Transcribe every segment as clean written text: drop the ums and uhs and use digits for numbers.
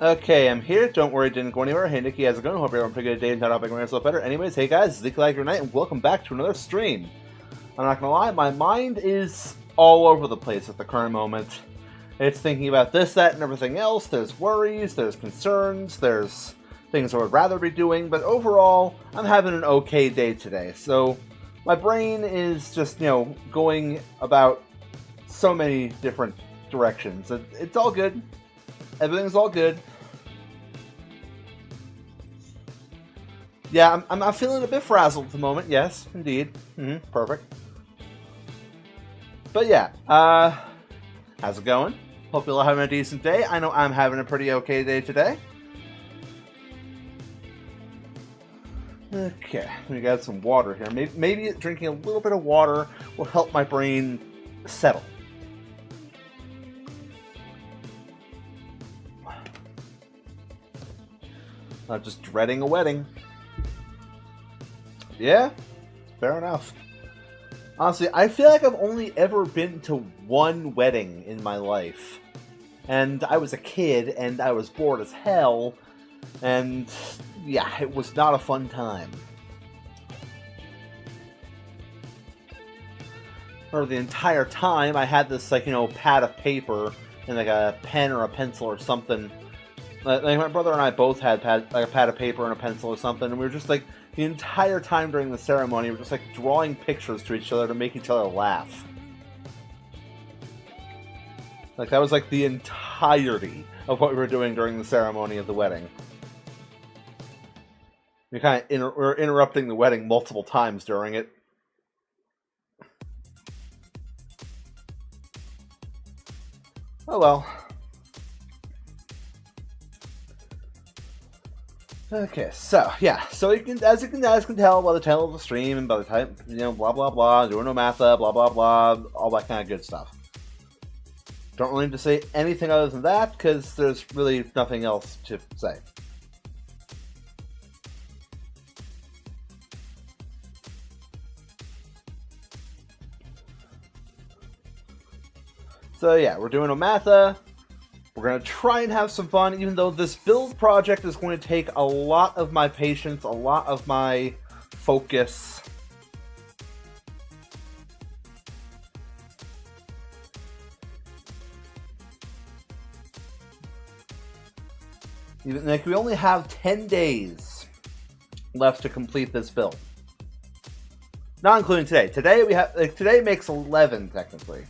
Okay, I'm here. Don't worry, didn't go anywhere. Hey, Nikki, how's it going? Hope you're having a pretty good day and thought I'll make myself better. Anyways, hey guys, Zeke like your night, and welcome back to another stream. I'm not gonna lie, my mind is all over the place at the current moment. It's thinking about this, that, and everything else. There's worries, there's concerns, there's things I would rather be doing, but overall, I'm having an okay day today. So, my brain is just, going about so many different directions. It's all good. Everything's all good. Yeah, I'm feeling a bit frazzled at the moment. Yes, indeed. Perfect. But yeah, how's it going? Hope you're all having a decent day. I know I'm having a pretty okay day today. Okay, we got some water here. Maybe drinking a little bit of water will help my brain settle. Not just dreading a wedding. Yeah, fair enough. Honestly, I feel like I've only ever been to one wedding in my life. And I was a kid, and I was bored as hell. And yeah, it was not a fun time. For the entire time, I had this, pad of paper and, a pen or a pencil or something. My brother and I both had a pad of paper and a pencil or something, and we were just, the entire time during the ceremony, we were just, drawing pictures to each other to make each other laugh. That was, the entirety of what we were doing during the ceremony of the wedding. We were interrupting the wedding multiple times during it. Oh well. Okay, so yeah, as you can tell by the title of the stream and by the time, blah blah blah, doing Omatha, blah blah blah, all that kind of good stuff. Don't really need to say anything other than that because there's really nothing else to say. So yeah, we're doing Omatha. We're going to try and have some fun, even though this build project is going to take a lot of my patience, a lot of my focus. We only have 10 days left to complete this build. Not including today. Today makes 11, technically.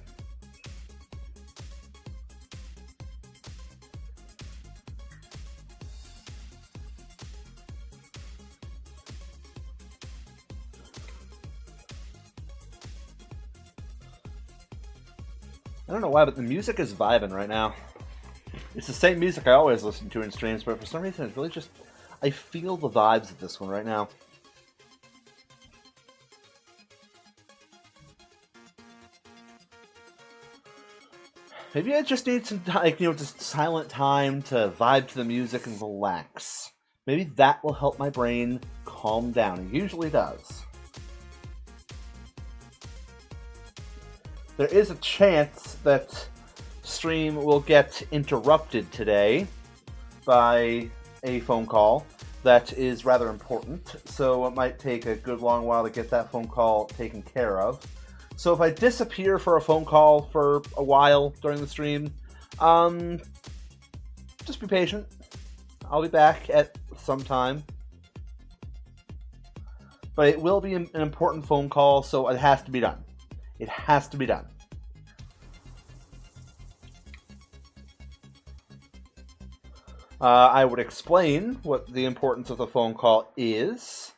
I don't know why, but the music is vibing right now. It's the same music I always listen to in streams, but for some reason it's really just... I feel the vibes of this one right now. Maybe I just need some time, just silent time to vibe to the music and relax. Maybe that will help my brain calm down. It usually does. There is a chance that stream will get interrupted today by a phone call that is rather important, so it might take a good long while to get that phone call taken care of. So if I disappear for a phone call for a while during the stream, just be patient. I'll be back at some time. But it will be an important phone call, so it has to be done. It has to be done. I would explain what the importance of the phone call is,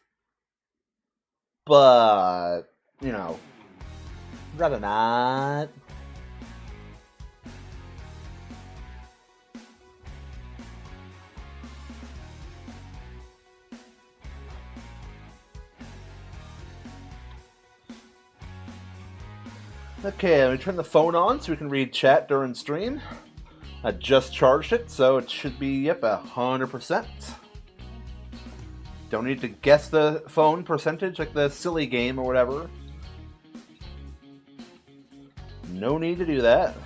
but, rather not. Okay, let me turn the phone on so we can read chat during stream. I just charged it, so it should be, 100%. Don't need to guess the phone percentage like the silly game or whatever. No need to do that.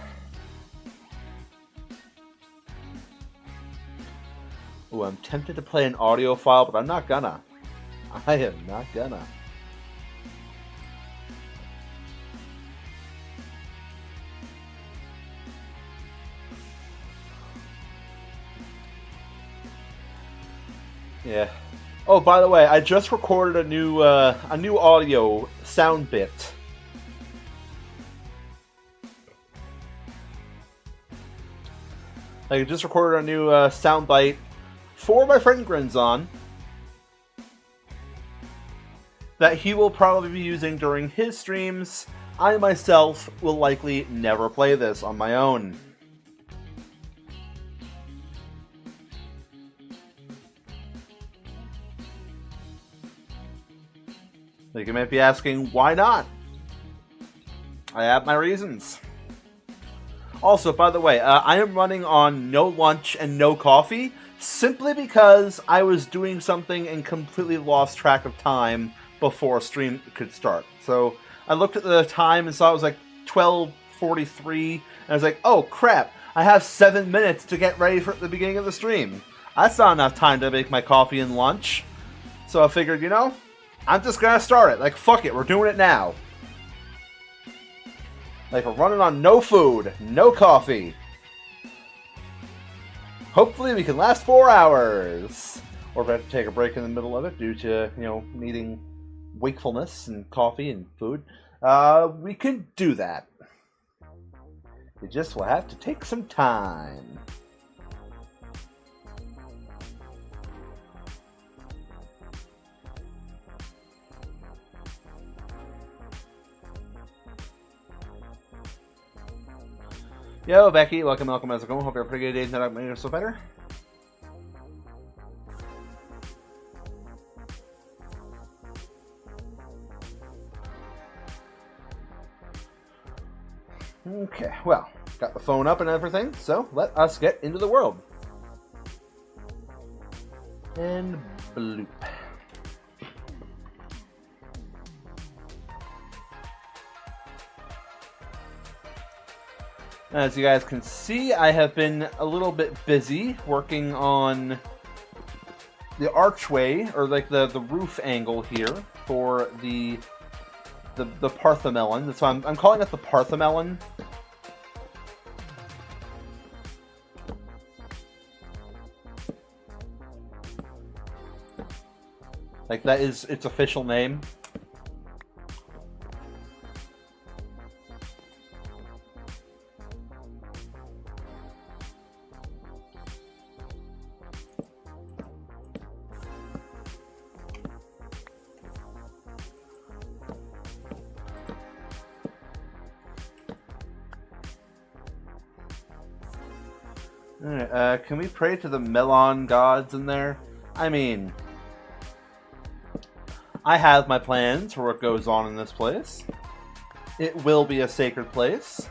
Ooh, I'm tempted to play an audio file, but I'm not gonna. I am not gonna. Yeah. Oh, by the way, I just recorded a new audio sound bit. I just recorded a new sound bite for my friend Grinzon that he will probably be using during his streams. I myself will likely never play this on my own. Like, you might be asking, why not? I have my reasons. Also, by the way, I am running on no lunch and no coffee simply because I was doing something and completely lost track of time before stream could start. So I looked at the time and saw it was like 12:43, and I was like, oh crap, I have 7 minutes to get ready for the beginning of the stream. That's not enough time to make my coffee and lunch. So I figured, you know, I'm just gonna start it. Like, fuck it, we're doing it now. Like, we're running on no food, no coffee. Hopefully we can last 4 hours. Or if I have to take a break in the middle of it due to, you know, needing wakefulness and coffee and food, we can do that. It just will have to take some time. Yo, Becky, welcome, how's it going? Hope you're a pretty good day tonight. I'm making it so better. Okay, well, got the phone up and everything, so let us get into the world. And bloop. As you guys can see, I have been a little bit busy working on the archway, or like the roof angle here for the Parthenon. So I'm calling it the Parthenon. Like, that is its official name. Alright, can we pray to the Melon gods in there? I mean, I have my plans for what goes on in this place. It will be a sacred place.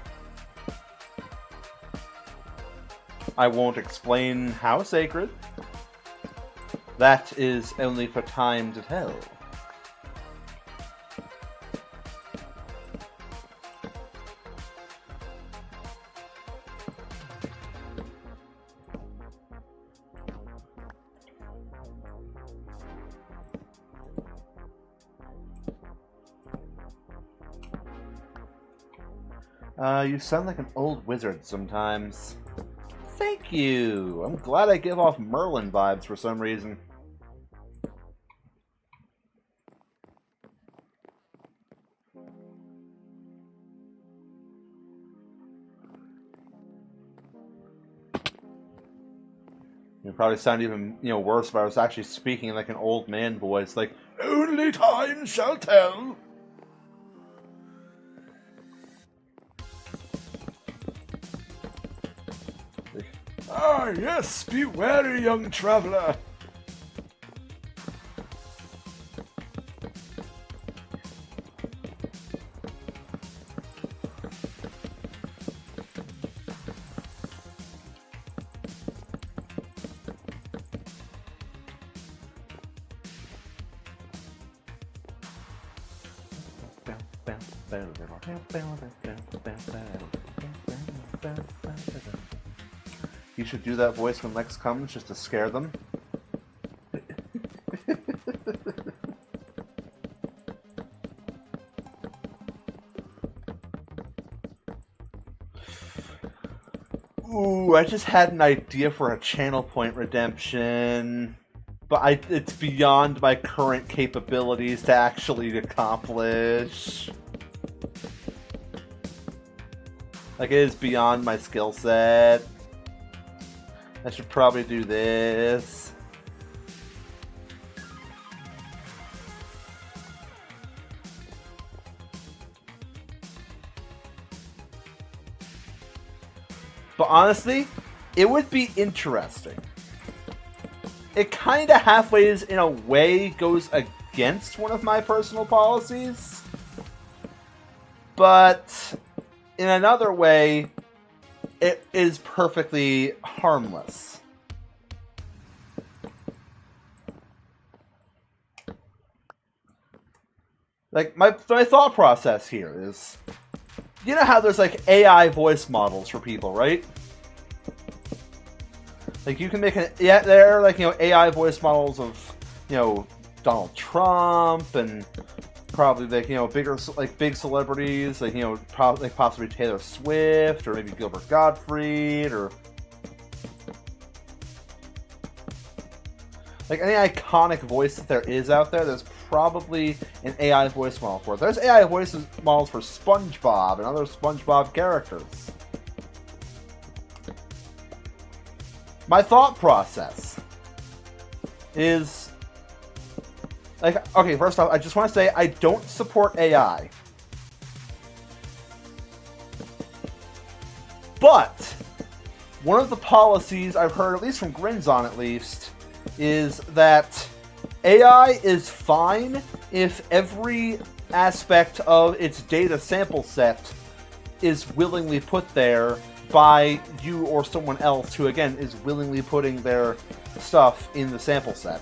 I won't explain how sacred. That is only for time to tell. You sound like an old wizard sometimes. Thank you! I'm glad I give off Merlin vibes for some reason. It probably sound even, worse if I was actually speaking like an old man voice, like, only time shall tell. Ah, yes, be wary, young traveler. You should do that voice when Lex comes just to scare them. Ooh, I just had an idea for a channel point redemption, but it's beyond my current capabilities to actually accomplish. Like, it is beyond my skill set. I should probably do this. But honestly, it would be interesting. It kind of halfway, in a way, goes against one of my personal policies. But in another way, it is perfectly harmless. Like, my thought process here is, you know how there's, like, AI voice models for people, right? Like, you can make there are, like, you know, AI voice models of, you know, Donald Trump and probably, like, you know, big celebrities, like, you know, like possibly Taylor Swift or maybe Gilbert Gottfried or like any iconic voice that there is out there. There's probably an AI voice model for it. There's AI voice models for SpongeBob and other SpongeBob characters. My thought process is, like, okay, first off, I just want to say I don't support AI. But one of the policies I've heard, at least from Grinzon at least, is that AI is fine if every aspect of its data sample set is willingly put there by you or someone else who, again, is willingly putting their stuff in the sample set.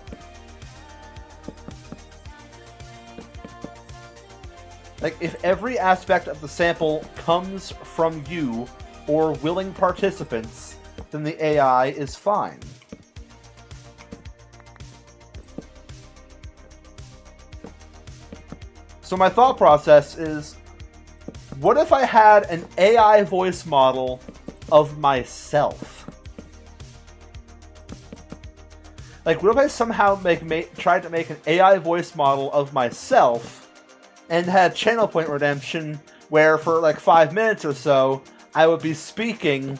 Like, if every aspect of the sample comes from you or willing participants, then the AI is fine. So my thought process is, what if I had an AI voice model of myself? Like, what if I somehow tried to make an AI voice model of myself and had channel point redemption where for like 5 minutes or so, I would be speaking,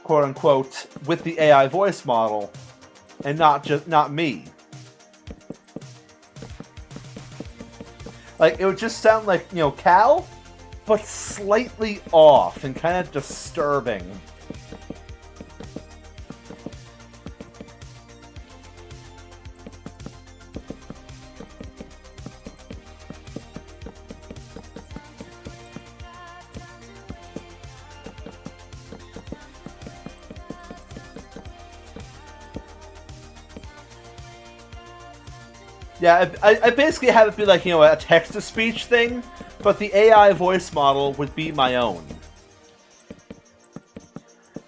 quote unquote, with the AI voice model and not me. Like, it would just sound like, you know, Cal, but slightly off and kind of disturbing. Yeah, I basically have it be like, you know, a text-to-speech thing, but the AI voice model would be my own.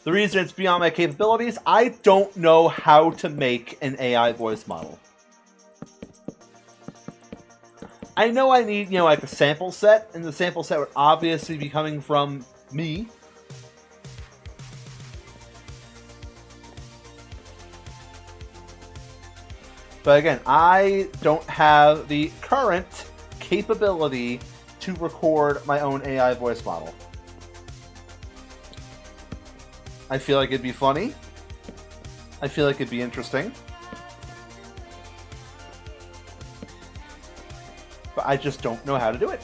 The reason it's beyond my capabilities, I don't know how to make an AI voice model. I know I need, you know, like a sample set, and the sample set would obviously be coming from me. But again, I don't have the current capability to record my own AI voice model. I feel like it'd be funny. I feel like it'd be interesting. But I just don't know how to do it.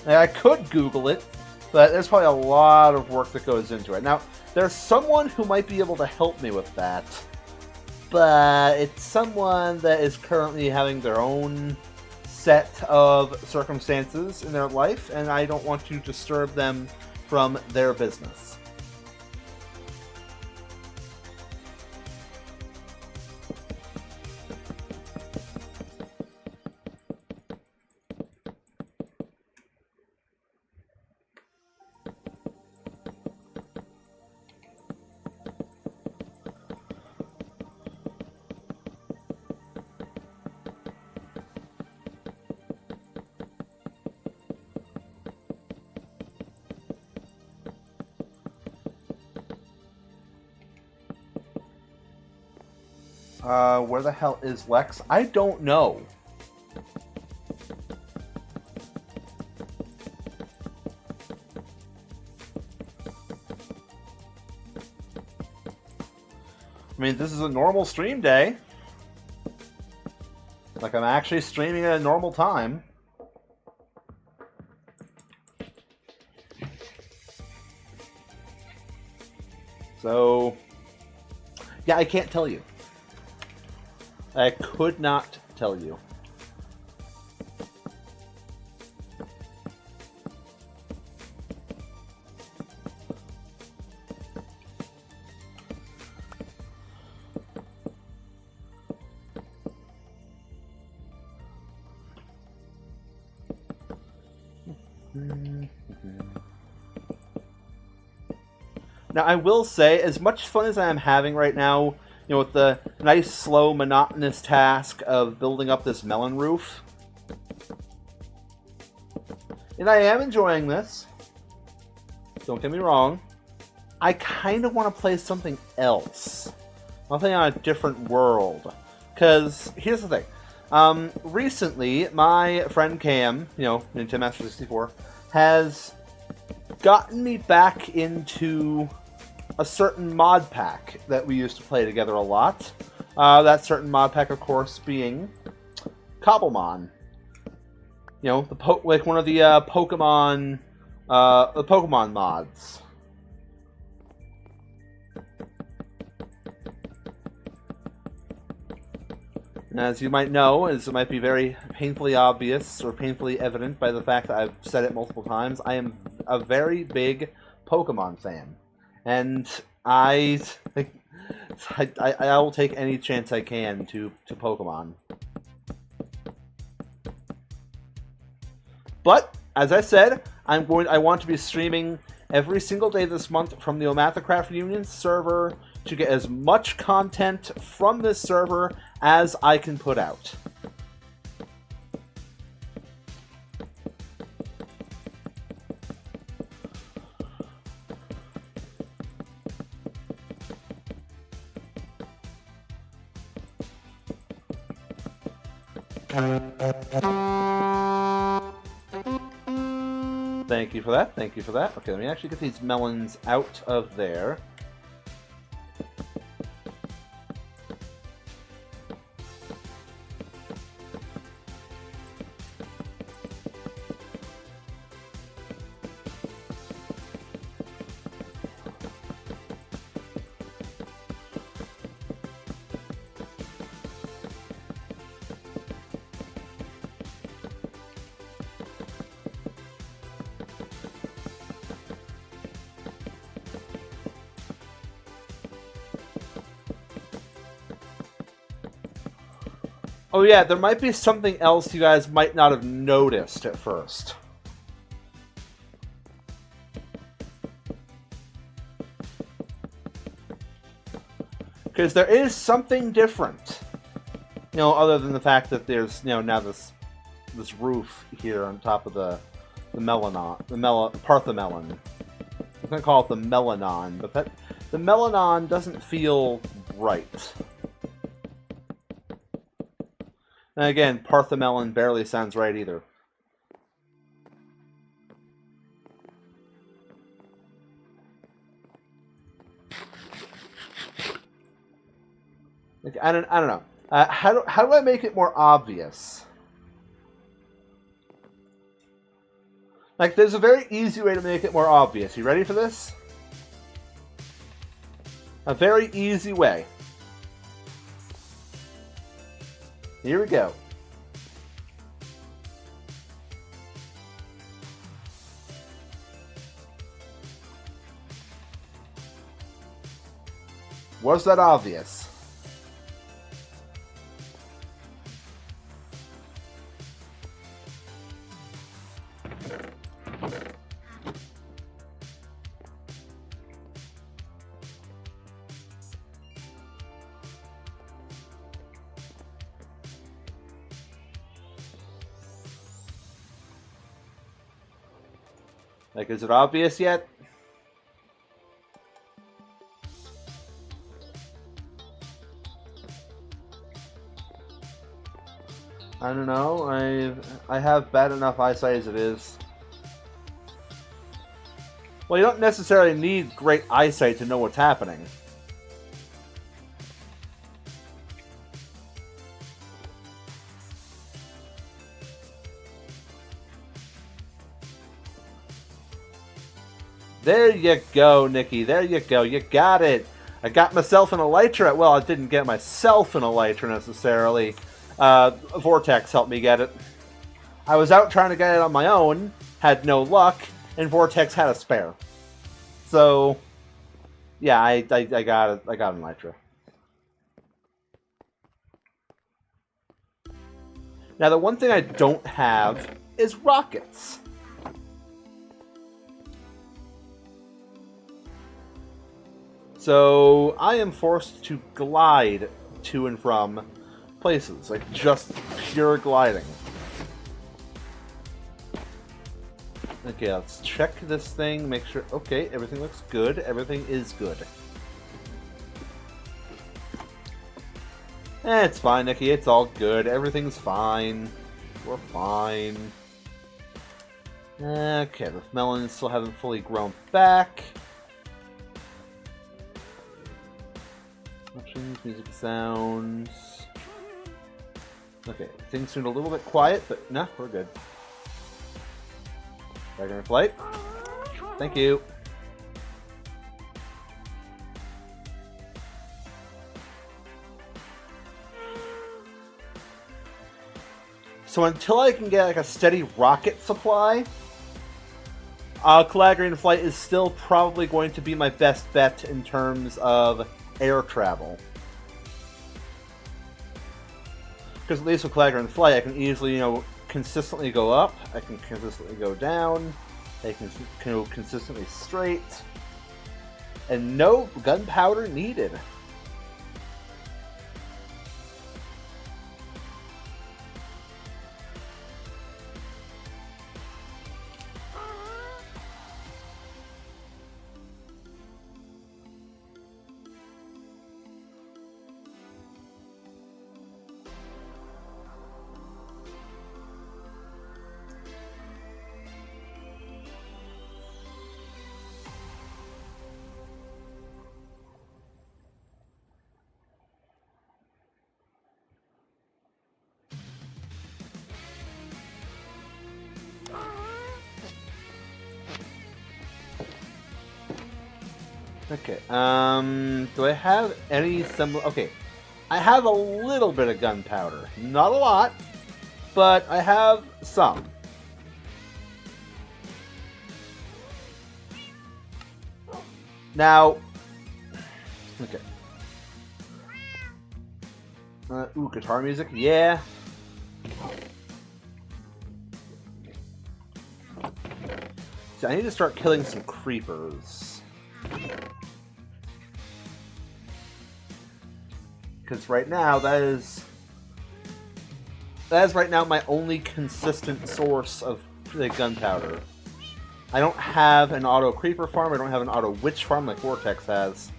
Now, I could Google it, but there's probably a lot of work that goes into it. Now, there's someone who might be able to help me with that. But it's someone that is currently having their own set of circumstances in their life, and I don't want to disturb them from their business. Where the hell is Lex? I don't know. I mean, this is a normal stream day. Like, I'm actually streaming at a normal time. So, yeah, I can't tell you. I could not tell you. Now, I will say, as much fun as I am having right now, you know, with the nice, slow, monotonous task of building up this melon roof, and I am enjoying this, don't get me wrong, I kind of want to play something else. Something on a different world. Because, here's the thing. Recently, my friend Cam, you know, Nintendo Master 64, has gotten me back into a certain mod pack that we used to play together a lot. That certain mod pack, of course, being Cobblemon. You know, like one of the Pokemon mods. And as you might know, as it might be very painfully obvious or painfully evident by the fact that I've said it multiple times, I am a very big Pokemon fan. And I will take any chance I can to Pokemon. But, as I said, I want to be streaming every single day this month from the OmathaCraft Reunion server to get as much content from this server as I can put out. Thank you for that. Thank you for that. Okay, let me actually get these melons out of there. Oh yeah, there might be something else you guys might not have noticed at first. Because there is something different. You know, other than the fact that there's, you know, now this roof here on top of the Parthenon. I'm gonna call it the Melanon, but the Melanon doesn't feel right. And again, Parthenon barely sounds right either. Like, I don't know. How do I make it more obvious? Like, there's a very easy way to make it more obvious. You ready for this? A very easy way. Here we go. Was that obvious? Like, is it obvious yet? I don't know. I have bad enough eyesight as it is. Well, you don't necessarily need great eyesight to know what's happening. There you go, Nikki. There you go. You got it. I got myself an elytra. Well, I didn't get myself an elytra necessarily. Vortex helped me get it. I was out trying to get it on my own, had no luck, and Vortex had a spare. So, yeah, I got it. I got an elytra. Now, the one thing I don't have is rockets. So I am forced to glide to and from places, like just pure gliding. Okay, let's check this thing, make sure, okay, everything looks good, everything is good. It's fine, Nikki, it's all good, everything's fine. We're fine. Okay, the melons still haven't fully grown back. Options, music sounds. Okay, things seem a little bit quiet, but nah, we're good. Dragon flight. Thank you. So until I can get like a steady rocket supply, Calagrian flight is still probably going to be my best bet in terms of air travel. Because at least with Calagrian flight, I can easily, consistently go up, I can consistently go down, I can go consistently straight, and no gunpowder needed. Okay, do I have any okay, I have a little bit of gunpowder. Not a lot, but I have some. Now, okay. Ooh, guitar music, yeah. So I need to start killing some creepers. Because right now, that is right now my only consistent source of the gunpowder. I don't have an auto creeper farm, I don't have an auto witch farm like Vortex has.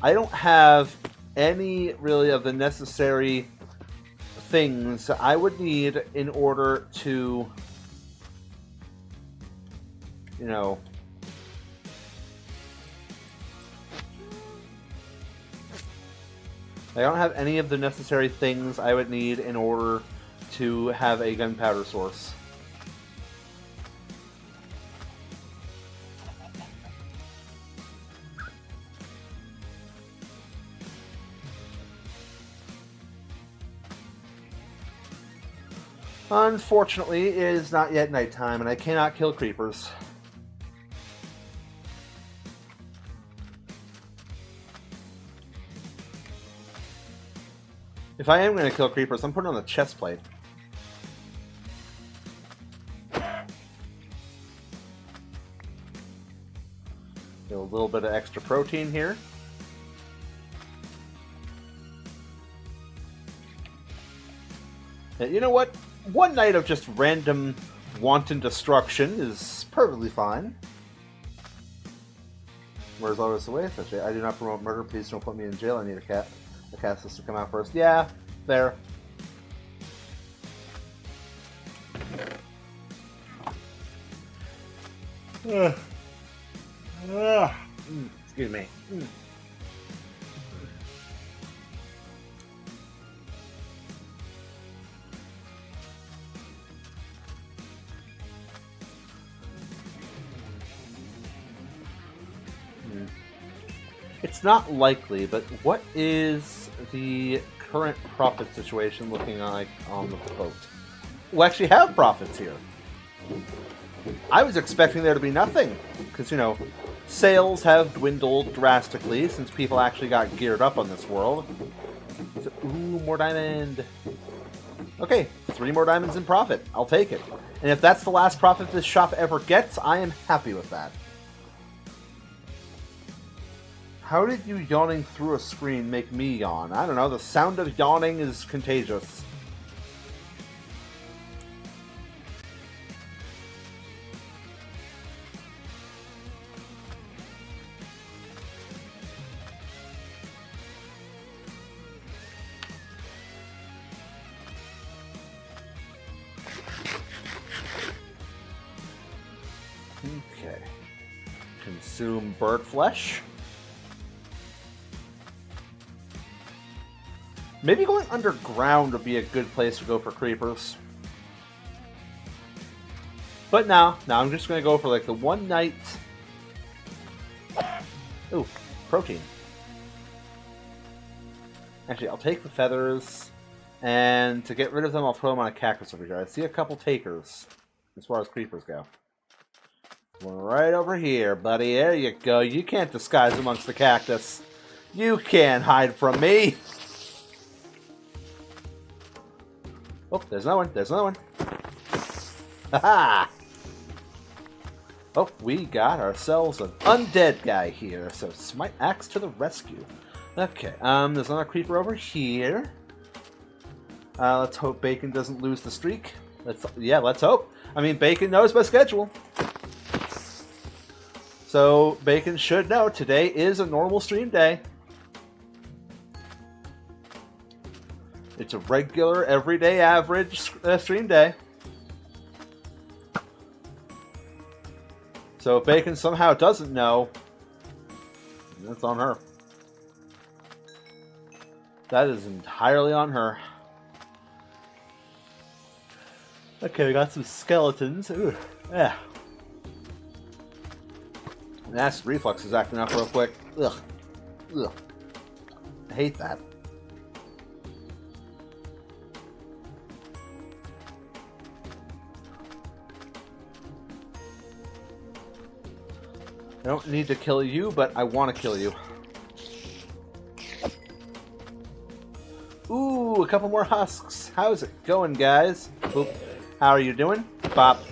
I don't have any really of the necessary things I would need in order to, I don't have any of the necessary things I would need in order to have a gunpowder source. Unfortunately, it is not yet nighttime, and I cannot kill creepers. If I am going to kill creepers, I'm putting on the chest plate. Get a little bit of extra protein here. And you know what? One night of just random wanton destruction is perfectly fine. Where's always the way? I do not promote murder. Please don't put me in jail. I need a cast list to come out first. Yeah, there. Excuse me. It's not likely, but what is the current profit situation looking like on the boat? We actually have profits here. I was expecting there to be nothing, because, you know, sales have dwindled drastically since people actually got geared up on this world. So, ooh, more diamond. Okay, 3 more diamonds in profit. I'll take it. And if that's the last profit this shop ever gets, I am happy with that. How did you yawning through a screen make me yawn? I don't know, the sound of yawning is contagious. Okay. Consume bird flesh. Maybe going underground would be a good place to go for creepers. But now I'm just going to go for like the one night... Ooh, protein. Actually, I'll take the feathers, and to get rid of them, I'll throw them on a cactus over here. I see a couple takers as far as creepers go. One right over here, buddy. There you go. You can't disguise amongst the cactus. You can't hide from me. Oh, there's another one. There's another one. Haha! Oh, we got ourselves an undead guy here, so Smite Axe to the rescue. Okay, there's another creeper over here. Let's hope Bacon doesn't lose the streak. Let's hope. I mean, Bacon knows my schedule. So, Bacon should know today is a normal stream day. It's a regular, everyday average stream day. So if Bacon somehow doesn't know, that's on her. That is entirely on her. Okay, we got some skeletons. Ooh, yeah. And acid reflux is acting up real quick. Ugh. Ugh. I hate that. I don't need to kill you, but I want to kill you. Ooh, a couple more husks. How's it going, guys? Boop. How are you doing? Bop.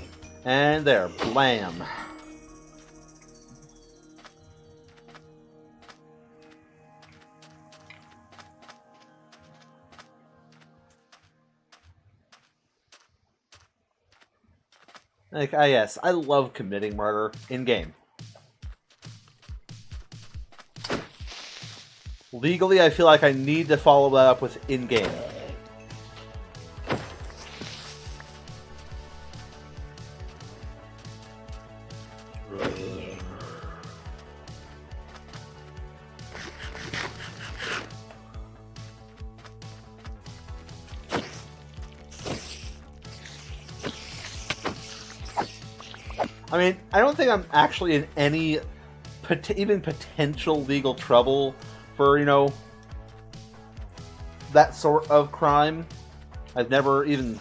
And there. Blam. Like, yes, I love committing murder in-game. Legally, I feel like I need to follow that up with in-game. I mean, I don't think I'm actually in any even potential legal trouble for, you know, that sort of crime. I've never even...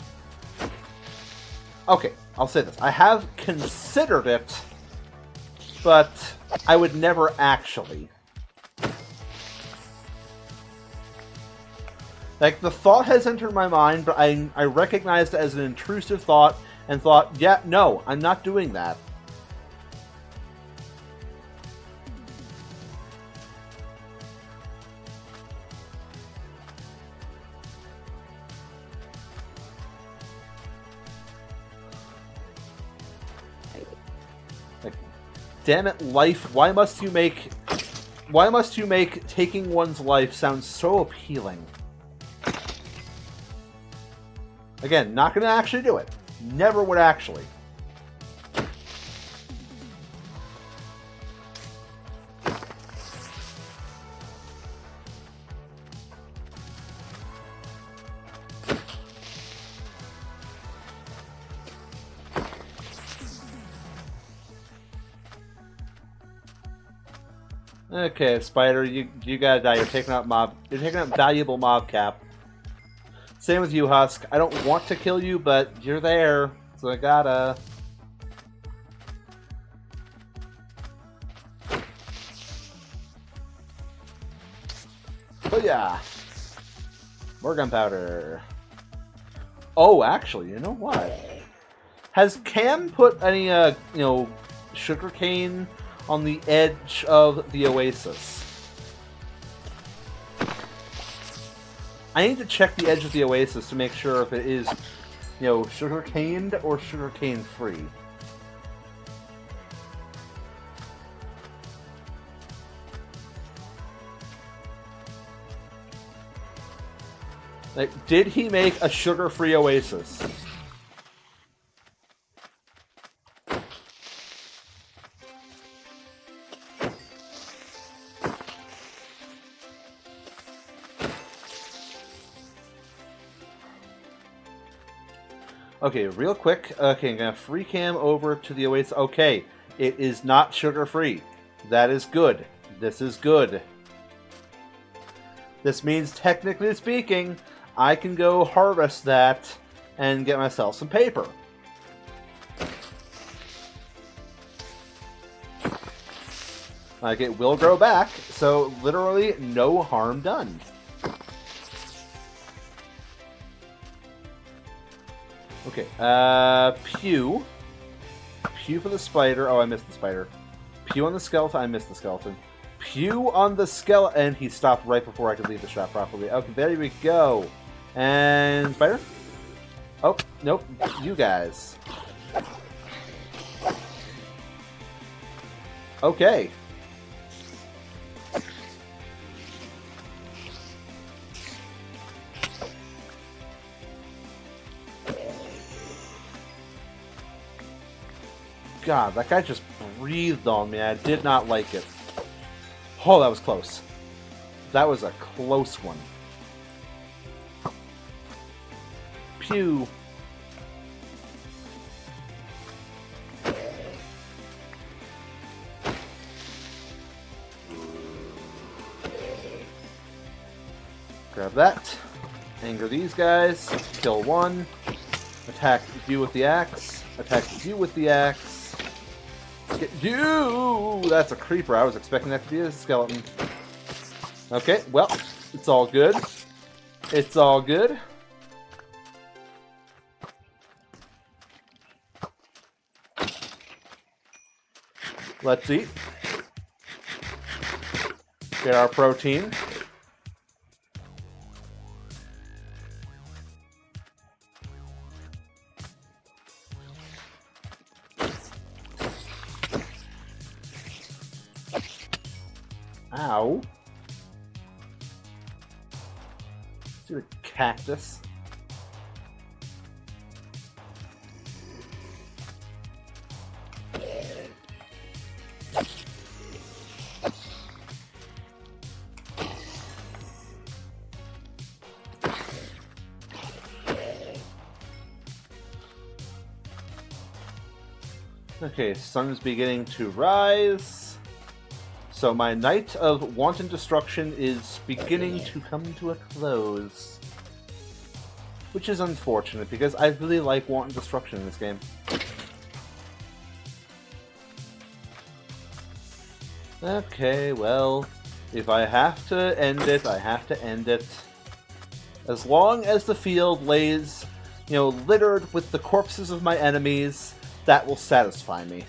Okay, I'll say this. I have considered it, but I would never actually. Like, the thought has entered my mind, but I recognized it as an intrusive thought and thought, yeah, no, I'm not doing that. Like, damn it, life, why must you make taking one's life sound so appealing? Again, not gonna actually do it. Never would actually. Okay, Spider, you gotta die. You're taking out valuable mob cap. Same with you, Husk. I don't want to kill you, but you're there, so I gotta. Oh yeah, more gunpowder. Oh, actually, you know what? Has Cam put any sugarcane on the edge of the oasis? I need to check the edge of the oasis to make sure if it is, sugar-caned or sugar-cane-free. Like, did he make a sugar-free oasis? Okay, real quick. Okay, I'm gonna free cam over to the oasis. Okay, it is not sugar-free. That is good. This is good. This means, technically speaking, I can go harvest that and get myself some paper. Like, it will grow back, so literally no harm done. Okay, pew. Pew for the spider. Oh, I missed the spider. Pew on the skeleton. I missed the skeleton. Pew on the skeleton. And he stopped right before I could leave the shop properly. Okay, there we go. And spider? Oh, nope. You guys. Okay. God, that guy just breathed on me. I did not like it. Oh, that was close. That was a close one. Pew. Grab that. Anger these guys. Kill one. Attack you with the axe. Attack you with the axe. Get you! That's a creeper. I was expecting that to be a skeleton. Okay, well, it's all good. It's all good. Let's eat. Get our protein. Ow. Do a cactus. Okay, sun is beginning to rise. So my night of wanton destruction is beginning to come to a close. Which is unfortunate, because I really like wanton destruction in this game. Okay, well, if I have to end it, I have to end it. As long as the field lays, littered with the corpses of my enemies, that will satisfy me.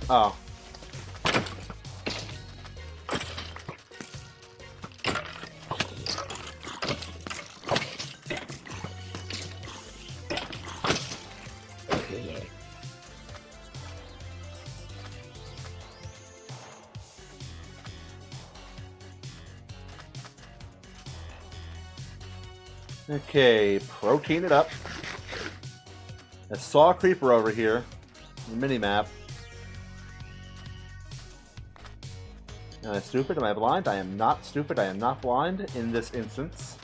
Oh. Okay, protein it up. I saw a creeper over here. The mini-map. Am I stupid? Am I blind? I am not stupid. I am not blind in this instance.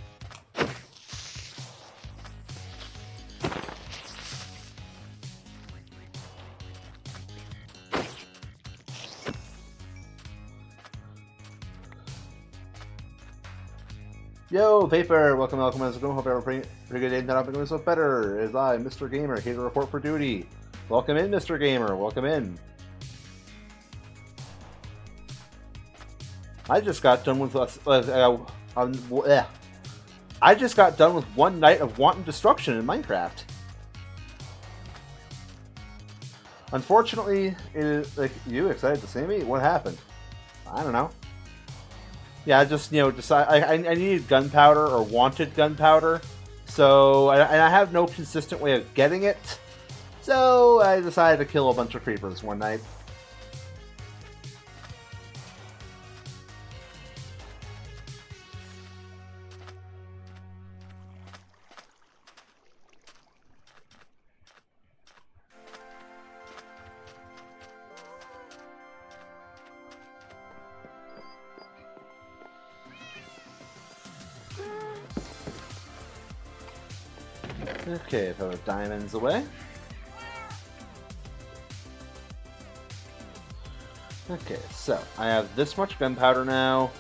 Yo, Vapor! Welcome, welcome, how's it going? Hope you're having a pretty good day. Not going so better. As I, Mr. Gamer, here to report for duty. Welcome in, Mr. Gamer. Welcome in. I just got done with I just got done with one night of wanton destruction in Minecraft. Unfortunately, it is like you excited to see me. What happened? I don't know. Yeah, I just I needed gunpowder or wanted gunpowder, so and I have no consistent way of getting it. So I decided to kill a bunch of creepers one night. Okay, throw the diamonds away. Okay, so I have this much gunpowder now.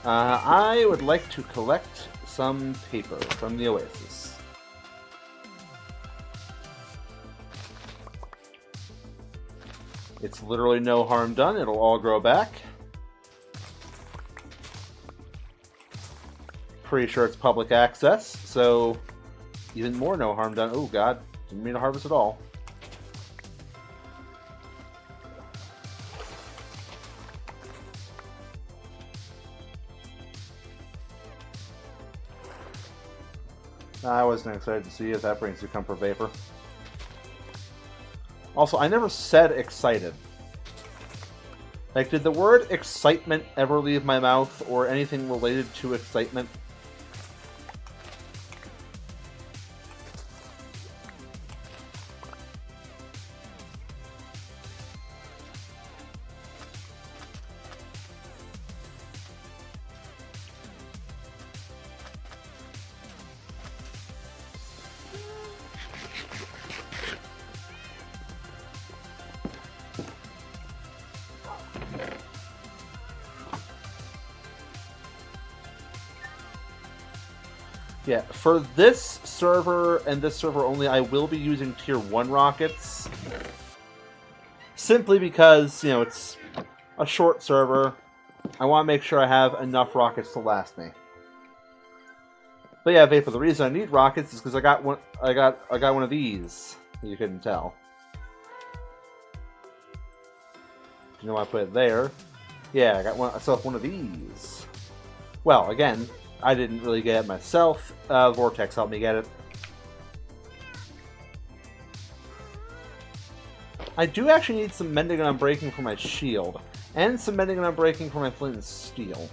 I would like to collect some paper from the oasis. It's literally no harm done. It'll all grow back. Pretty sure it's public access, so even more no harm done. Oh god, didn't mean to harvest at all. I wasn't excited to see if that brings you comfort vapor. Also, I never said excited. Like, did the word excitement ever leave my mouth, or anything related to excitement? Yeah, for this server and this server only, I will be using tier 1 rockets. Simply because, you know, it's a short server. I want to make sure I have enough rockets to last me. But yeah, Vapor, the reason I need rockets is because I got one of these. You couldn't tell. You know why I put it there? Yeah, I got myself one of these. Well, again, I didn't really get it myself. Vortex helped me get it. I do actually need some mending and unbreaking for my shield, and some mending and unbreaking for my flint and steel.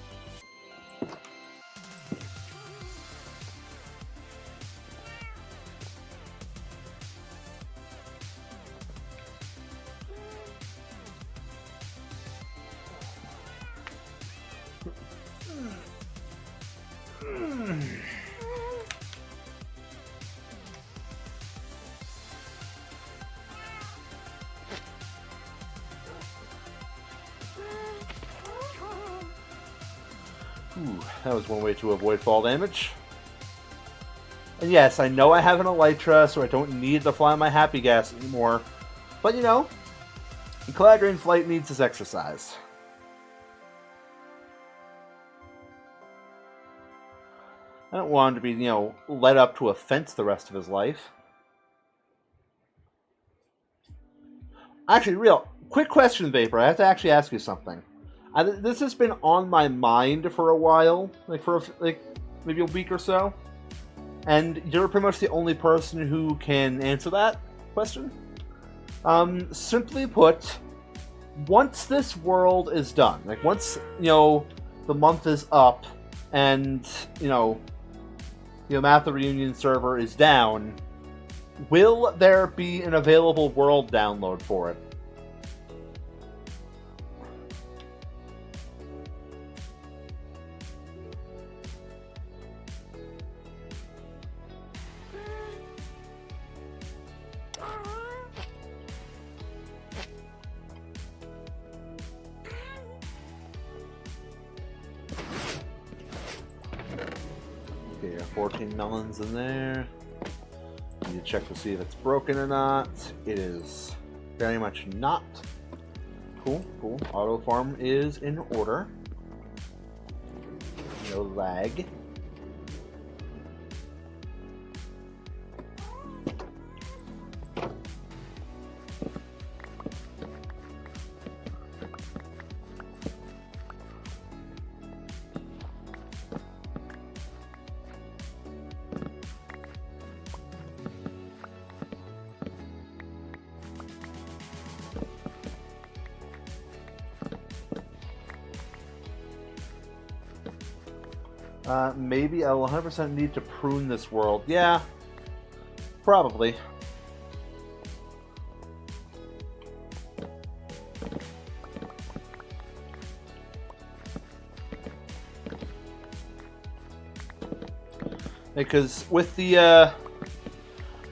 Ooh, that was one way to avoid fall damage. And yes, I know I have an elytra, so I don't need to fly my happy gas anymore. But you know, Calabrian Flight needs his exercise. I don't want him to be, you know, led up to a fence the rest of his life. Actually, quick question, Vapor. I have to actually ask you something. This has been on my mind for a while, like for maybe a week or so, and you're pretty much the only person who can answer that question. Simply put, once this world is done, like once the month is up, and the OmathaCraft Reunion server is down, will there be an available world download for it? Okay, 14 melons in there. Need to check to see if it's broken or not. It is very much not. Cool, cool. Auto farm is in order. No lag. Maybe I'll 100% need to prune this world. Yeah, probably. Because with the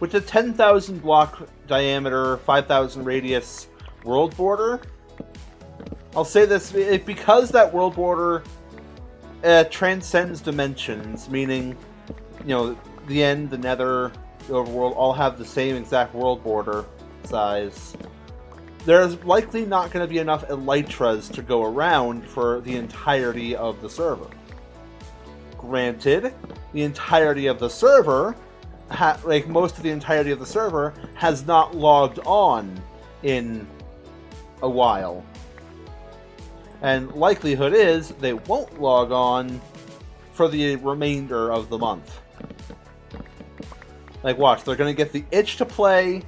10,000 block diameter, 5,000 radius world border, I'll say this, because that world border transcends dimensions, meaning, you know, the end, the nether, the overworld all have the same exact world border size. There's likely not going to be enough elytras to go around for the entirety of the server. Granted, the entirety of the server, like most of the entirety of the server, has not logged on in a while. And likelihood is they won't log on for the remainder of the month. Like, watch, they're going to get the itch to play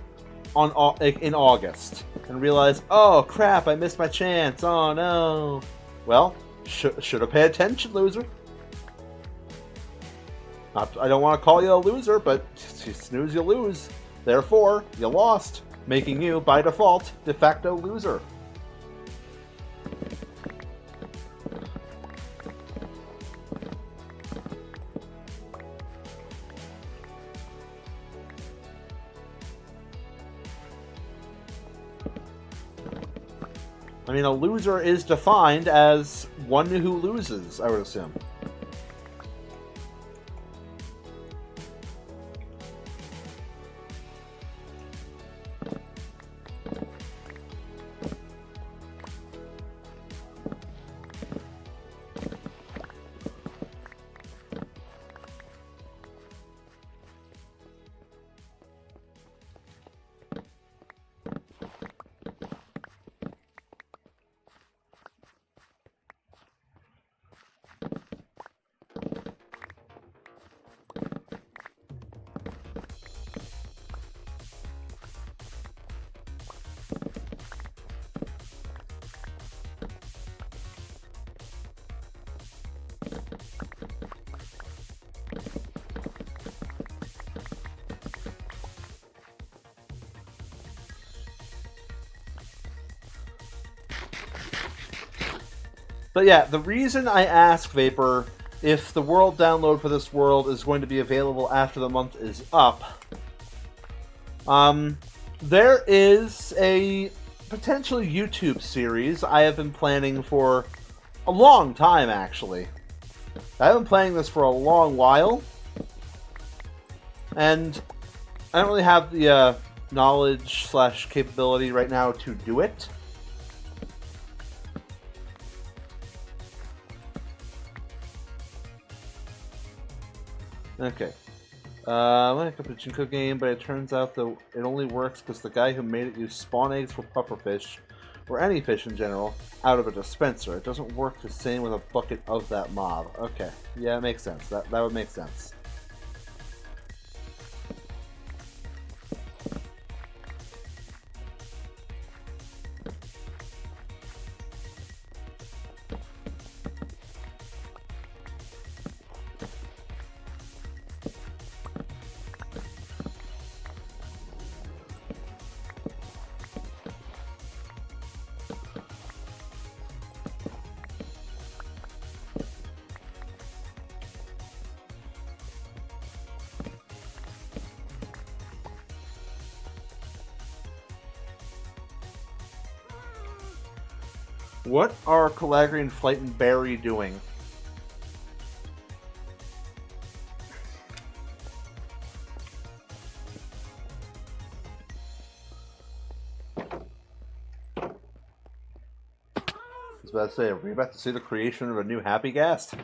in August and realize, oh crap, I missed my chance. Oh no. Well, should have paid attention, loser. I don't want to call you a loser, but you snooze, you lose. Therefore, you lost, making you, by default, de facto loser. I mean, a loser is defined as one who loses, I would assume. But yeah, the reason I ask, Vapor, if the world download for this world is going to be available after the month is up, there is a potential YouTube series I have been planning for a long time, actually. I've been planning this for a long while, and I don't really have the knowledge/capability right now to do it. Okay. I went to the Pachinko game, but it turns out that it only works because the guy who made it used spawn eggs for pufferfish, or any fish in general, out of a dispenser. It doesn't work the same with a bucket of that mob. Okay. Yeah, it makes sense. That would make sense. What are Calagrian Flight and Barry doing? I was about to say, are we about to see the creation of a new Happy Ghast?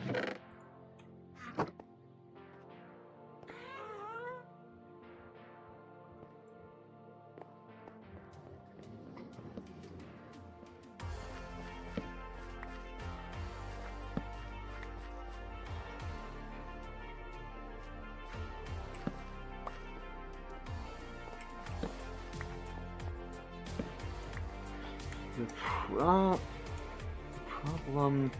The problem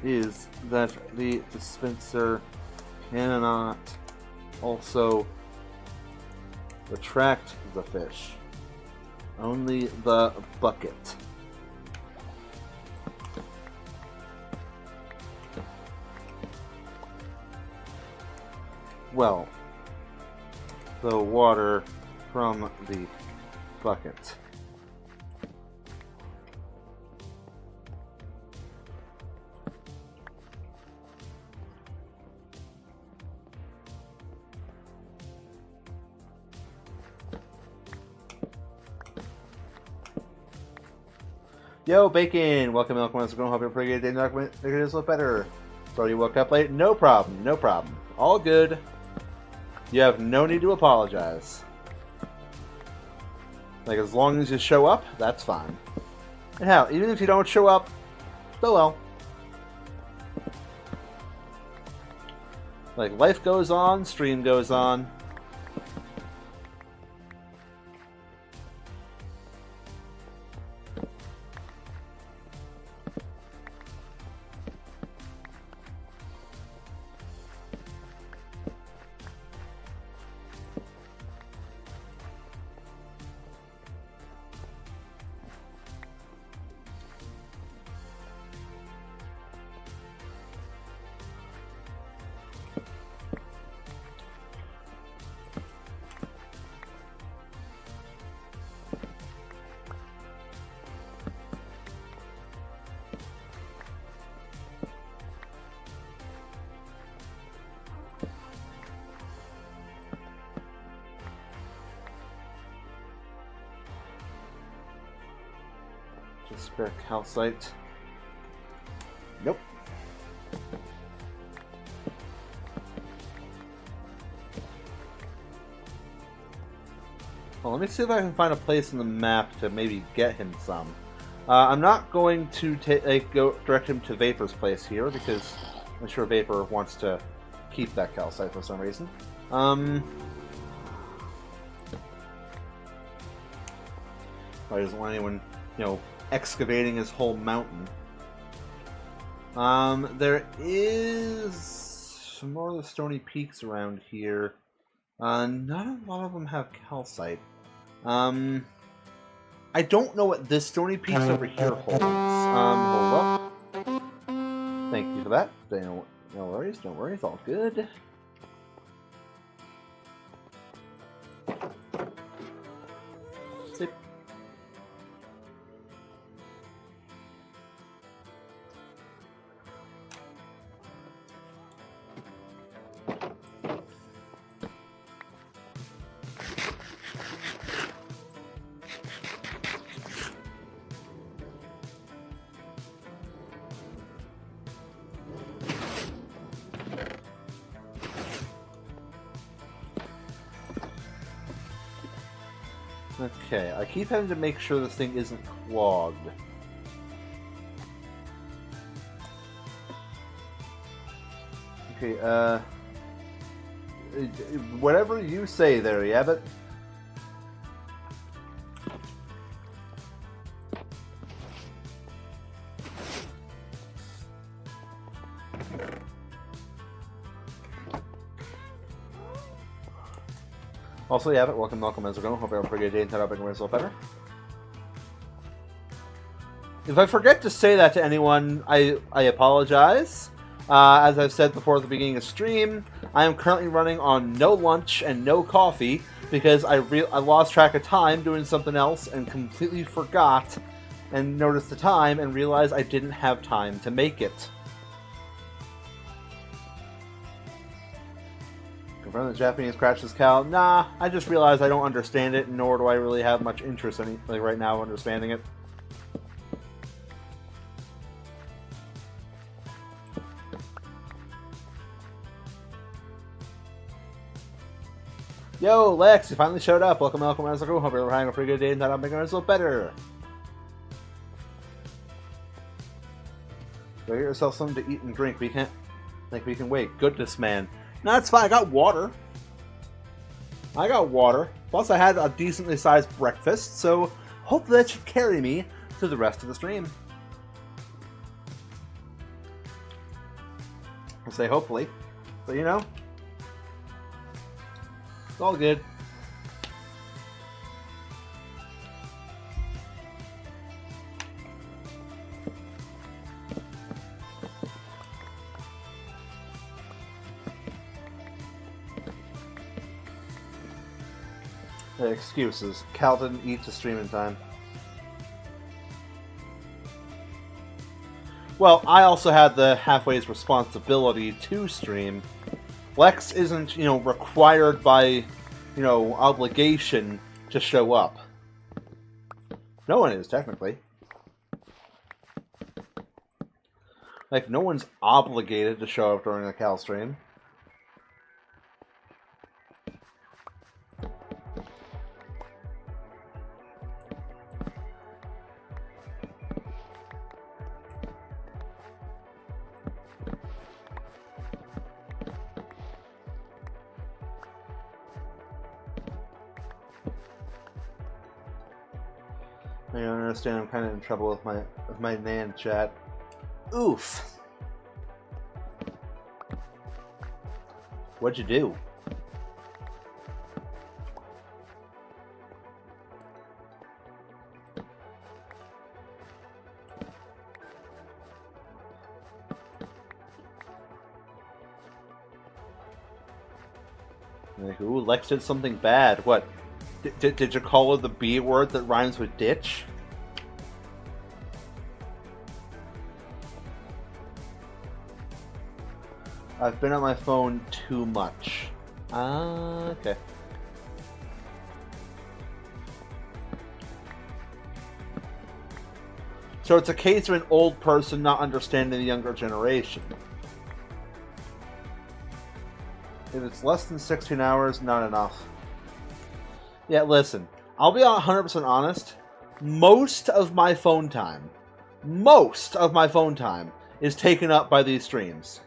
is that the dispenser cannot also retract the fish. Only the bucket. Well, the water from the bucket. Yo, Bacon! Welcome, Milk Ones. Hope you're pretty good. Day document. Figured it a little better. Sorry you woke up late. No problem. No problem. All good. You have no need to apologize. Like, as long as you show up, that's fine. And hell, even if you don't show up, oh well. Like, life goes on, stream goes on. Spare calcite. Nope. Well, let me see if I can find a place in the map to maybe get him some. I'm not going to go direct him to Vapor's place here because I'm sure Vapor wants to keep that calcite for some reason. Why doesn't want anyone, excavating his whole mountain. There is some more of the stony peaks around here. Not a lot of them have calcite. I don't know what this stony peaks over here holds. Hold up. Thank you for that. No worries, no worries, all good. Zip. Okay, I keep having to make sure this thing isn't clogged. Okay, whatever you say there, Yabbit. Also, Yabbit, welcome as we're going. Hope you're having a pretty good day and hope I can a little better. If I forget to say that to anyone, I apologize. As I've said before at the beginning of stream, I am currently running on no lunch and no coffee because I lost track of time doing something else and completely forgot and notice the time and realize I didn't have time to make it. Confirm the Japanese crashes Cal. Nah, I just realized I don't understand it, nor do I really have much interest in it, like right now understanding it. Yo, Lex, you finally showed up. Welcome, welcome, welcome. Hope you're having a pretty good day and that I'm making myself better. Go get yourself something to eat and drink. We can wait. Goodness, man. No, that's fine. I got water. Plus, I had a decently sized breakfast, so hopefully that should carry me to the rest of the stream. I'll say hopefully, but you know, it's all good. Excuses. Cal didn't eat to stream in time. Well, I also had the halfway's responsibility to stream. Lex isn't, required by, obligation to show up. No one is, technically. Like, no one's obligated to show up during a Cal stream. I don't understand. I'm kind of in trouble with my Nan chat. Oof. What'd you do? Like, ooh, Lex did something bad. What? Did you call her the B word that rhymes with ditch? I've been on my phone too much. Okay. So it's a case of an old person not understanding the younger generation. If it's less than 16 hours, not enough. Yeah, listen. I'll be 100% honest. Most of my phone time is taken up by these streams.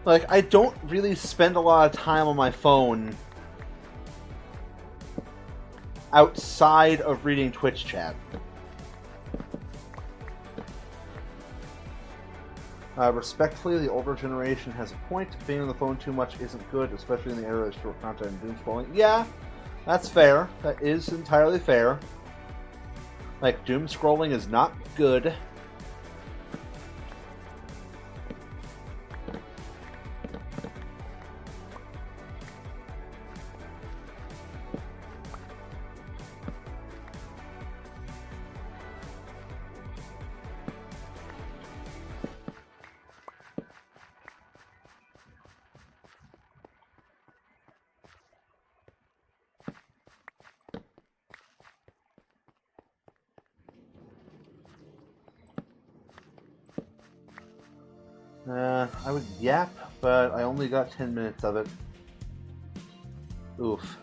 Like, I don't really spend a lot of time on my phone outside of reading Twitch chat. Respectfully, the older generation has a point. Being on the phone too much isn't good, especially in the era of short content and doom scrolling. Yeah, that's fair. That is entirely fair. Like, doom scrolling is not good. I would yap, but I only got 10 minutes of it. Oof.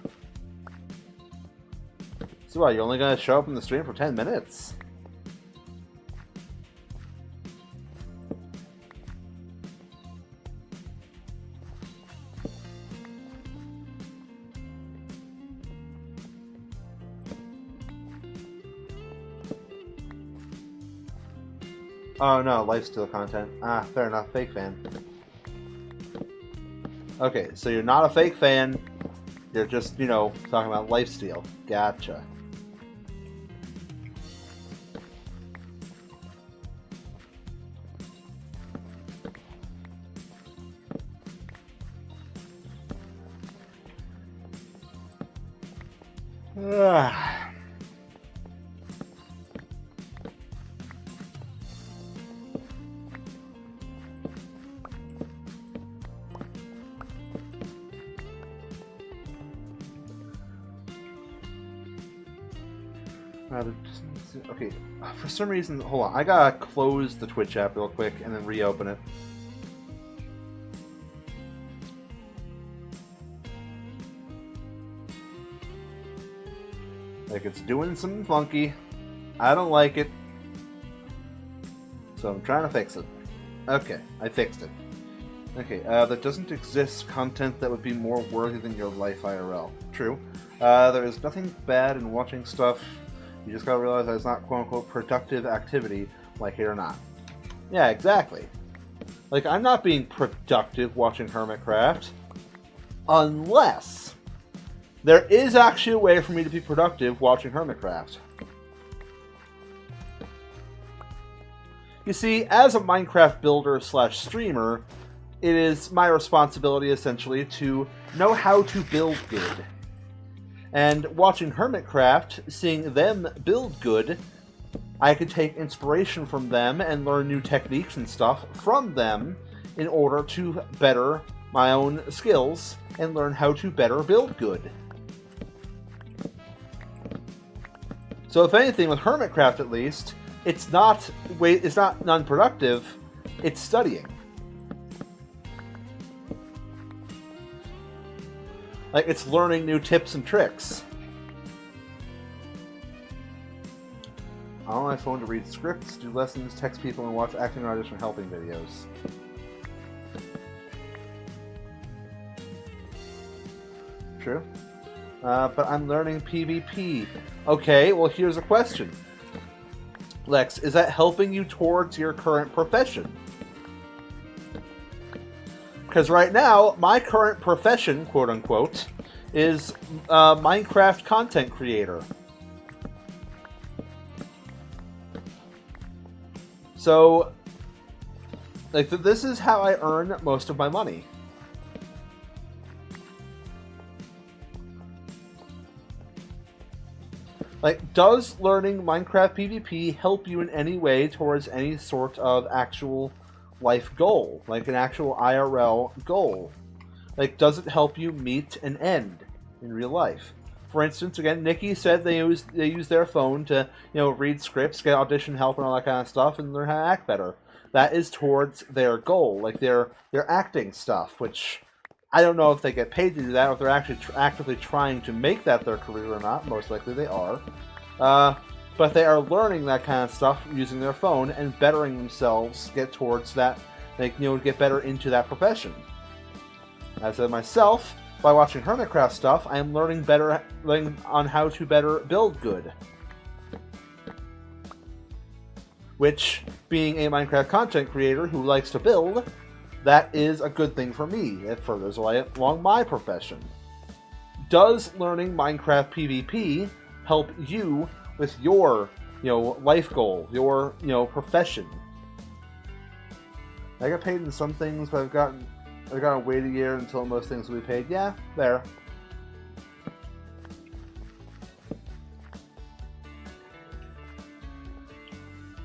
So what, you're only gonna show up in the stream for 10 minutes? Oh no, lifesteal content. Ah, fair enough. Fake fan. Okay, so you're not a fake fan. You're just, you know, talking about lifesteal. Gotcha. Okay, for some reason, hold on. I gotta close the Twitch app real quick and then reopen it. Like, it's doing something funky. I don't like it. So I'm trying to fix it. Okay, I fixed it. Okay, there doesn't exist content that would be more worthy than your life IRL. True. There is nothing bad in watching stuff. You just gotta realize that it's not quote-unquote productive activity, like it or not. Yeah, exactly. Like, I'm not being productive watching HermitCraft. Unless there is actually a way for me to be productive watching HermitCraft. You see, as a Minecraft builder slash streamer, it is my responsibility, essentially, to know how to build good. And watching HermitCraft, seeing them build good, I could take inspiration from them and learn new techniques and stuff from them in order to better my own skills and learn how to better build good. So if anything, with HermitCraft at least, it's not non-productive, it's studying. Like, it's learning new tips and tricks. I'm on my phone to read scripts, do lessons, text people, and watch acting or audition helping videos. True. But I'm learning PvP. Okay, well, here's a question. Lex, is that helping you towards your current profession? Because right now, my current profession, quote-unquote, is Minecraft content creator. So, like, this is how I earn most of my money. Like, does learning Minecraft PvP help you in any way towards any sort of actual life goal? Like an actual IRL goal? Like, does it help you meet an end in real life? For instance, again, Nikki said they use their phone to, you know, read scripts, get audition help and all that kind of stuff, and learn how to act better. That is towards their goal, like their acting stuff, which I don't know if they get paid to do that, or if they're actually actively trying to make that their career or not. Most likely they are. But they are learning that kind of stuff using their phone and bettering themselves, get towards that, like, you know, get better into that profession. As I said myself, by watching HermitCraft stuff, I am learning on how to better build good. Which, being a Minecraft content creator who likes to build, that is a good thing for me. It furthers along my profession. Does learning Minecraft PvP help you with your, you know, life goal, your, you know, profession? I got paid in some things, but I've got to wait a year until most things will be paid. Yeah, there.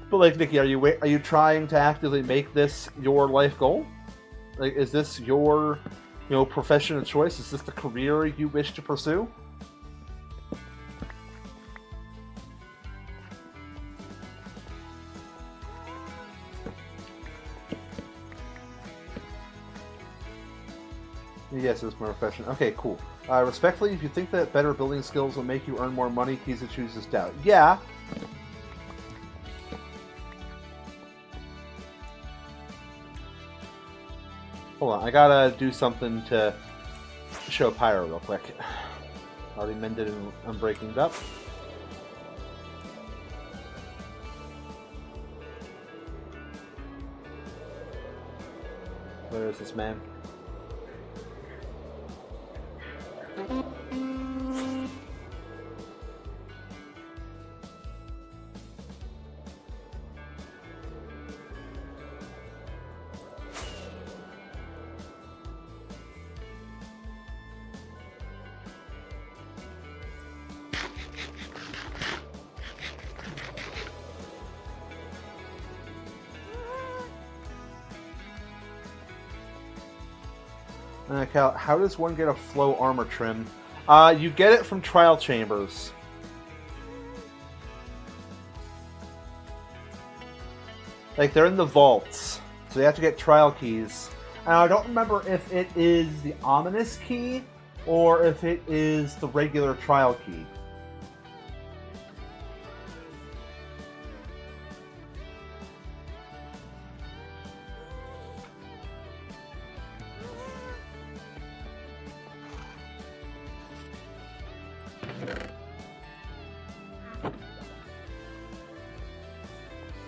But like, Nikki, are you trying to actively make this your life goal? Like, is this your, you know, profession of choice? Is this the career you wish to pursue? Yes, it's my profession. Okay, cool. Respectfully, if you think that better building skills will make you earn more money, Kiza chooses doubt. Yeah. Hold on, I gotta do something to show Pyro real quick. Already mended and unbreaking up. Where is this man? Cal, how does one get a flow armor trim? You get it from trial chambers. Like, they're in the vaults, so you have to get trial keys. And I don't remember if it is the ominous key or if it is the regular trial key.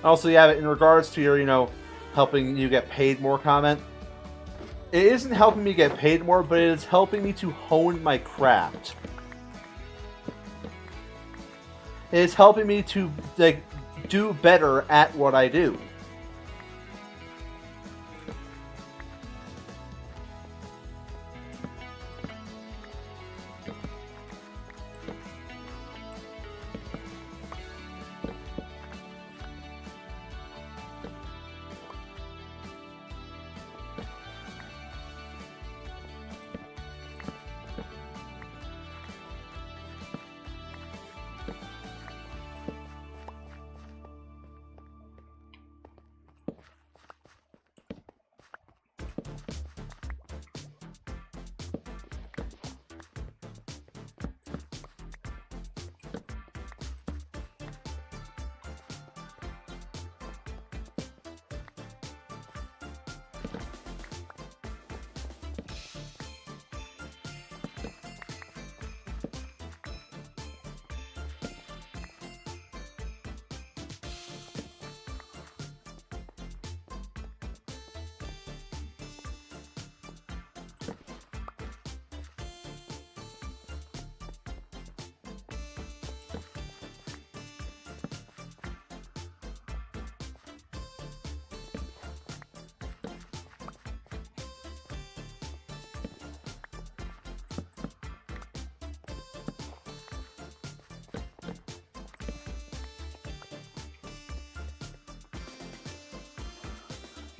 Also, yeah, in regards to your, helping you get paid more comment, it isn't helping me get paid more, but it is helping me to hone my craft. It is helping me to, like, do better at what I do.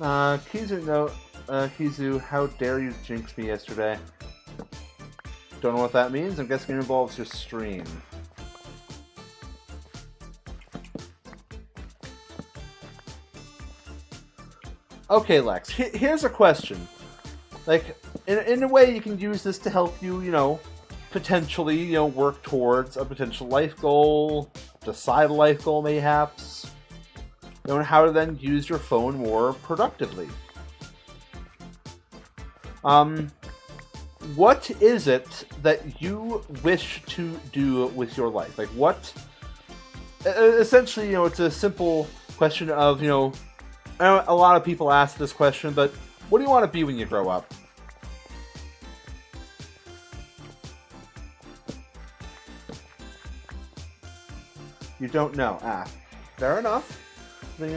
Kizu, how dare you jinx me yesterday? Don't know what that means. I'm guessing it involves your stream. Okay, Lex, here's a question. Like, in a way, you can use this to help you, potentially, work towards a potential life goal, decide a life goal, mayhaps. And how to then use your phone more productively. What is it that you wish to do with your life? Like, what... Essentially, it's a simple question of, I know a lot of people ask this question, but what do you want to be when you grow up? You don't know. Fair enough.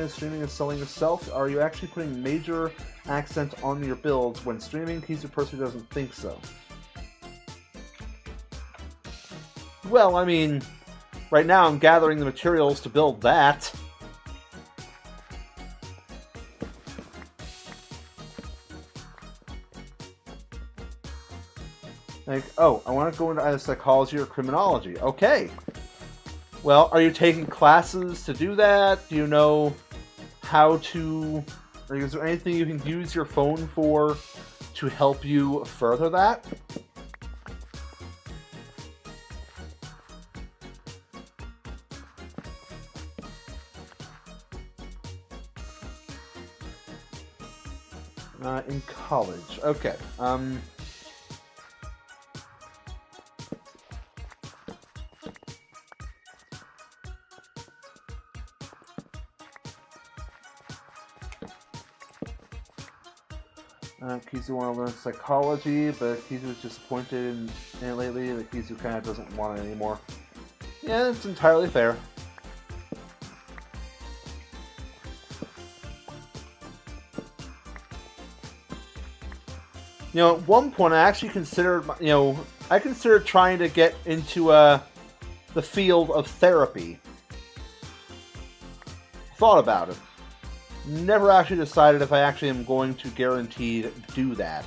Streaming and selling yourself. Are you actually putting major accent on your builds when streaming? He's a person who doesn't think so. Well, I mean, right now I'm gathering the materials to build that. Like, oh, I want to go into either psychology or criminology. Okay. Well, are you taking classes to do that? Do you know how to... Is there anything you can use your phone for to help you further that? In college. Okay. Kizu want to learn psychology, but Kizu's disappointed in it lately. The Kizu kind of doesn't want it anymore. Yeah, it's entirely fair. You know, at one point I actually considered, I considered trying to get into the field of therapy. Thought about it. Never actually decided if I actually am going to guaranteed do that.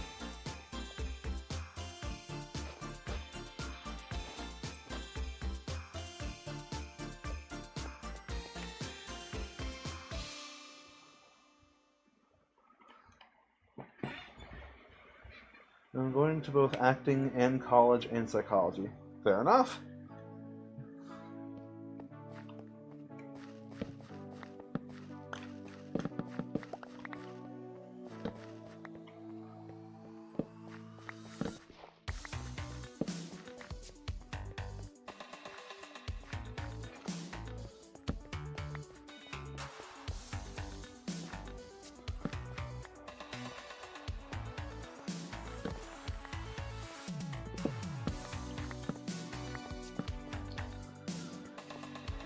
I'm going to both acting and college and psychology. Fair enough.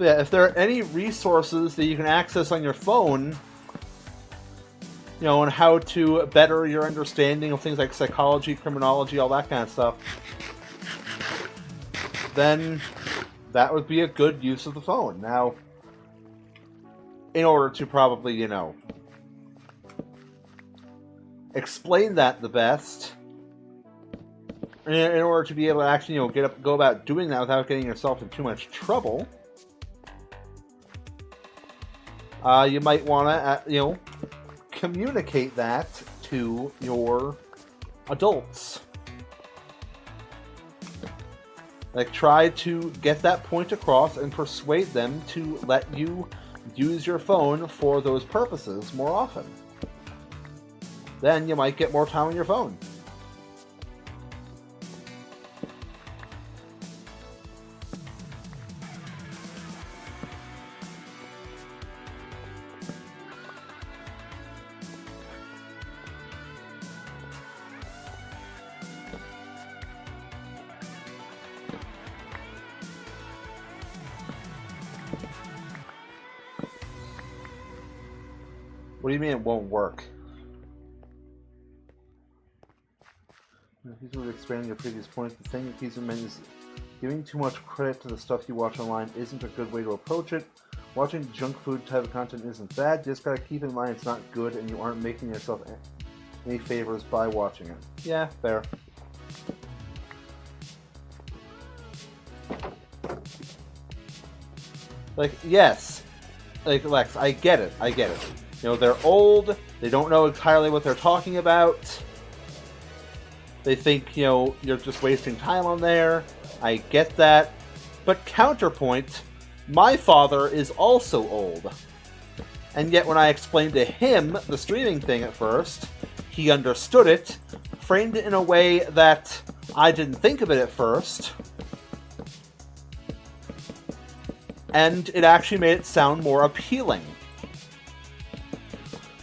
Yeah, if there are any resources that you can access on your phone, on how to better your understanding of things like psychology, criminology, all that kind of stuff, then that would be a good use of the phone. Now, in order to probably, explain that the best, in order to be able to actually, go about doing that without getting yourself in too much trouble, you might want to, communicate that to your adults. Like, try to get that point across and persuade them to let you use your phone for those purposes more often. Then you might get more time on your phone. What do you mean it won't work? If you would expand your previous point, the thing that Kizu meant is giving too much credit to the stuff you watch online isn't a good way to approach it. Watching junk food type of content isn't bad, you just gotta keep in mind it's not good and you aren't making yourself any favors by watching it. Yeah, fair. Like, yes. Like, Lex, I get it. They're old, they don't know entirely what they're talking about. They think, you're just wasting time on there. I get that. But counterpoint, my father is also old. And yet when I explained to him the streaming thing at first, he understood it, framed it in a way that I didn't think of it at first, and it actually made it sound more appealing.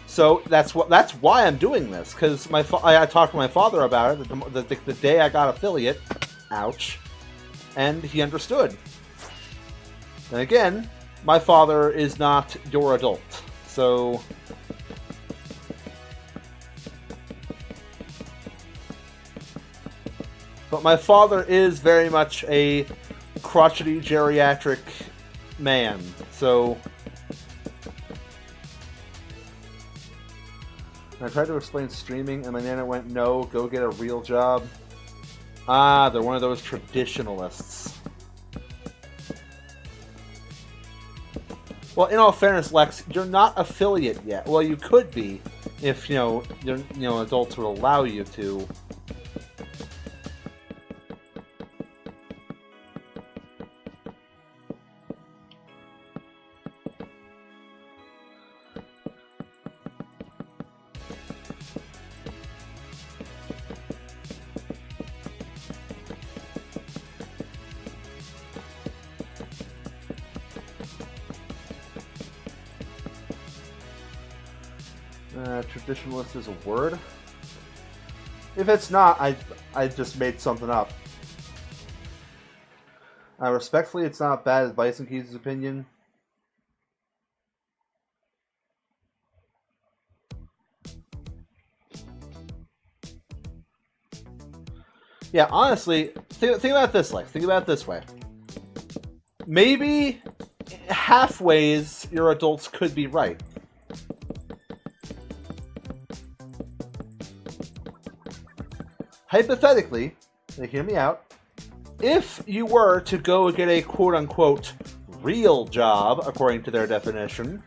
So that's why I'm doing this, because I talked to my father about it the day I got affiliate, ouch, and he understood. And again, my father is not your adult, so but my father is very much a crotchety geriatric man, so I tried to explain streaming, and my nana went, no, go get a real job. Ah, they're one of those traditionalists. Well, in all fairness, Lex, you're not affiliate yet. Well, you could be, if, adults would allow you to. Traditionalist is a word. If it's not, I just made something up. Respectfully, it's not bad advice in Keys' opinion. Yeah, honestly, think about it this way. Think about it this way. Maybe halfways your adults could be right. Hypothetically, hear me out, if you were to go get a quote-unquote real job, according to their definition,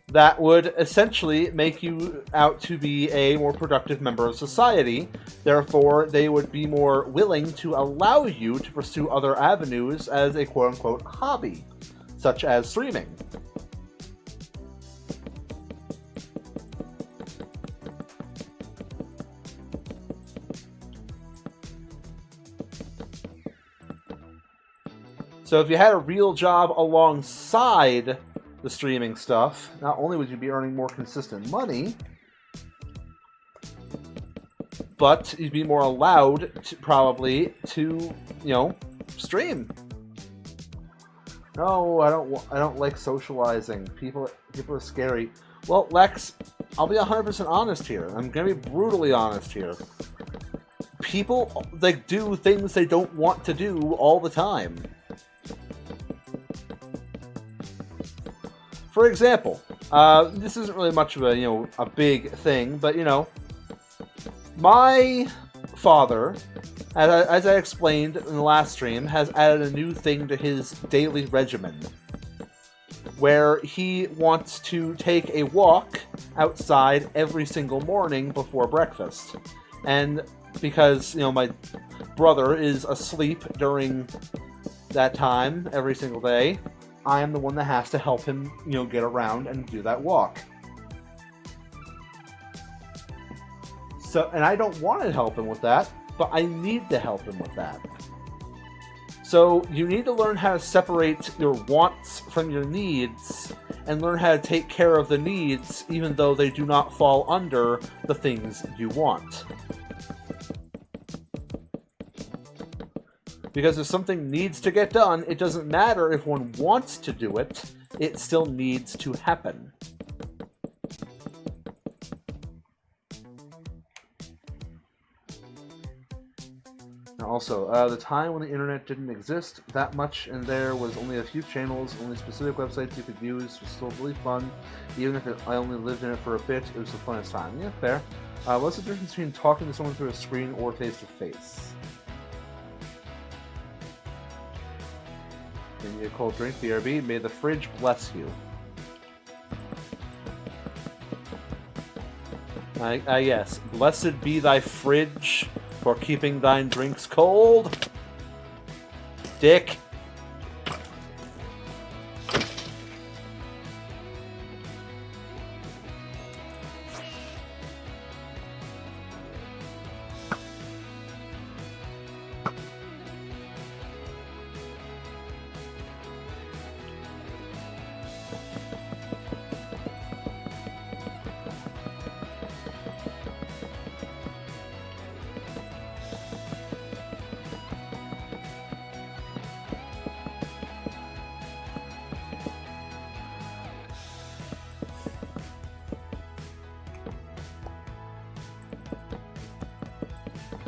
that would essentially make you out to be a more productive member of society. Therefore, they would be more willing to allow you to pursue other avenues as a quote-unquote hobby, such as streaming. So if you had a real job alongside the streaming stuff, not only would you be earning more consistent money, but you'd be more allowed to probably to, stream. No, I don't like socializing. People are scary. Well, Lex, I'll be 100% honest here. I'm gonna be brutally honest here. People do things they don't want to do all the time. For example, this isn't really much of a big thing, but my father, as I explained in the last stream, has added a new thing to his daily regimen, where he wants to take a walk outside every single morning before breakfast. And because, my brother is asleep during that time every single day, I am the one that has to help him, get around and do that walk. So, and I don't want to help him with that, but I need to help him with that. So you need to learn how to separate your wants from your needs, and learn how to take care of the needs, even though they do not fall under the things you want. Because if something needs to get done, it doesn't matter if one wants to do it, it still needs to happen. Now also, the time when the internet didn't exist that much and there was only a few channels, only specific websites you could use, was still really fun. Even if I only lived in it for a bit, it was the funnest time. Yeah, fair. What's the difference between talking to someone through a screen or face-to-face? Give me a cold drink, BRB. May the fridge bless you. Yes. Blessed be thy fridge for keeping thine drinks cold. Dick.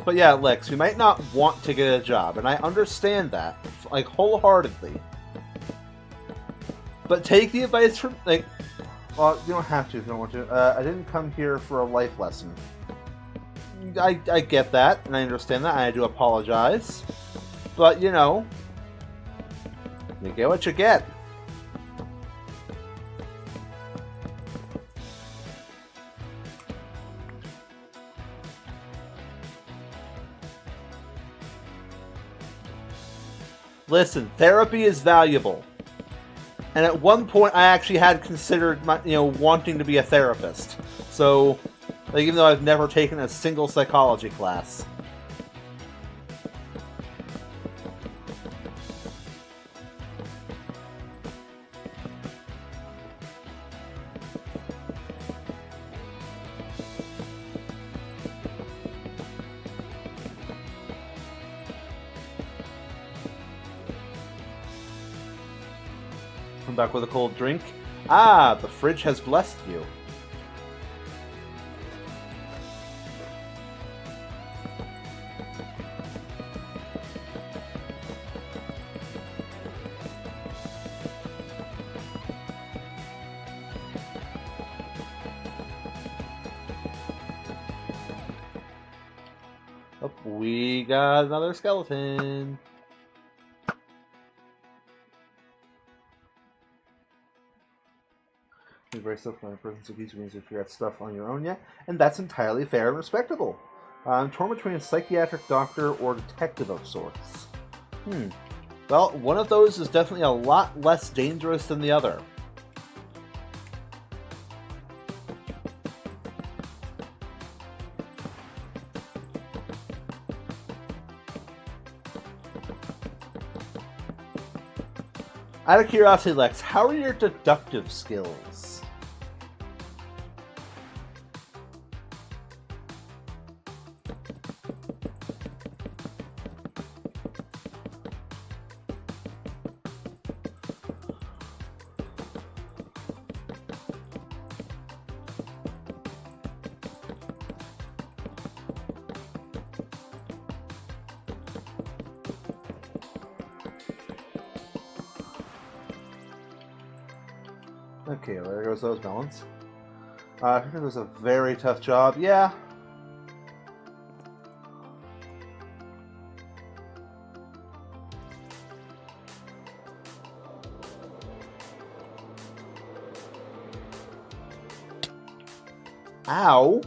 But yeah, Lex, we might not want to get a job, and I understand that, wholeheartedly. But take the advice from, well, you don't have to if you don't want to. I didn't come here for a life lesson. I get that, and I understand that, and I do apologize. But, you get what you get. Listen, therapy is valuable. And at one point, I actually had considered, wanting to be a therapist. So, even though I've never taken a single psychology class. back with a cold drink. Ah, the fridge has blessed you. Oh, we got another skeleton. You're very self my person, so these means you figure out stuff on your own yet, and that's entirely fair and respectable. I'm torn between a psychiatric doctor or detective of sorts. Well, one of those is definitely a lot less dangerous than the other. Out of curiosity, Lex, how are your deductive skills? Okay, well, there goes those melons. I think it was a very tough job. Yeah. Ow.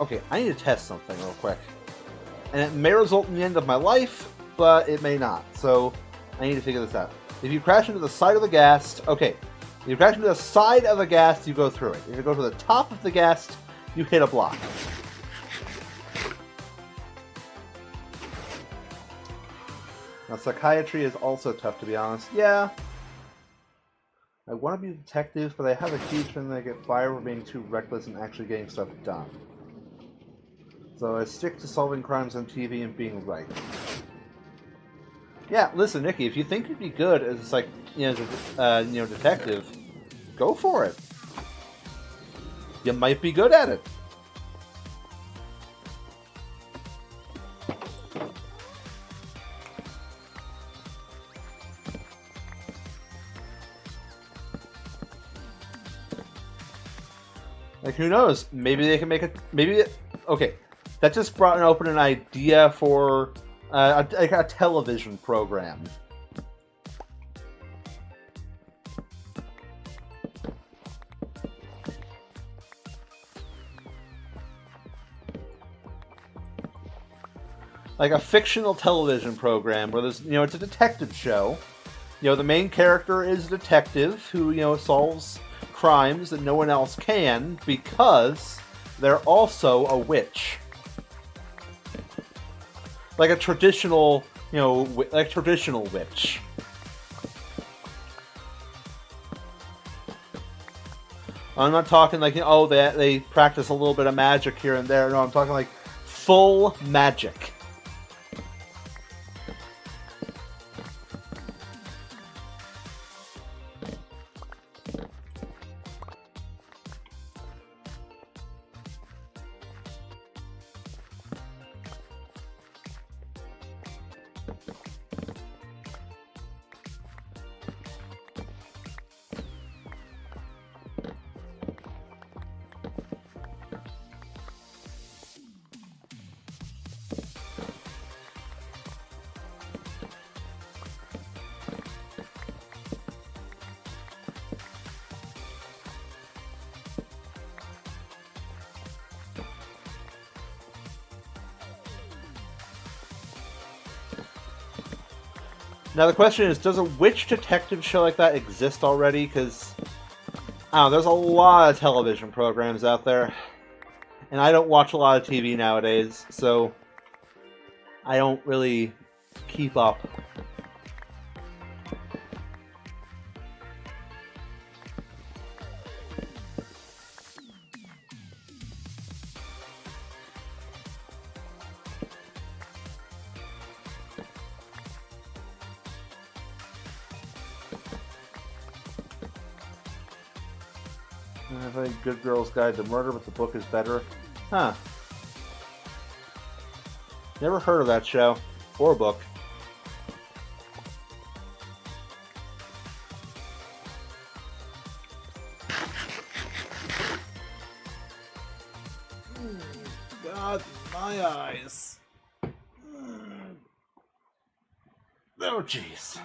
Okay, I need to test something real quick. And it may result in the end of my life, but it may not. So I need to figure this out. If you crash into the side of the ghast, okay. If you crash into the side of the ghast, you go through it. If you go to the top of the ghast, you hit a block. Now, psychiatry is also tough, to be honest. Yeah. I want to be a detective, but I have a huge feeling that I get fired for being too reckless and actually getting stuff done. So I stick to solving crimes on TV and being right. Yeah, listen, Nikki, if you think you'd be good as like detective, go for it. You might be good at it. Like, who knows? Maybe they can make it. Okay. That just brought open an idea for a television program. Like a fictional television program where there's, it's a detective show. The main character is a detective who, solves crimes that no one else can because they're also a witch. Like a traditional, traditional witch. I'm not talking like, they practice a little bit of magic here and there. No, I'm talking like full magic. Now the question is, does a witch detective show like that exist already? Because, there's a lot of television programs out there. And I don't watch a lot of TV nowadays, so I don't really keep up. I think Good Girl's Guide to Murder, but the book is better. Huh. Never heard of that show. Or book. God, my eyes. Oh, jeez.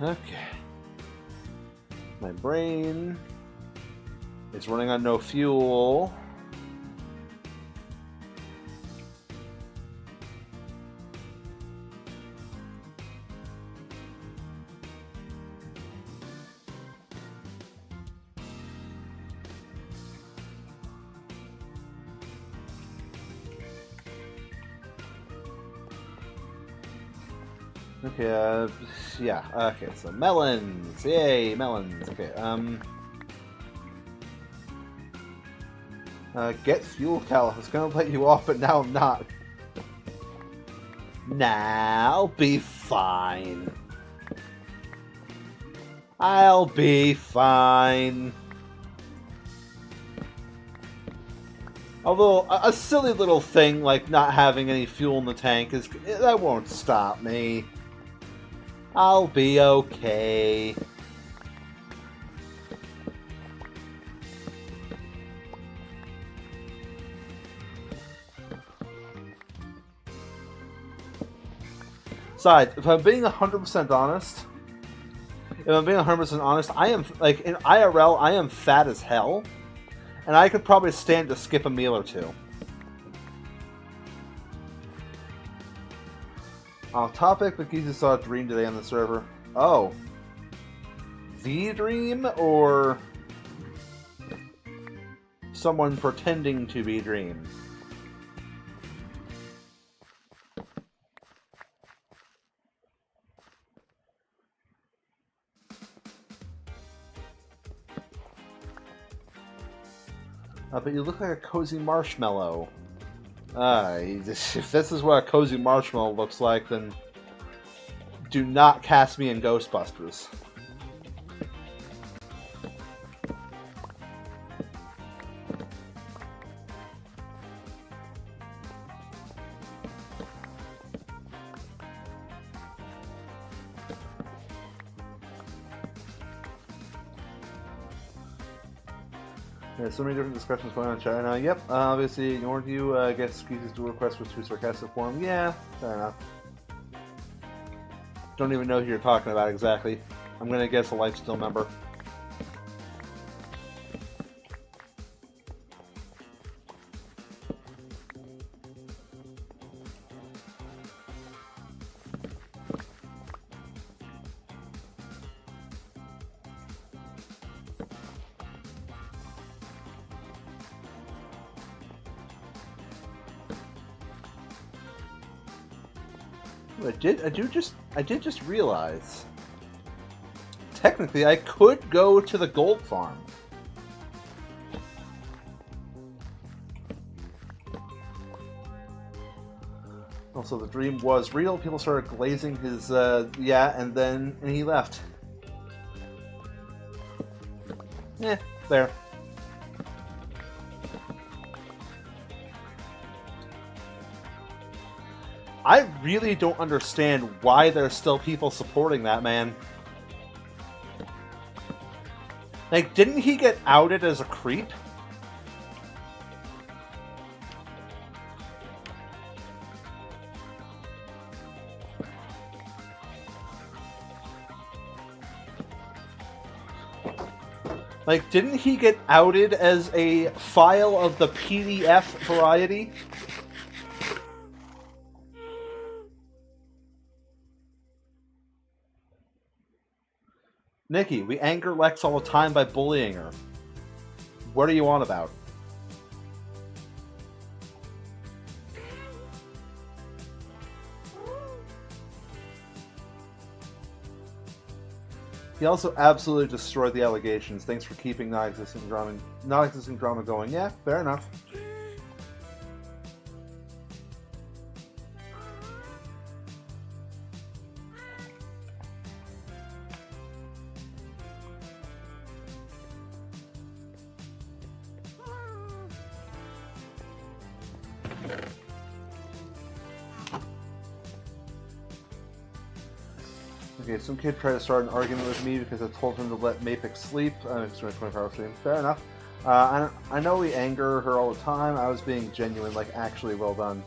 Okay. My brain is running on no fuel. Okay, yeah, okay, so melons, yay, melons, okay, get fuel, Cal, I was gonna let you off, but now I'm not. Nah, I'll be fine. I'll be fine. Although, a silly little thing like not having any fuel in the tank, that won't stop me. I'll be okay. Besides, if I'm being 100% honest, I am, like, in IRL, I am fat as hell, and I could probably stand to skip a meal or two. Off topic, but Giza saw a dream today on the server. Oh. The dream, or someone pretending to be Dream? But you look like a cozy marshmallow. If this is what a cozy marshmallow looks like, then do not cast me in Ghostbusters. There's so many different discussions going on in China. Yep, obviously ignored you. I guess excuses to request was too sarcastic for him. Yeah, fair enough. Don't even know who you're talking about exactly. I'm gonna guess a Lifesteal member. I did just realize. Technically, I could go to the gold farm. Also, the dream was real. People started glazing his, yeah, and he left. There. I really don't understand why there's still people supporting that man. Like, didn't he get outed as a creep? Like, didn't he get outed as a file of the PDF variety? Nikki, we anger Lex all the time by bullying her. What are you on about? He also absolutely destroyed the allegations. Thanks for keeping non-existing drama going. Yeah, fair enough. Okay, some kid tried to start an argument with me because I told him to let Mapix sleep. It's doing a 24-hour stream. Fair enough. I know we anger her all the time. I was being genuine, like actually well done.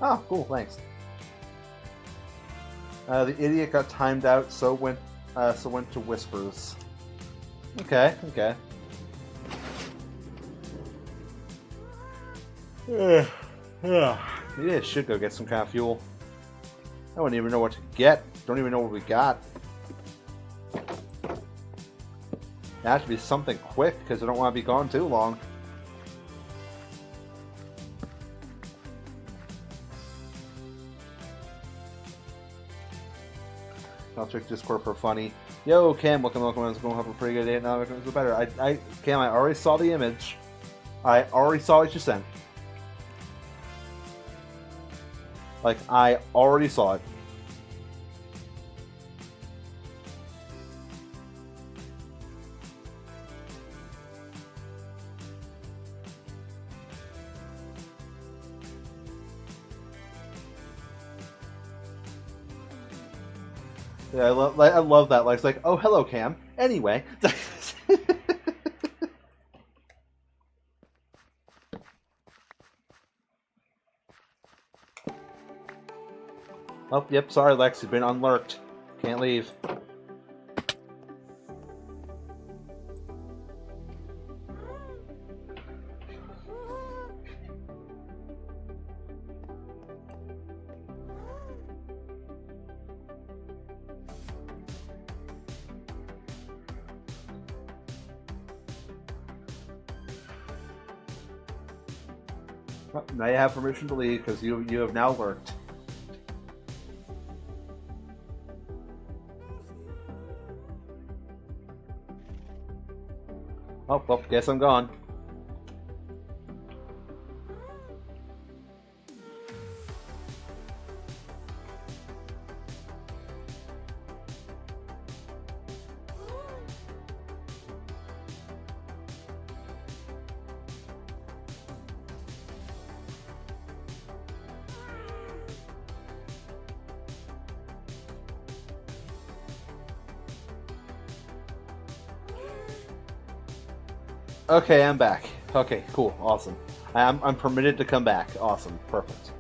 Oh, cool, thanks. The idiot got timed out, so went to Whispers. Okay, okay. Maybe I should go get some kind of fuel. I wouldn't even know what to get. Don't even know what we got. It has to be something quick, because I don't want to be gone too long. I'll check Discord for funny. Yo, Cam, welcome. I was going to have a pretty good day. Now I'm going to do better. Cam, I already saw the image. I already saw what you sent. Like, I already saw it. Yeah, I love that. Like, it's like, oh, hello, Cam. Anyway. Oh, yep, sorry, Lex, you've been unlurked. Can't leave. Well, now you have permission to leave, because you have now lurked. Oh, well, guess I'm gone. Okay, I'm back. Okay, cool, awesome. I'm permitted to come back. Awesome, perfect.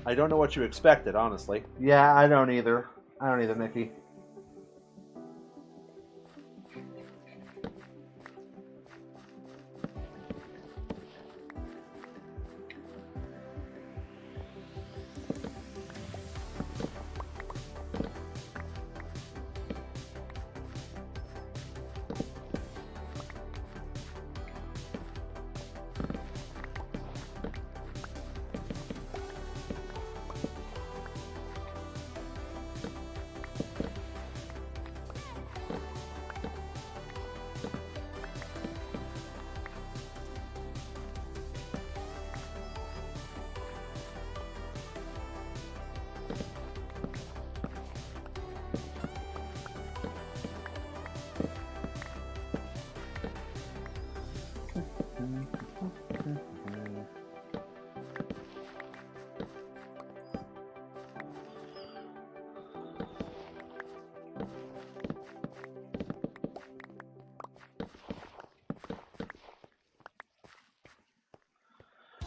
I don't know what you expected, honestly. Yeah, I don't either. I don't either, Mickey.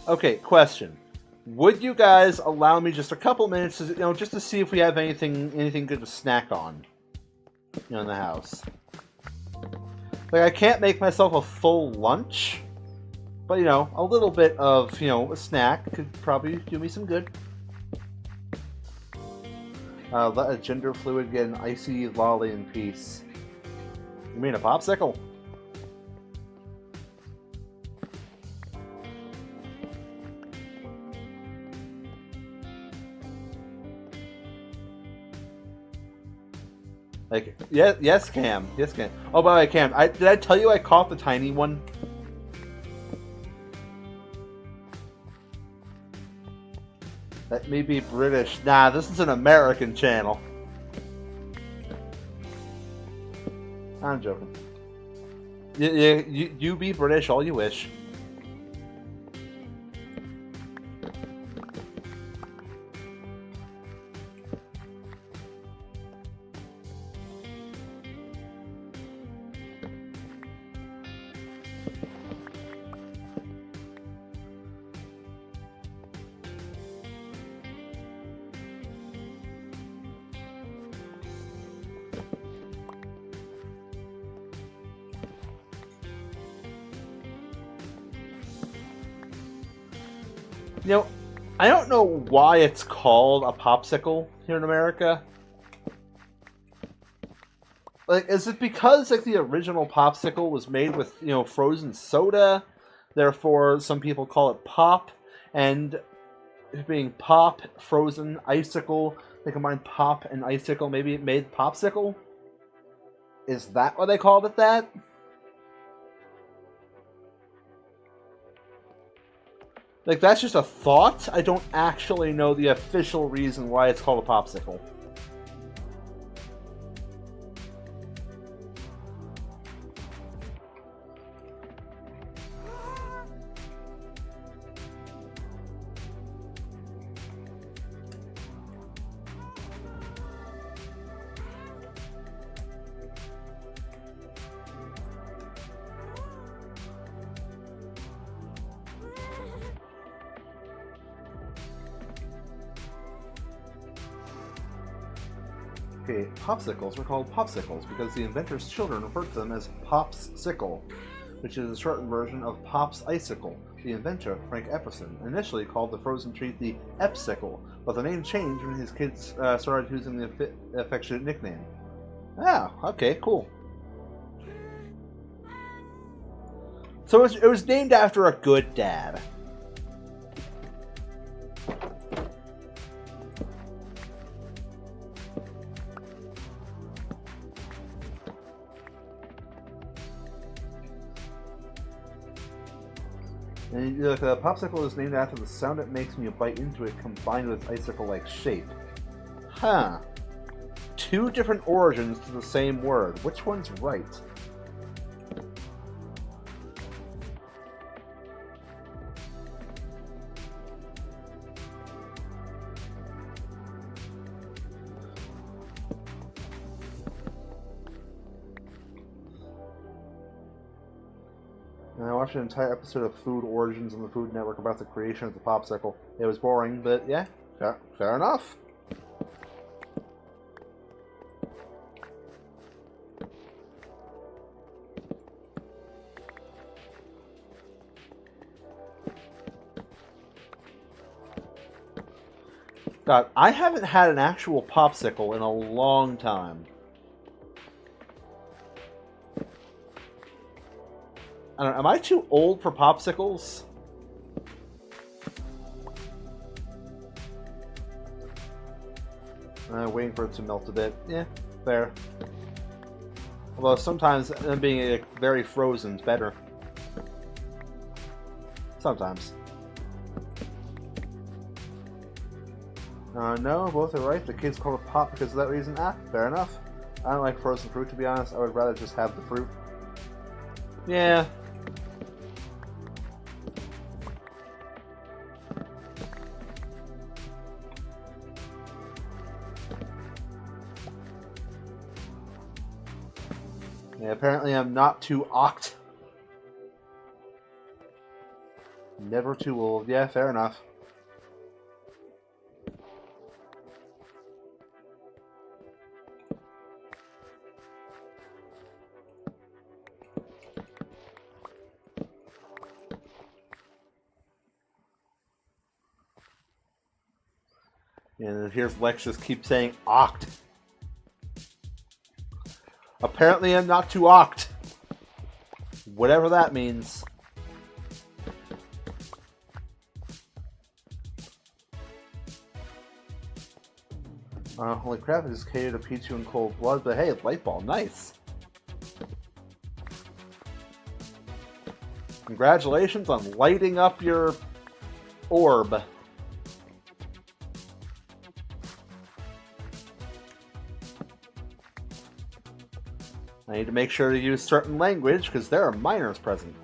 Okay, question. Would you guys allow me just a couple minutes, to, just to see if we have anything good to snack on, in the house? Like, I can't make myself a full lunch, but a little bit of a snack could probably do me some good. Let a gender fluid get an icy lolly in peace. You mean a popsicle? Like, yes, Cam. Yes, Cam. Oh, by the way, Cam, did I tell you I caught the tiny one? That may be British. Nah, this is an American channel. I'm joking. You be British all you wish. You know, I don't know why it's called a popsicle here in America. Like, is it because like the original popsicle was made with, you know, frozen soda? Therefore, some people call it pop, and it being pop, frozen, icicle, they combined pop and icicle. Maybe it made popsicle. Is that why they called it that? Like, that's just a thought. I don't actually know the official reason why it's called a popsicle. Okay, popsicles were called popsicles because the inventor's children referred to them as Popsicle, which is a shortened version of Pop's Icicle. The inventor, Frank Epperson, initially called the frozen treat the Epsicle, but the name changed when his kids started using the affectionate nickname. Ah, okay, cool. So it was named after a good dad. And look, a popsicle is named after the sound it makes when you bite into it, combined with its icicle-like shape. Huh. Two different origins to the same word. Which one's right? I watched an entire episode of Food Origins on the Food Network about the creation of the popsicle. It was boring, but yeah, fair enough. God, I haven't had an actual popsicle in a long time. I don't know, am I too old for popsicles? Waiting for it to melt a bit. Yeah, fair. Although sometimes them being very frozen is better. Sometimes. No, both are right. The kids call it pop because of that reason. Ah, fair enough. I don't like frozen fruit, to be honest. I would rather just have the fruit. Yeah. Yeah, apparently I'm not too oct. Never too old. Yeah, fair enough. And here's Lex just keep saying oct. Apparently I'm not too oct. Whatever that means. Holy crap, I just KO'd a P2 in cold blood, but hey, light ball, nice. Congratulations on lighting up your orb. I need to make sure to use certain language because there are minors present.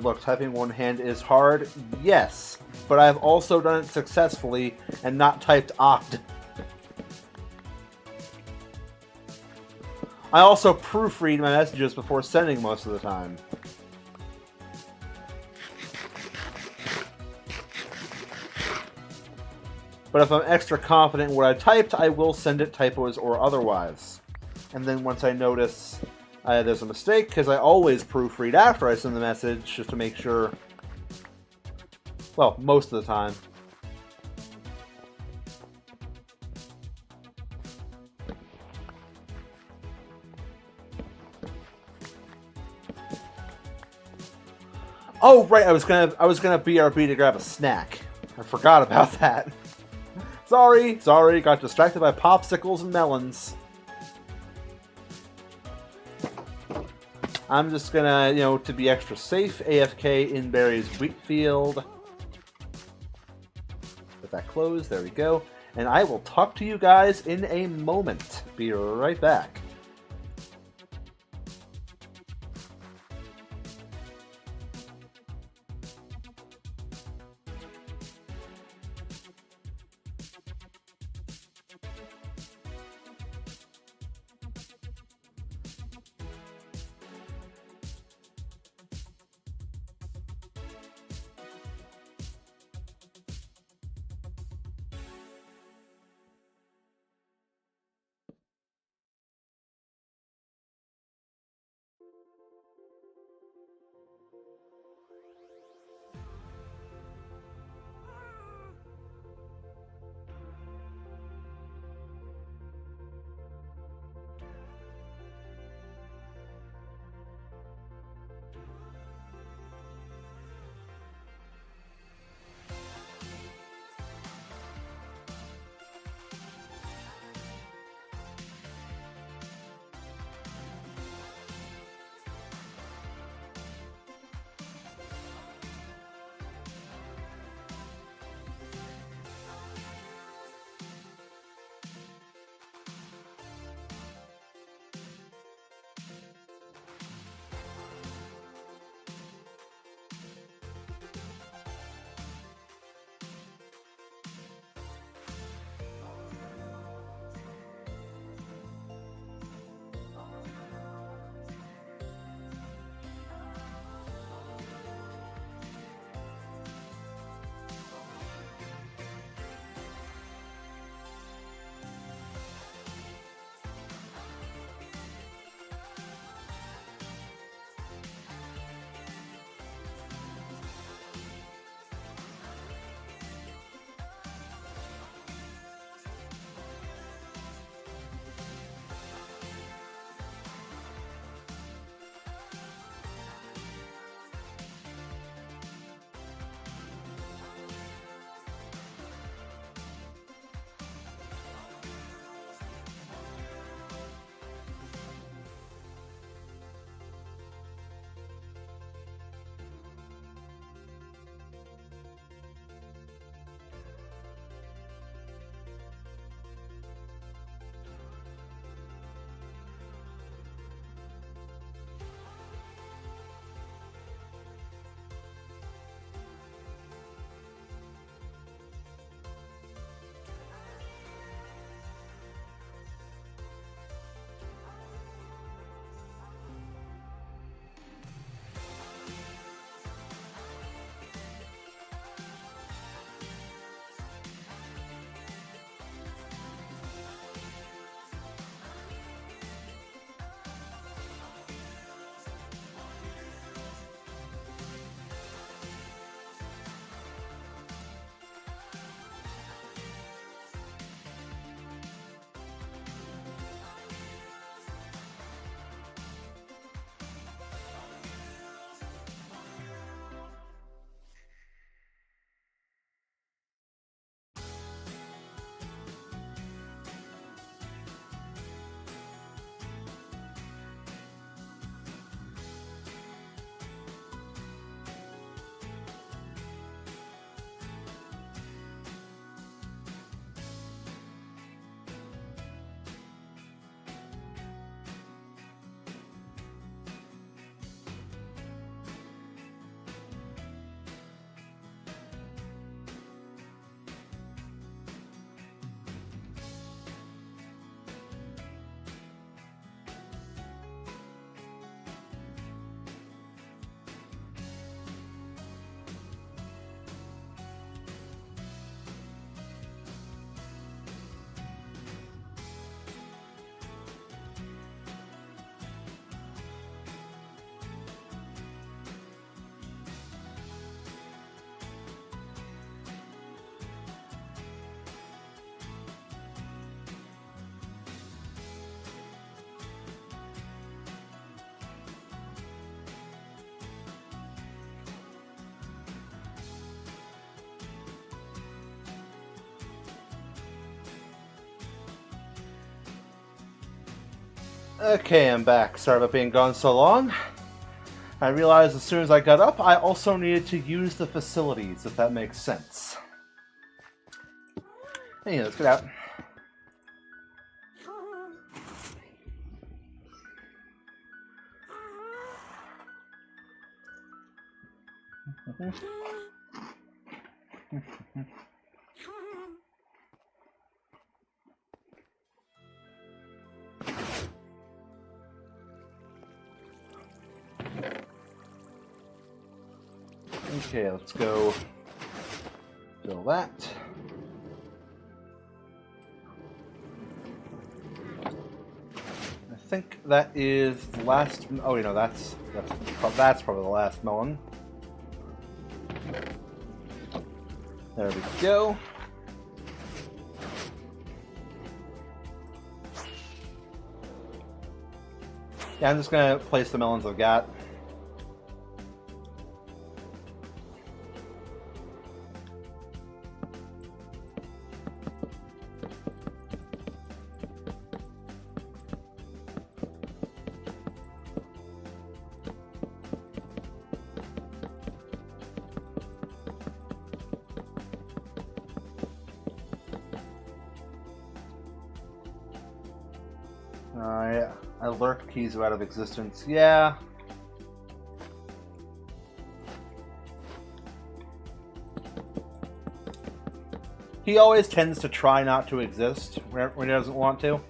Look, typing one hand is hard, yes, but I've also done it successfully and not typed oct. I also proofread my messages before sending most of the time. But if I'm extra confident in what I typed, I will send it typos or otherwise. And then once I notice there's a mistake, because I always proofread after I send the message, just to make sure, well, most of the time. Oh, right, I was gonna BRB to grab a snack. I forgot about that. Sorry, got distracted by popsicles and melons. I'm just gonna, to be extra safe, AFK in Barry's wheat field. Let that close, there we go. And I will talk to you guys in a moment. Be right back. Okay, I'm back. Sorry about being gone so long. I realized as soon as I got up, I also needed to use the facilities, if that makes sense. Anyway, let's get out. Okay, let's go fill that. I think that is the last. Oh, you know, that's probably the last melon. There we go. Yeah, I'm just gonna place the melons I've got. Yeah. I lurked Kizu out of existence. Yeah. He always tends to try not to exist when he doesn't want to.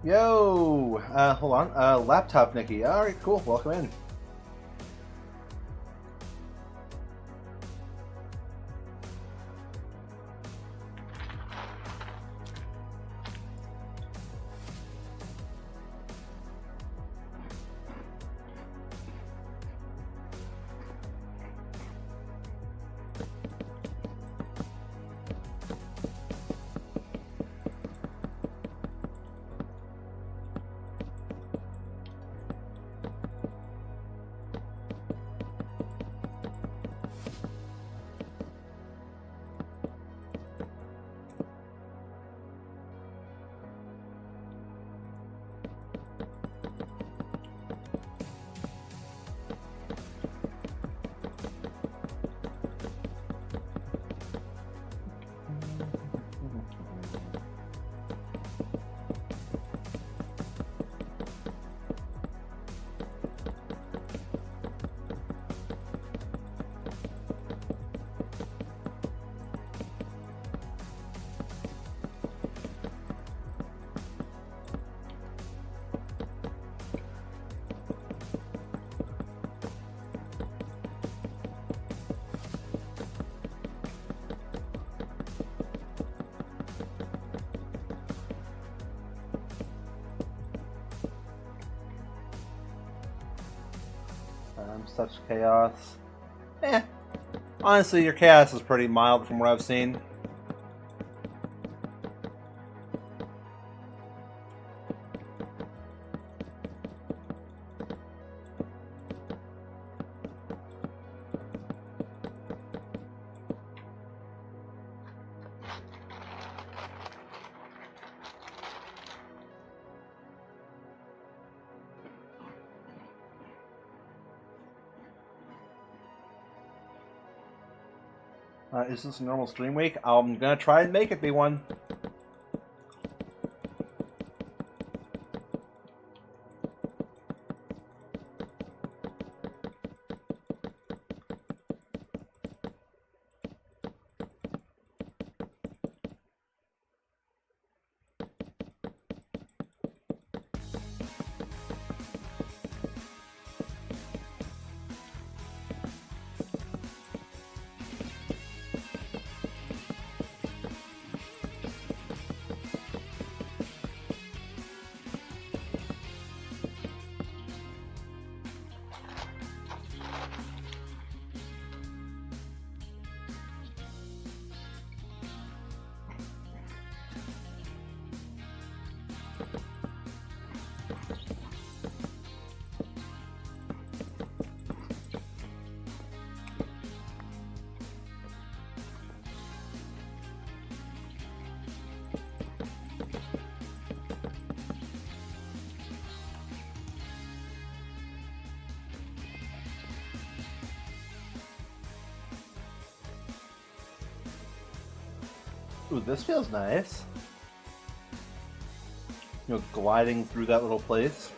Yo! Hold on. Laptop Nikki. Alright, cool. Welcome in. I'm such chaos. Eh. Honestly, your chaos is pretty mild from what I've seen. Is this a normal stream week? I'm gonna try and make it be one. Ooh, this feels nice. You know, gliding through that little place.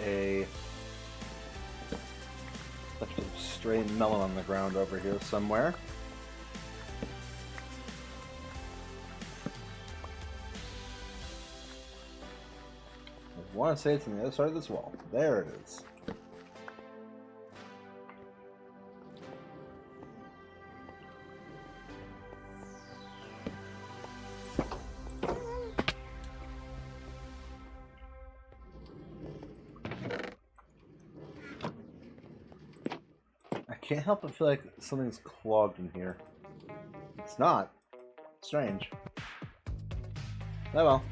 a bunch of stray melon on the ground over here somewhere. I want to say it's on the other side of this wall. There it is. I can't help but feel like something's clogged in here. It's not. Strange. Oh well.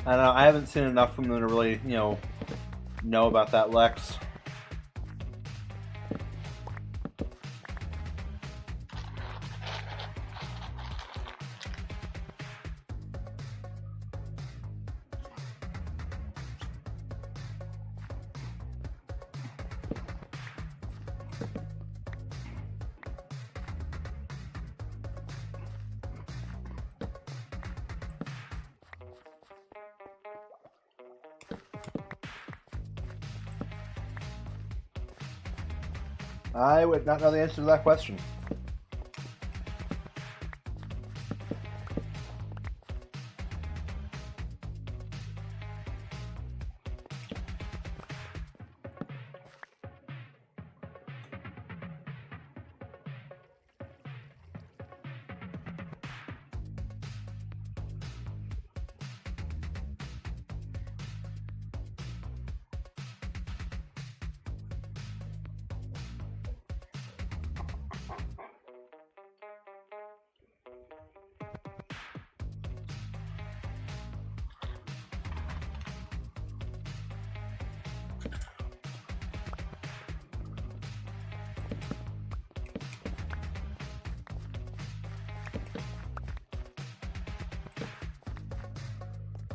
I don't know, I haven't seen enough from them to really, know about that Lex. I would not know the answer to that question.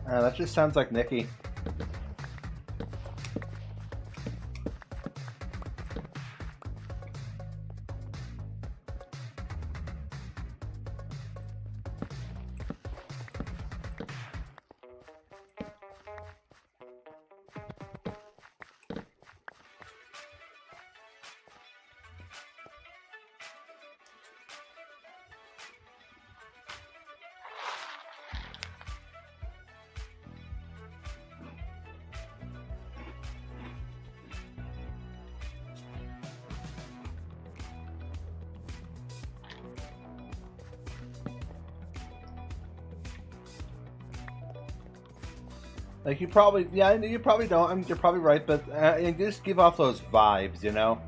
That just sounds like Nikki. Like, you probably, yeah, you probably don't. I mean, you're probably right, but you just give off those vibes, you know?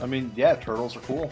I mean, yeah, turtles are cool.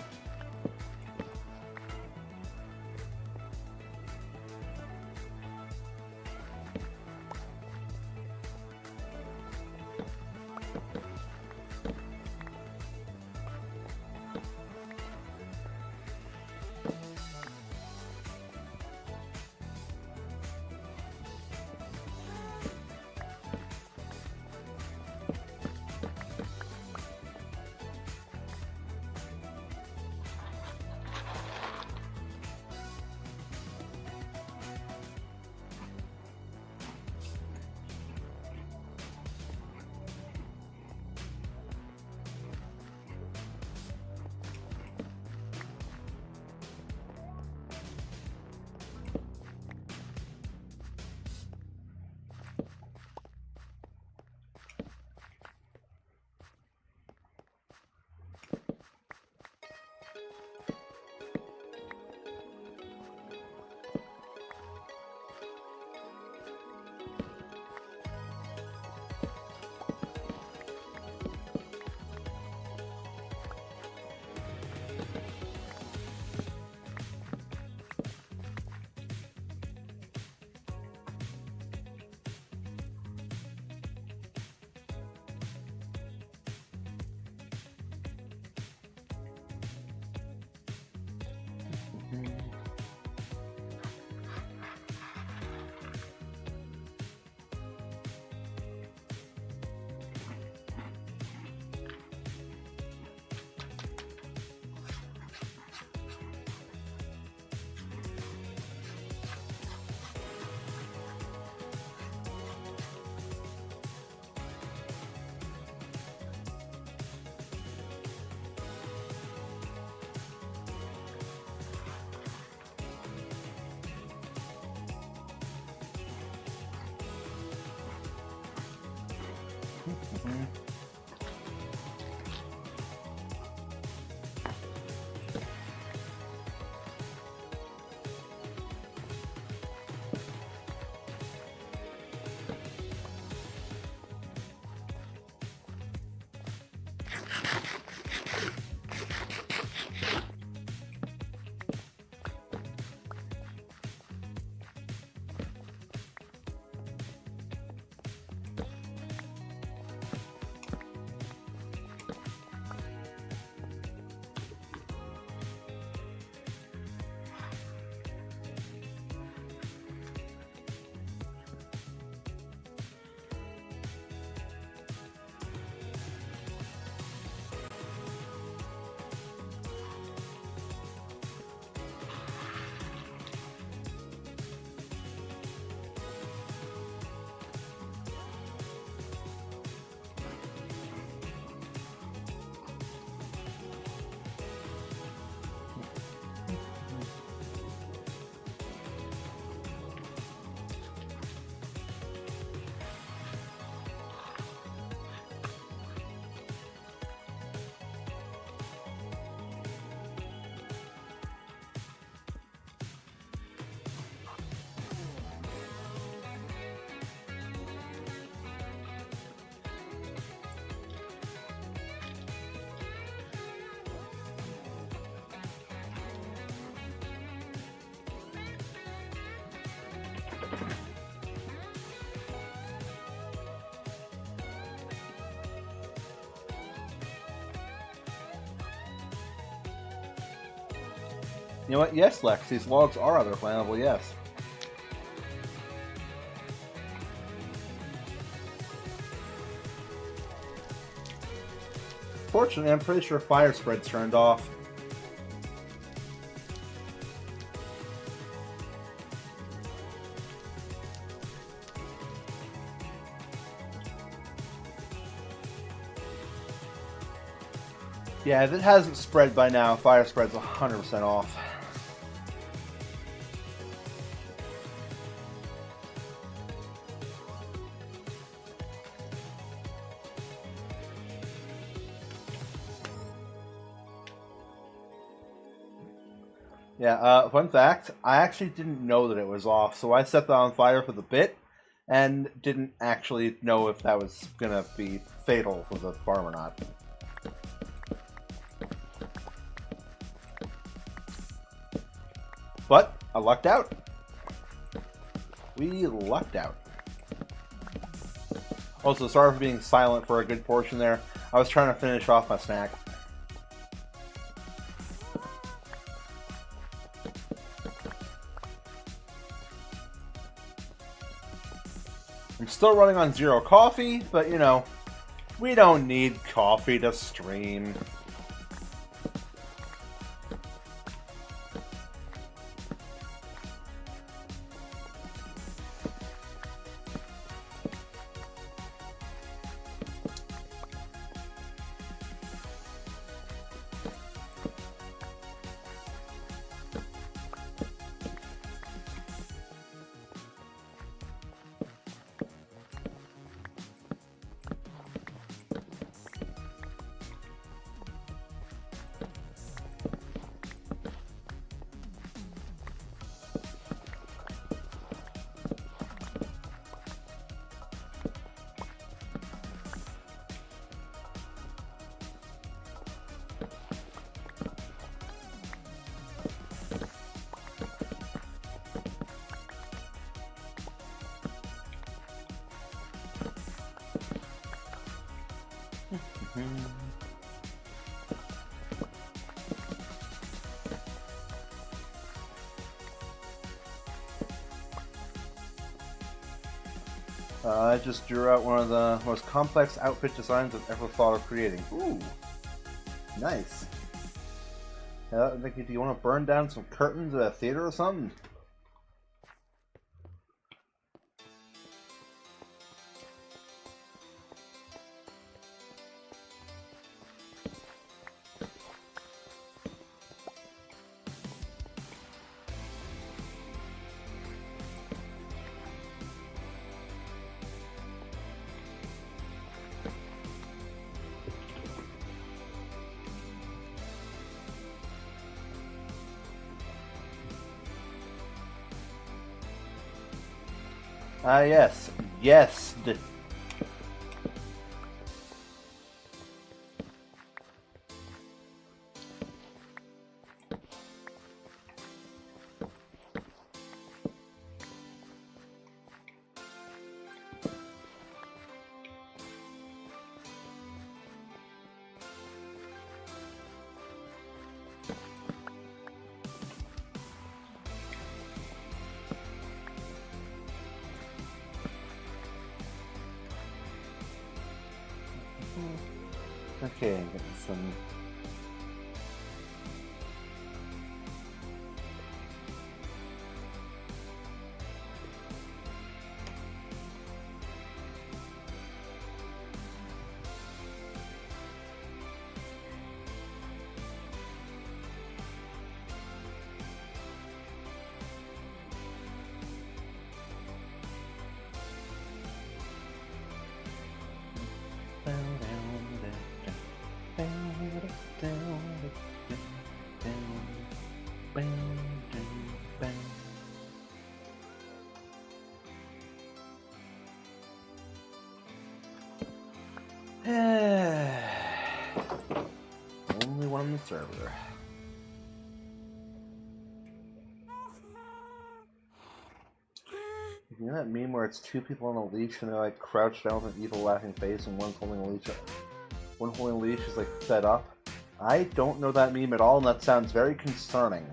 You know what? Yes, Lex, these logs are rather flammable, yes. Fortunately, I'm pretty sure fire spread's turned off. Yeah, if it hasn't spread by now, fire spread's 100% off. Yeah, fun fact, I actually didn't know that it was off, so I set that on fire for the bit, and didn't actually know if that was gonna be fatal for the farm or not. But, I lucked out. We lucked out. Also, sorry for being silent for a good portion there. I was trying to finish off my snack. I'm still running on 0 coffee, but you know, we don't need coffee to stream. I just drew out one of the most complex outfit designs I've ever thought of creating. Ooh, nice. Yeah, Nikki, do you want to burn down some curtains at a theater or something? Ah, yes. Yes. Okay, getting some. Only one on the server. You know that meme where it's two people on a leash and they're like crouched down with an evil laughing face and one's holding a leash? One holding a leash is like set up. I don't know that meme at all, and that sounds very concerning.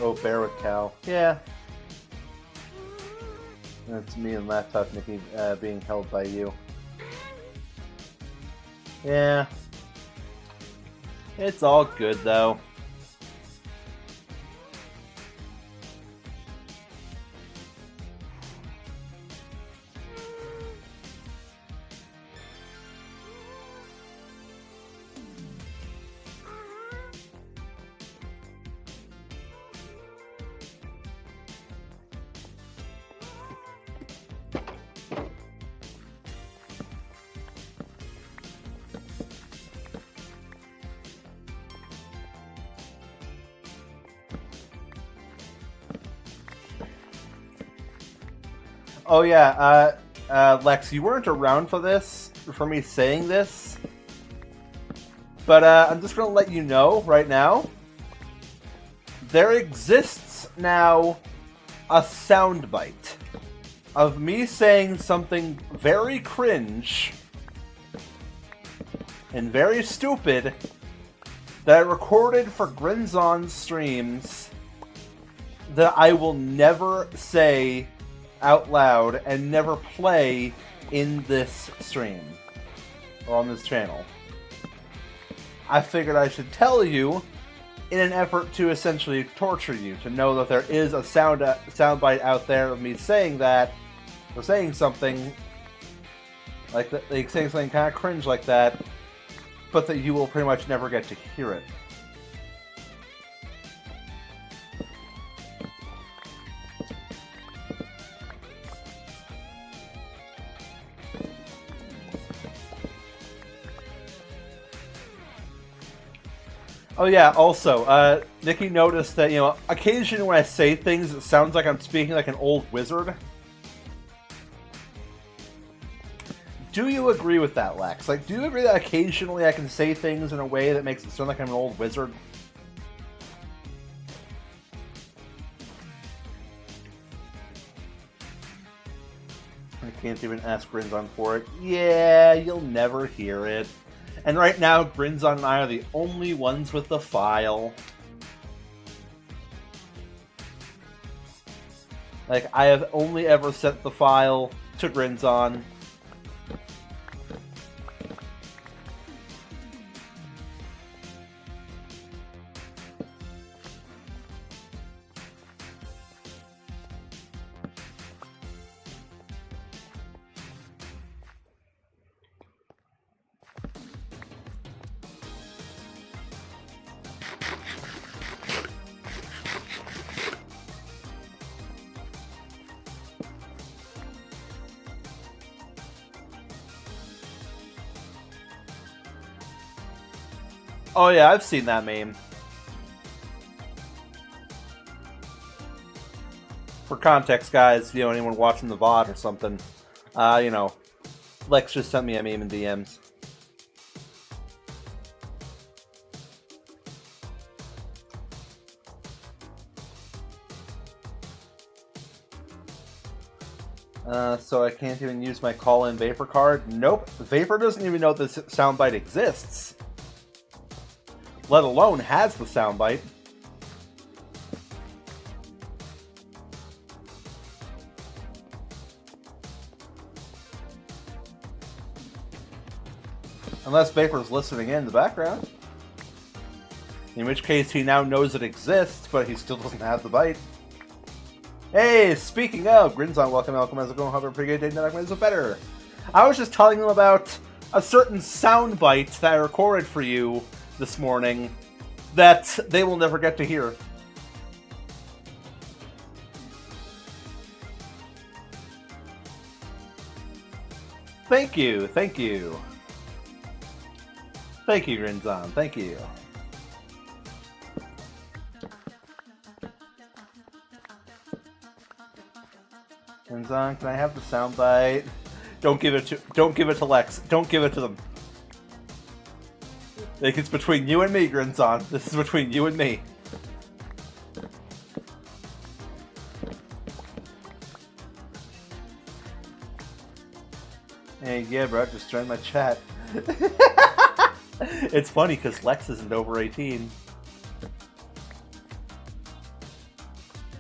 Oh, bear with cow. Yeah. That's me and Laptop Nikki being held by you. Yeah. It's all good, though. Oh yeah, Lex, you weren't around for this, for me saying this, but I'm just going to let you know right now, there exists now a soundbite of me saying something very cringe and very stupid that I recorded for Grinzon's streams that I will never say out loud and never play in this stream or on this channel. I figured I should tell you in an effort to essentially torture you, to know that there is a soundbite out there of me saying that, or saying something like that, like saying something kind of cringe like that, but that you will pretty much never get to hear it. Oh yeah, also, Nikki noticed that, you know, occasionally when I say things, it sounds like I'm speaking like an old wizard. Do you agree with that, Lex? Like, do you agree that occasionally I can say things in a way that makes it sound like I'm an old wizard? I can't even ask Grinzon for it. Yeah, you'll never hear it. And right now, Grinzon and I are the only ones with the file. Like, I have only ever sent the file to Grinzon. Oh yeah, I've seen that meme. For context, guys, you know, anyone watching the VOD or something, you know, Lex just sent me a meme in DMs. So I can't even use my call-in Vapor card? Nope. Vapor doesn't even know this soundbite exists. Let alone has the soundbite. Unless Vapor's listening in the background. In which case he now knows it exists, but he still doesn't have the bite. Hey, speaking of, Grinzon, welcome, how's it going? Have a pretty good day, not like so better. I was just telling them about a certain soundbite that I recorded for you this morning that they will never get to hear. Thank you, thank you. Thank you, Grinzon, thank you. Grinzon, can I have the soundbite? Don't give it to Lex. Don't give it to them. Like, it's between you and me, Grinzon. This is between you and me. Hey, yeah, bro, just join my chat. It's funny because Lex isn't over 18.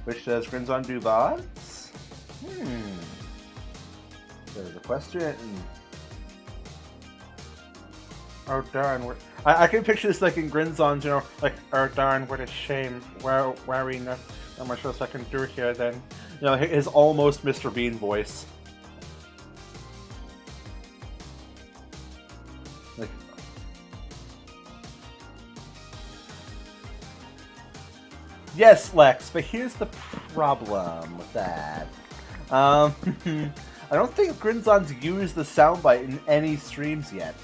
Which does Grinzon do VODs? There's a question. Oh darn! I can picture this like in Grinzon's, you know, like, oh darn, what a shame. Well, worry, not much else I can do here then. You know, his almost Mr. Bean voice. Like, yes, Lex, but here's the problem with that. I don't think Grinzon's used the soundbite in any streams yet.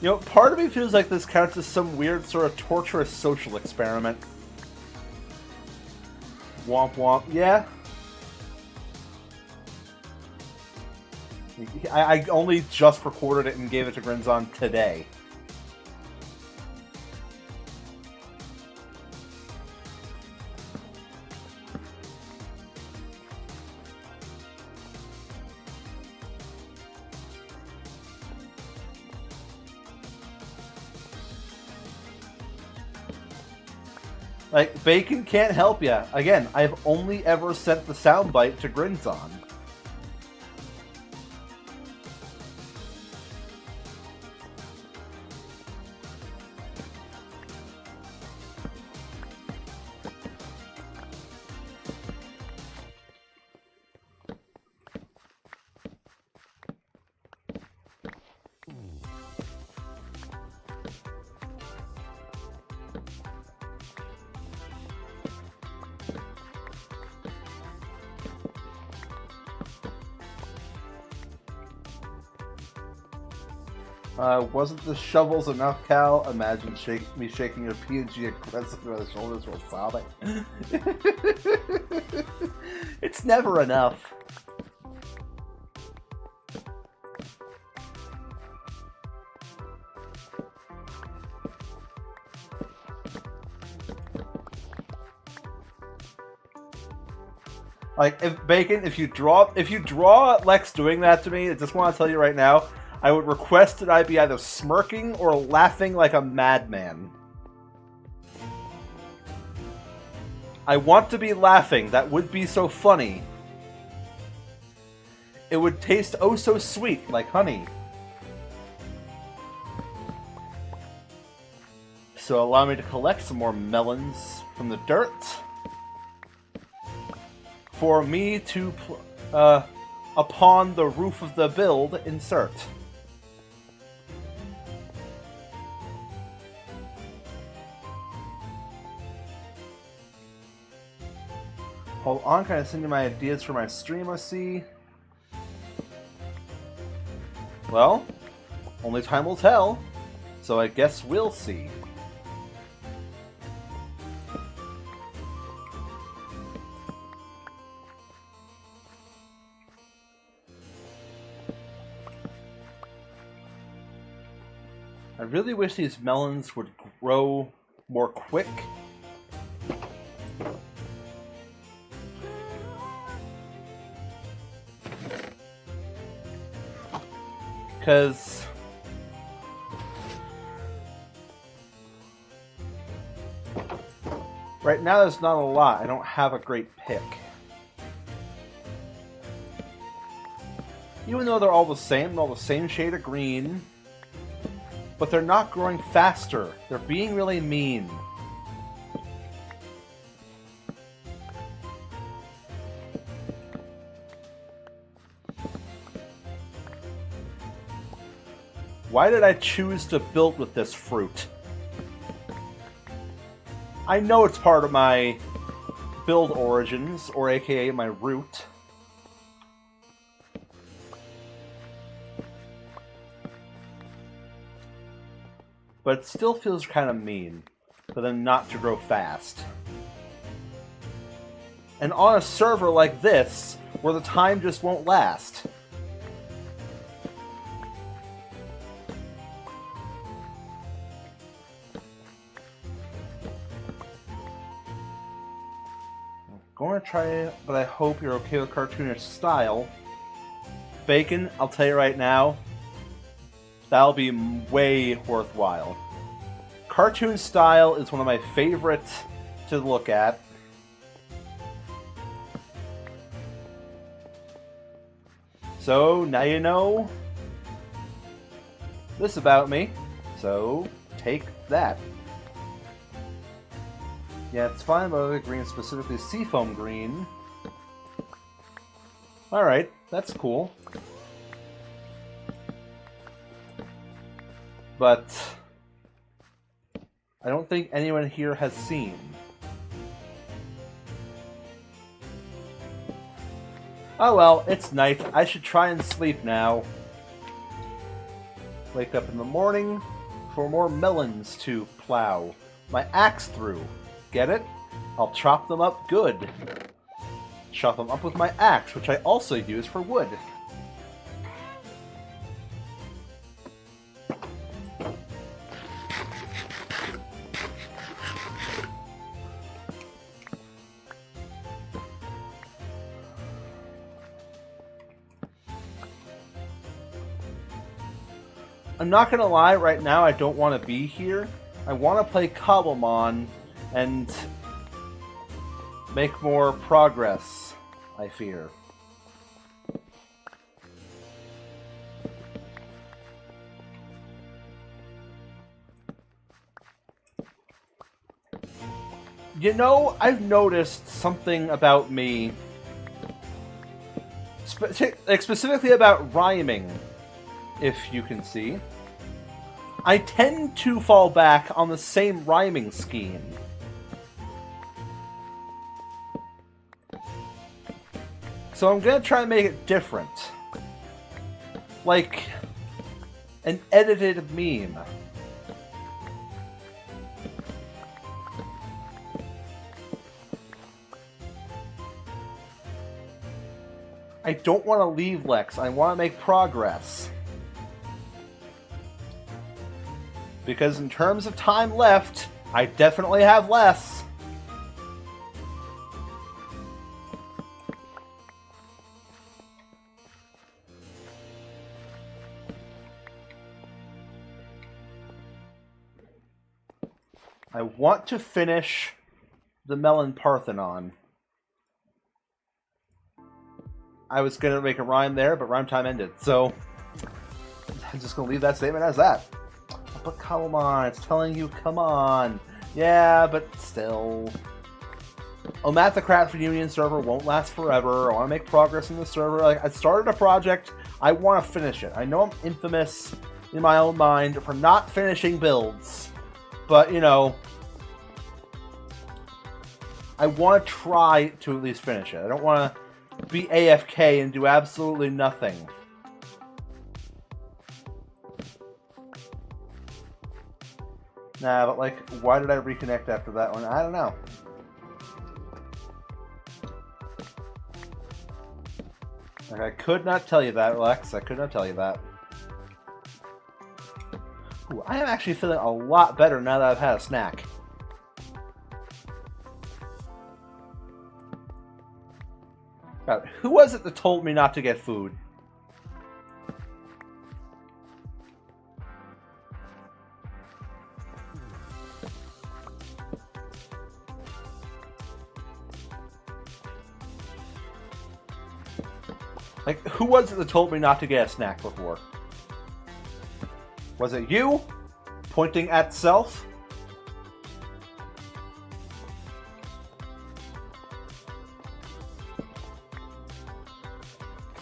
You know, part of me feels like this counts as some weird sort of torturous social experiment. Womp womp. Yeah. I only just recorded it and gave it to Grinzon today. Like, Bacon can't help ya. Again, I've only ever sent the soundbite to Grinzon. Wasn't the shovels enough, Cal? Imagine me shaking your PNG aggressively by the shoulders while sobbing. It's never enough. Like, if you draw Lex doing that to me, I just want to tell you right now, I would request that I be either smirking or laughing like a madman. I want to be laughing. That would be so funny. It would taste oh so sweet, like honey. So allow me to collect some more melons from the dirt. for me to, upon the roof of the build, insert. Hold on, can I send you my ideas for my stream, I see? Well, only time will tell, so I guess we'll see. I really wish these melons would grow more quick. Because right now there's not a lot. I don't have a great pick. Even though they're all the same shade of green, but they're not growing faster. They're being really mean. Why did I choose to build with this fruit? I know it's part of my build origins, or aka my root. But it still feels kind of mean for them not to grow fast. And on a server like this, where the time just won't last. I'm going to try it, but I hope you're okay with cartoonish style. Bacon, I'll tell you right now, that'll be way worthwhile. Cartoon style is one of my favorites to look at. So, now you know this about me. So, take that. Yeah, it's fine, but other green, specifically seafoam green. Alright, that's cool. But I don't think anyone here has seen. Oh well, it's night. I should try and sleep now. Wake up in the morning for more melons to plow my axe through. Get it? I'll chop them up good. Chop them up with my axe, which I also use for wood. I'm not gonna lie, right now I don't want to be here. I want to play Cobblemon and make more progress, I fear. You know, I've noticed something about me, specifically about rhyming, if you can see. I tend to fall back on the same rhyming scheme. So I'm gonna try and make it different. Like an edited meme. I don't want to leave Lex. I want to make progress. Because in terms of time left, I definitely have less. I want to finish the Melon Parthenon. I was going to make a rhyme there, but rhyme time ended. So, I'm just going to leave that statement as that. But come on, it's telling you, come on. Yeah, but still. OmathaCraft Reunion server won't last forever. I want to make progress in the server. Like, I started a project. I want to finish it. I know I'm infamous in my own mind for not finishing builds. But, you know, I want to try to at least finish it. I don't want to be AFK and do absolutely nothing. Nah, but like, why did I reconnect after that one? I don't know. Like, I could not tell you that, Lex. I could not tell you that. Ooh, I am actually feeling a lot better now that I've had a snack. God, who was it that told me not to get food? Like, who was it that told me not to get a snack before? Was it you? Pointing at self?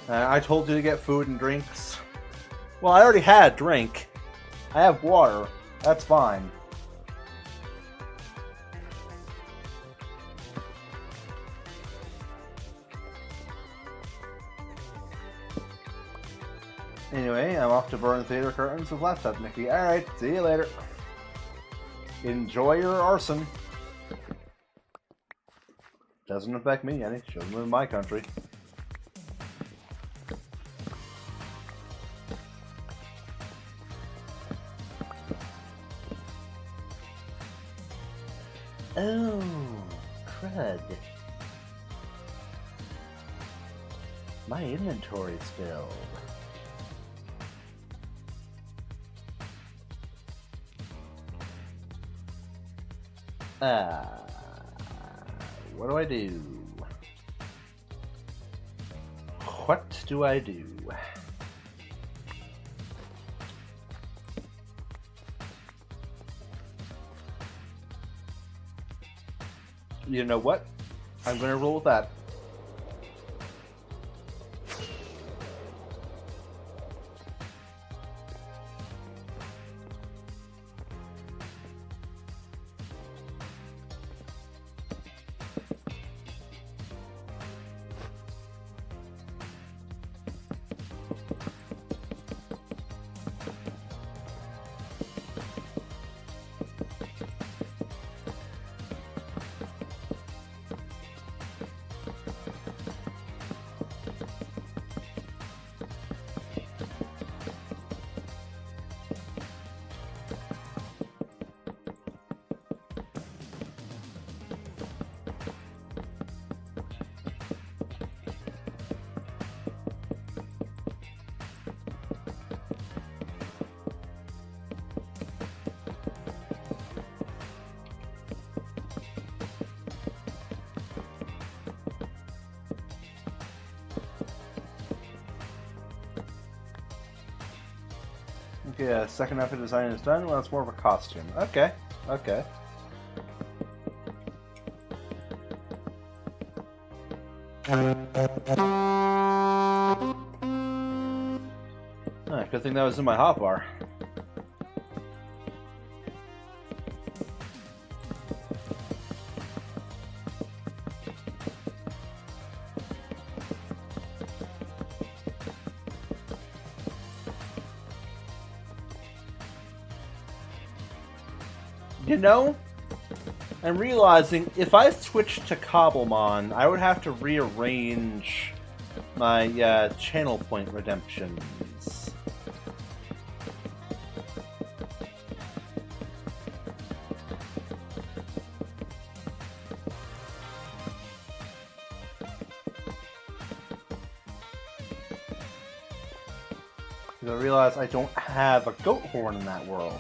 I told you to get food and drinks. Well, I already had a drink. I have water. That's fine. Anyway, I'm off to burn theater curtains with laptop Nikki. Alright, see you later. Enjoy your arson. Doesn't affect me any. She doesn't live in my country. Oh, crud. My inventory's filled. What do I do? What do I do? You know what? I'm gonna roll with that. Okay, second half of design is done. Well, it's more of a costume. Okay, okay. Good thing that was in my hotbar. You know, I'm realizing if I switched to Cobblemon, I would have to rearrange my channel point redemptions. Because I realize I don't have a goat horn in that world.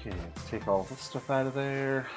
Okay, let's take all this stuff out of there.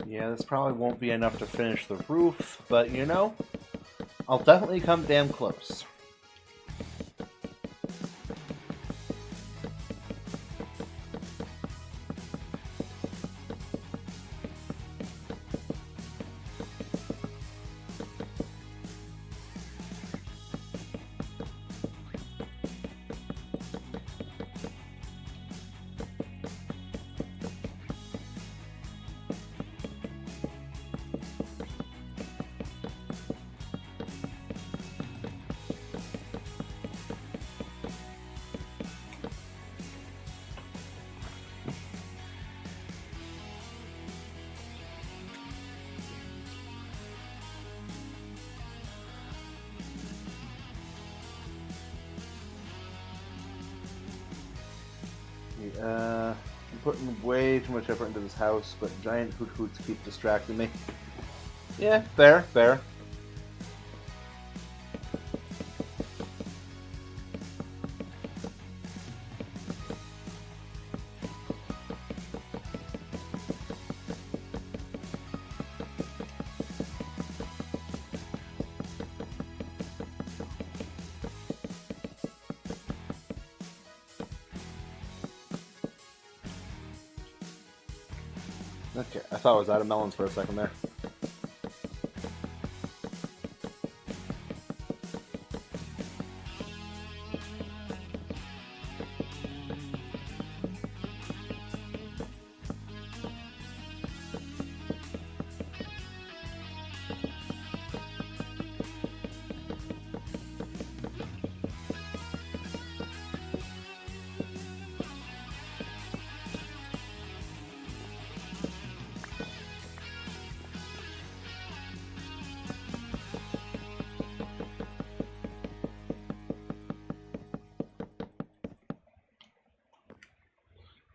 Yeah, this probably won't be enough to finish the roof, but you know, I'll definitely come damn close. I'm putting way too much effort into this house, but giant hoot-hoots keep distracting me. Yeah, fair, fair. Okay, I thought I was out of melons for a second there.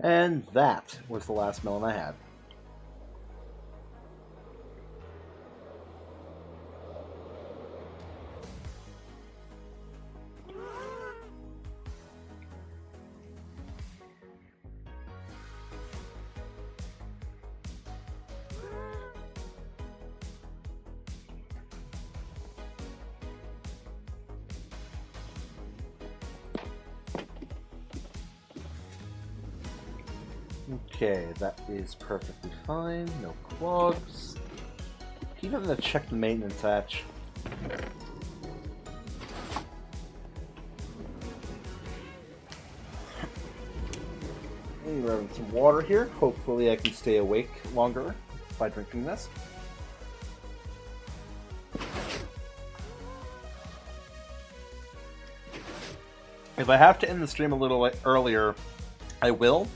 And that was the last melon I had. Okay, that is perfectly fine. No clogs. Keep having to check the maintenance hatch. We're having some water here. Hopefully I can stay awake longer by drinking this. If I have to end the stream a little earlier, I will.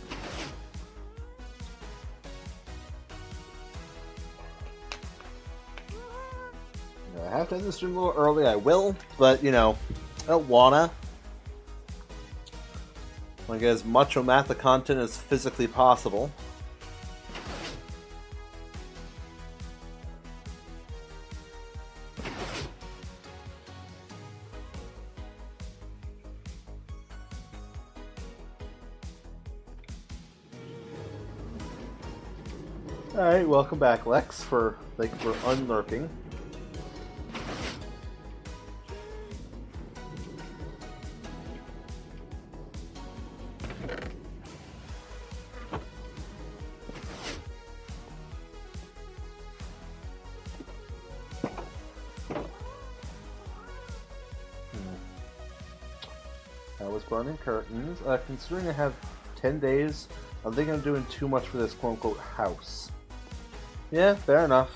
If I have to end the stream a little early, I will. But, you know, I don't wanna. I want to get as much Omatha content as physically possible. Alright, welcome back, Lex, thank you for unlurking. I was burning curtains. Considering I have 10 days, I'm thinking I'm doing too much for this quote-unquote house. Yeah, fair enough.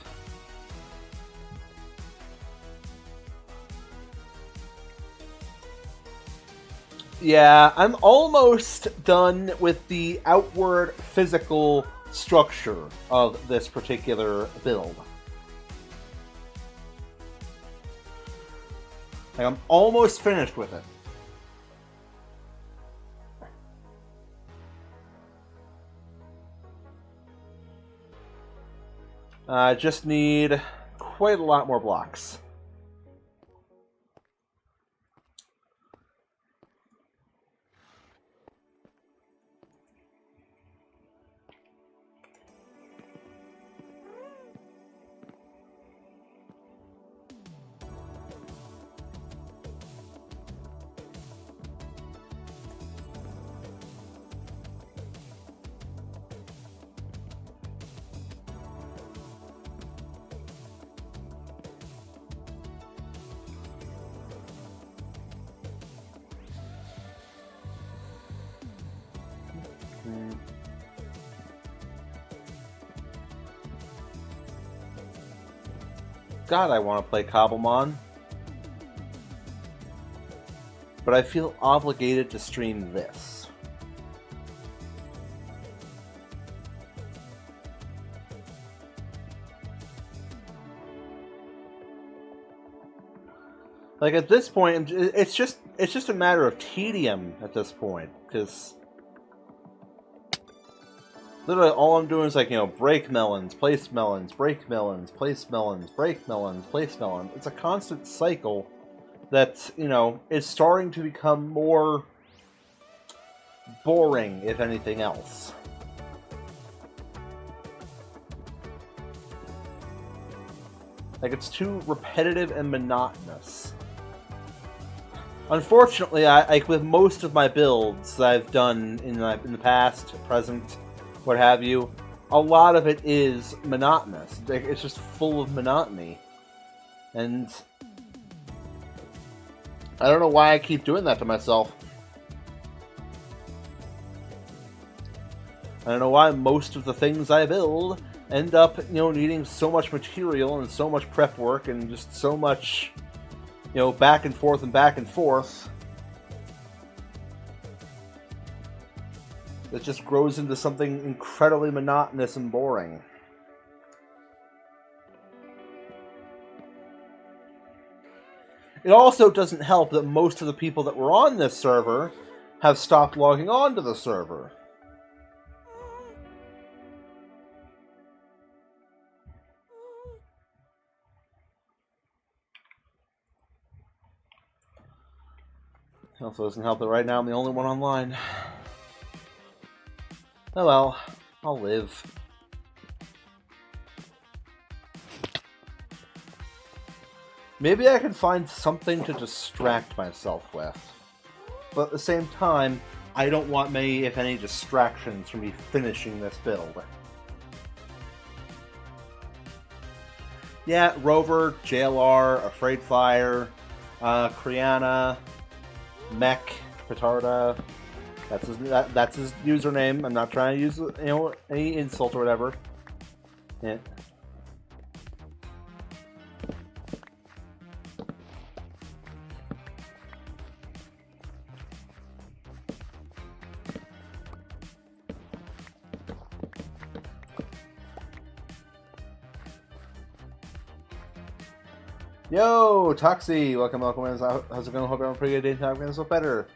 Yeah, I'm almost done with the outward physical structure of this particular build. Like, I'm almost finished with it. I just need quite a lot more blocks. God, I want to play Cobblemon. But I feel obligated to stream this. Like, at this point, it's just a matter of tedium at this point, because literally all I'm doing is, like, you know, break melons, place melons, break melons, place melons, break melons, place melons. It's a constant cycle that, you know, is starting to become more boring, if anything else. Like, it's too repetitive and monotonous. Unfortunately, like with most of my builds that I've done in the past, present, what have you, a lot of it is monotonous. It's just full of monotony. And I don't know why I keep doing that to myself. I don't know why most of the things I build end up, you know, needing so much material and so much prep work and just so much, you know, back and forth and back and forth. It just grows into something incredibly monotonous and boring. It also doesn't help that most of the people that were on this server have stopped logging on to the server. It also doesn't help that right now I'm the only one online. Oh well, I'll live. Maybe I can find something to distract myself with. But at the same time, I don't want many, if any, distractions from me finishing this build. Yeah, Rover, JLR, Afraid Fire, Kriana, Mech, Petarda. That's his username. I'm not trying to use, you know, any insult or whatever. Yeah. Yo, Toxie! Welcome. How's it going? Hope you're having a pretty good day. I'm getting so better.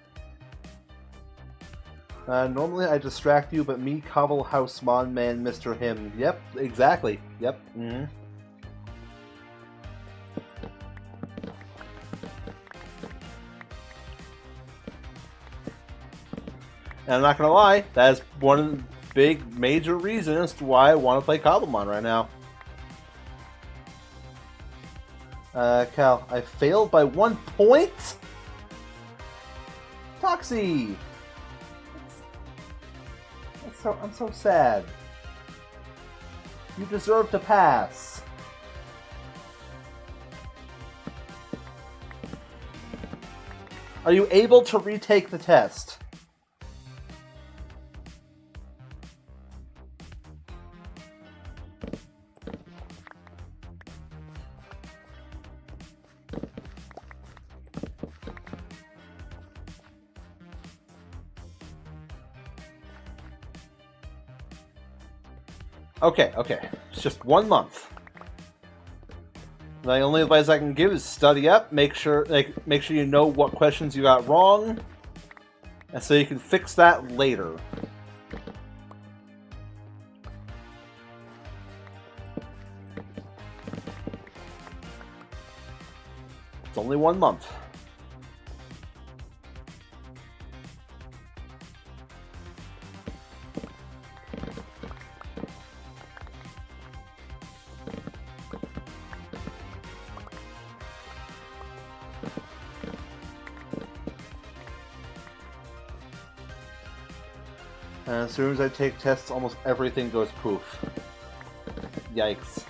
Normally I distract you, but me, Cobble House Mon Man, Mr. Him. Yep, exactly. Yep. Mm-hmm. And I'm not gonna lie, that is one of the big, major reasons to why I want to play Cobblemon right now. Cal, I failed by 1 point? Toxie! I'm so sad. You deserve to pass. Are you able to retake the test? Okay. It's just 1 month. The only advice I can give is study up. Make sure you know what questions you got wrong, and so you can fix that later. It's only 1 month. And as soon as I take tests, almost everything goes poof. Yikes.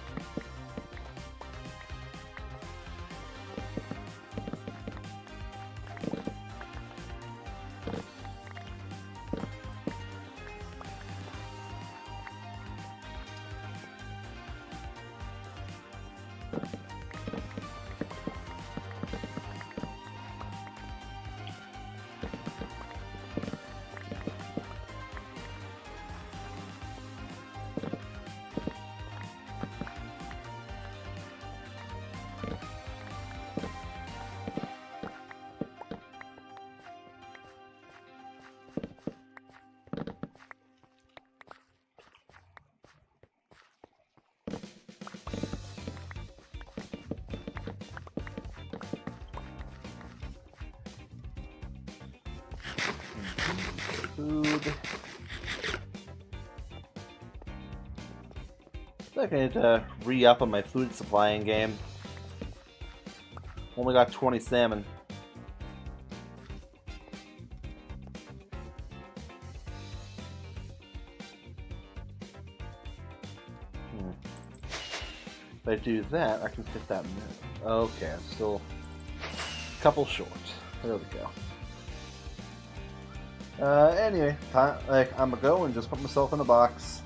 Food. I think I need to re-up on my food supplying game. Only got 20 salmon. If I do that, I can fit that in there. Okay, I'm still a couple short. There we go. Anyway, I'm gonna go and just put myself in a box.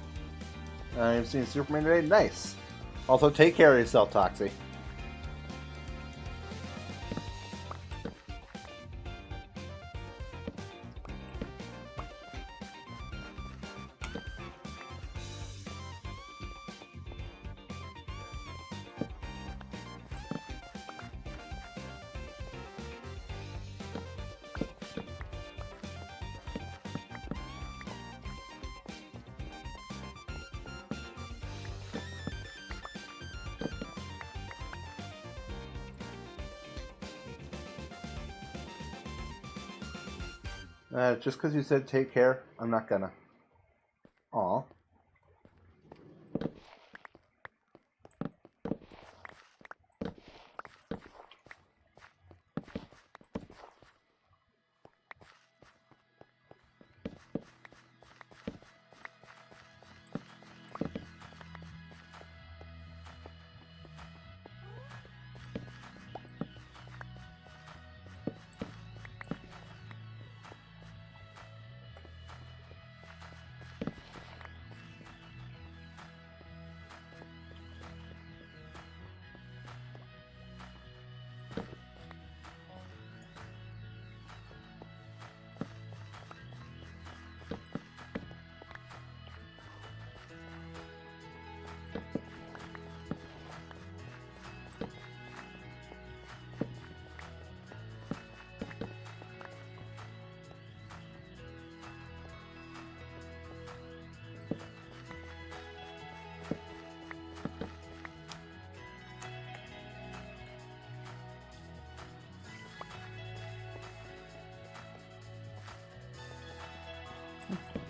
You've seen Superman today? Nice. Also, take care of yourself, Toxie. Just because you said take care, I'm not gonna. Aw.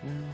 Hello.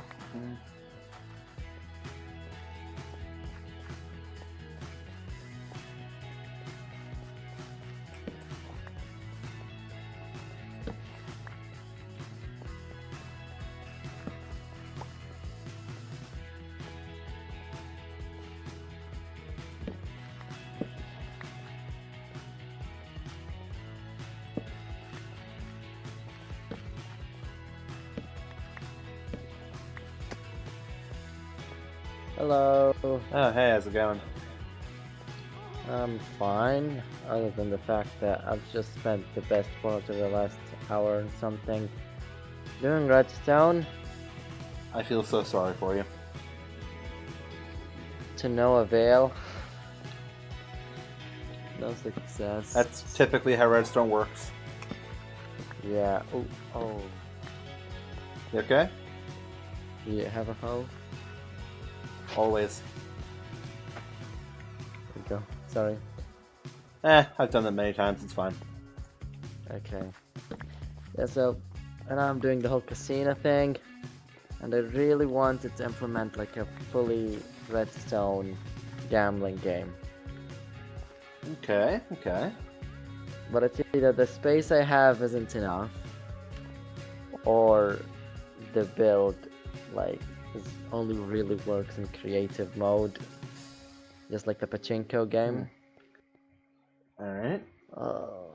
Oh, hey, how's it going? I'm fine, other than the fact that I've just spent the best part of the last hour and something doing redstone I feel so sorry for you. to no avail. No success. That's typically how redstone works. Yeah. Oh. You okay? Do you have a hoe? Always. There we go. Sorry. I've done that many times, it's fine. Okay. Yeah, so, and I'm doing the whole casino thing, and I really wanted to implement like a fully redstone gambling game. Okay. But it's either the space I have isn't enough, or the build like only really works in creative mode, just like the pachinko game. Alright. Oh,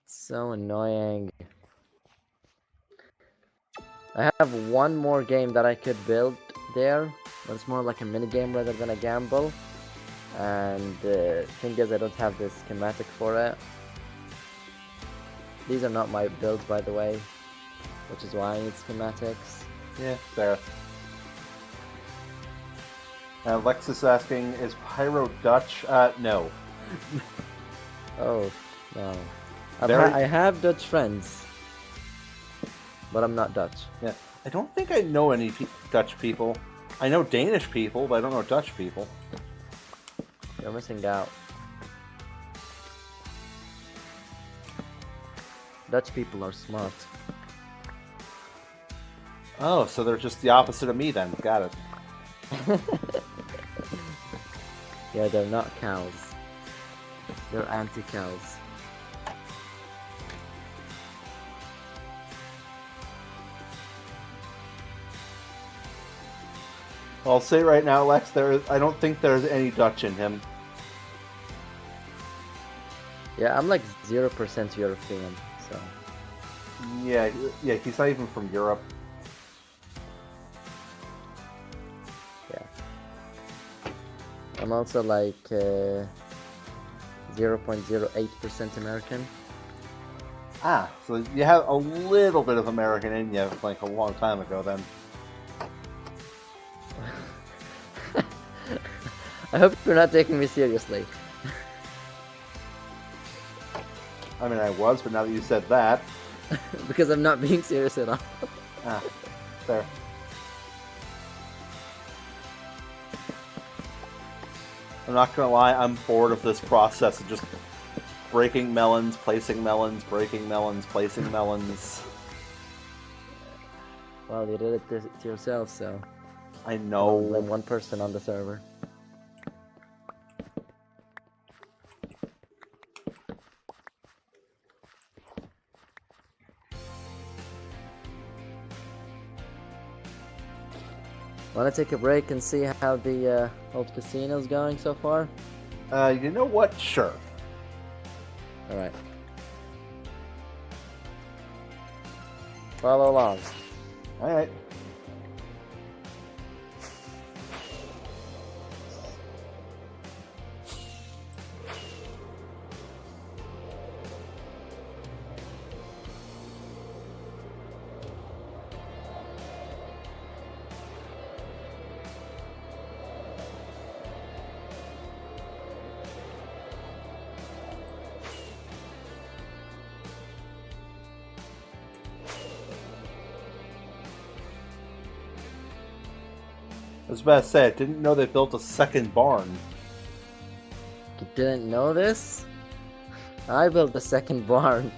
so annoying. I have one more game that I could build there, but it's more like a mini game rather than a gamble. And the thing is, I don't have the schematic for it. These are not my builds, by the way, which is why I need schematics. Yeah, fair. Alexis asking, is Pyro Dutch? No. Oh, no. Very- I have Dutch friends, but I'm not Dutch. Yeah. I don't think I know any Dutch people. I know Danish people, but I don't know Dutch people. You're missing out. Dutch people are smart. Oh, so they're just the opposite of me then. Got it. Yeah, they're not cows. They're anti-cows. I'll say right now, Lex, I don't think there's any Dutch in him. Yeah, I'm like 0% European, so... Yeah, he's not even from Europe. Yeah. I'm also like 0.08% American. Ah, so you have a little bit of American in you, like a long time ago then. I hope you're not taking me seriously. I mean, I was, but now that you said that... Because I'm not being serious at all. Ah, fair. I'm not gonna lie, I'm bored of this process of just breaking melons, placing melons, breaking melons, placing melons. Well, you did it to yourself, so... I know. Blame one person on the server. Wanna take a break and see how the old casino's going so far? You know what? Sure. Alright. Follow along. Alright. I was about to say, I didn't know they built a second barn. You didn't know this? I built the second barn.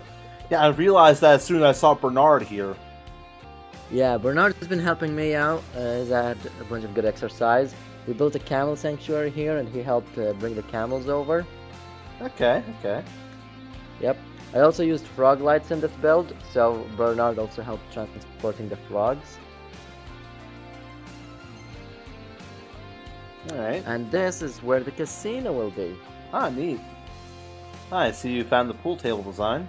Yeah, I realized that as soon as I saw Bernard here. Yeah, Bernard's been helping me out. He's had a bunch of good exercise. We built a camel sanctuary here, and he helped bring the camels over. Okay, okay. Yep. I also used frog lights in this build, so Bernard also helped transporting the frogs. Alright. And this is where the casino will be. Ah, neat. Ah, I see you found the pool table design.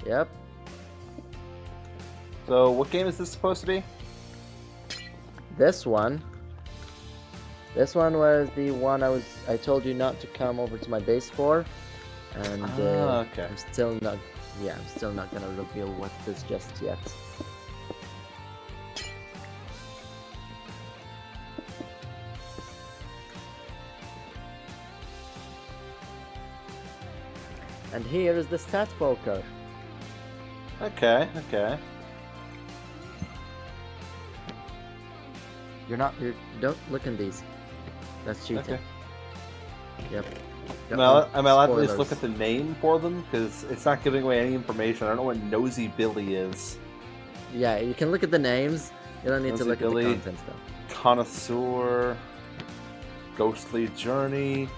Yep. So, what game is this supposed to be? This one was the one I told you not to come over to my base for, and okay. I'm still not gonna reveal what it is just yet. And here is the stat poker. Okay, okay. Don't look in these. That's cheating. Okay. Yep. Am I allowed to at least Spoilers. look at the name for them? Because it's not giving away any information. I don't know what Nosy Billy is. Yeah, you can look at the names. You don't need to Nosy look Billy. at the content though. Connoisseur, Ghostly Journey,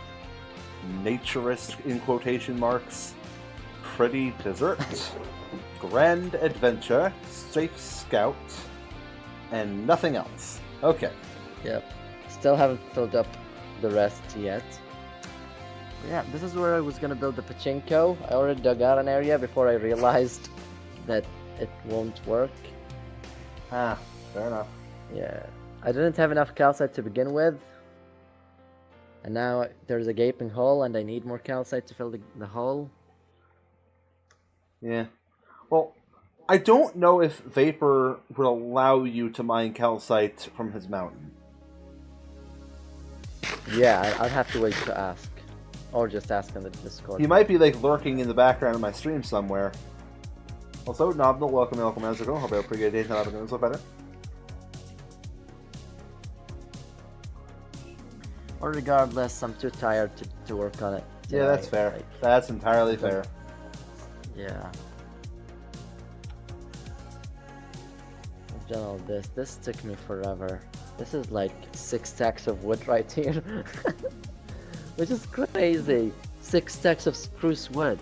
Naturist in quotation marks, Pretty Dessert, Grand Adventure, Safe Scout, and nothing else. Okay. Yep. Still haven't filled up the rest yet. But yeah, this is where I was gonna build the pachinko. I already dug out an area before I realized that it won't work. Ah, fair enough. Yeah. I didn't have enough calcite to begin with. And now there's a gaping hole and I need more calcite to fill the hole. Yeah. Well, I don't know if Vapor would allow you to mine calcite from his mountain. Yeah, I'd have to wait to ask. Or just ask in the Discord. He might be like lurking in the background of my stream somewhere. Also, Nobnal, welcome, how's it going? Hope you have a pretty good day tonight. I've been doing so better. Or regardless, I'm too tired to work on it. Yeah, that's fair. Like, That's entirely fair. yeah. I've done all this. This took me forever. This is like 6 stacks of wood right here. Which is crazy. 6 stacks of spruce wood.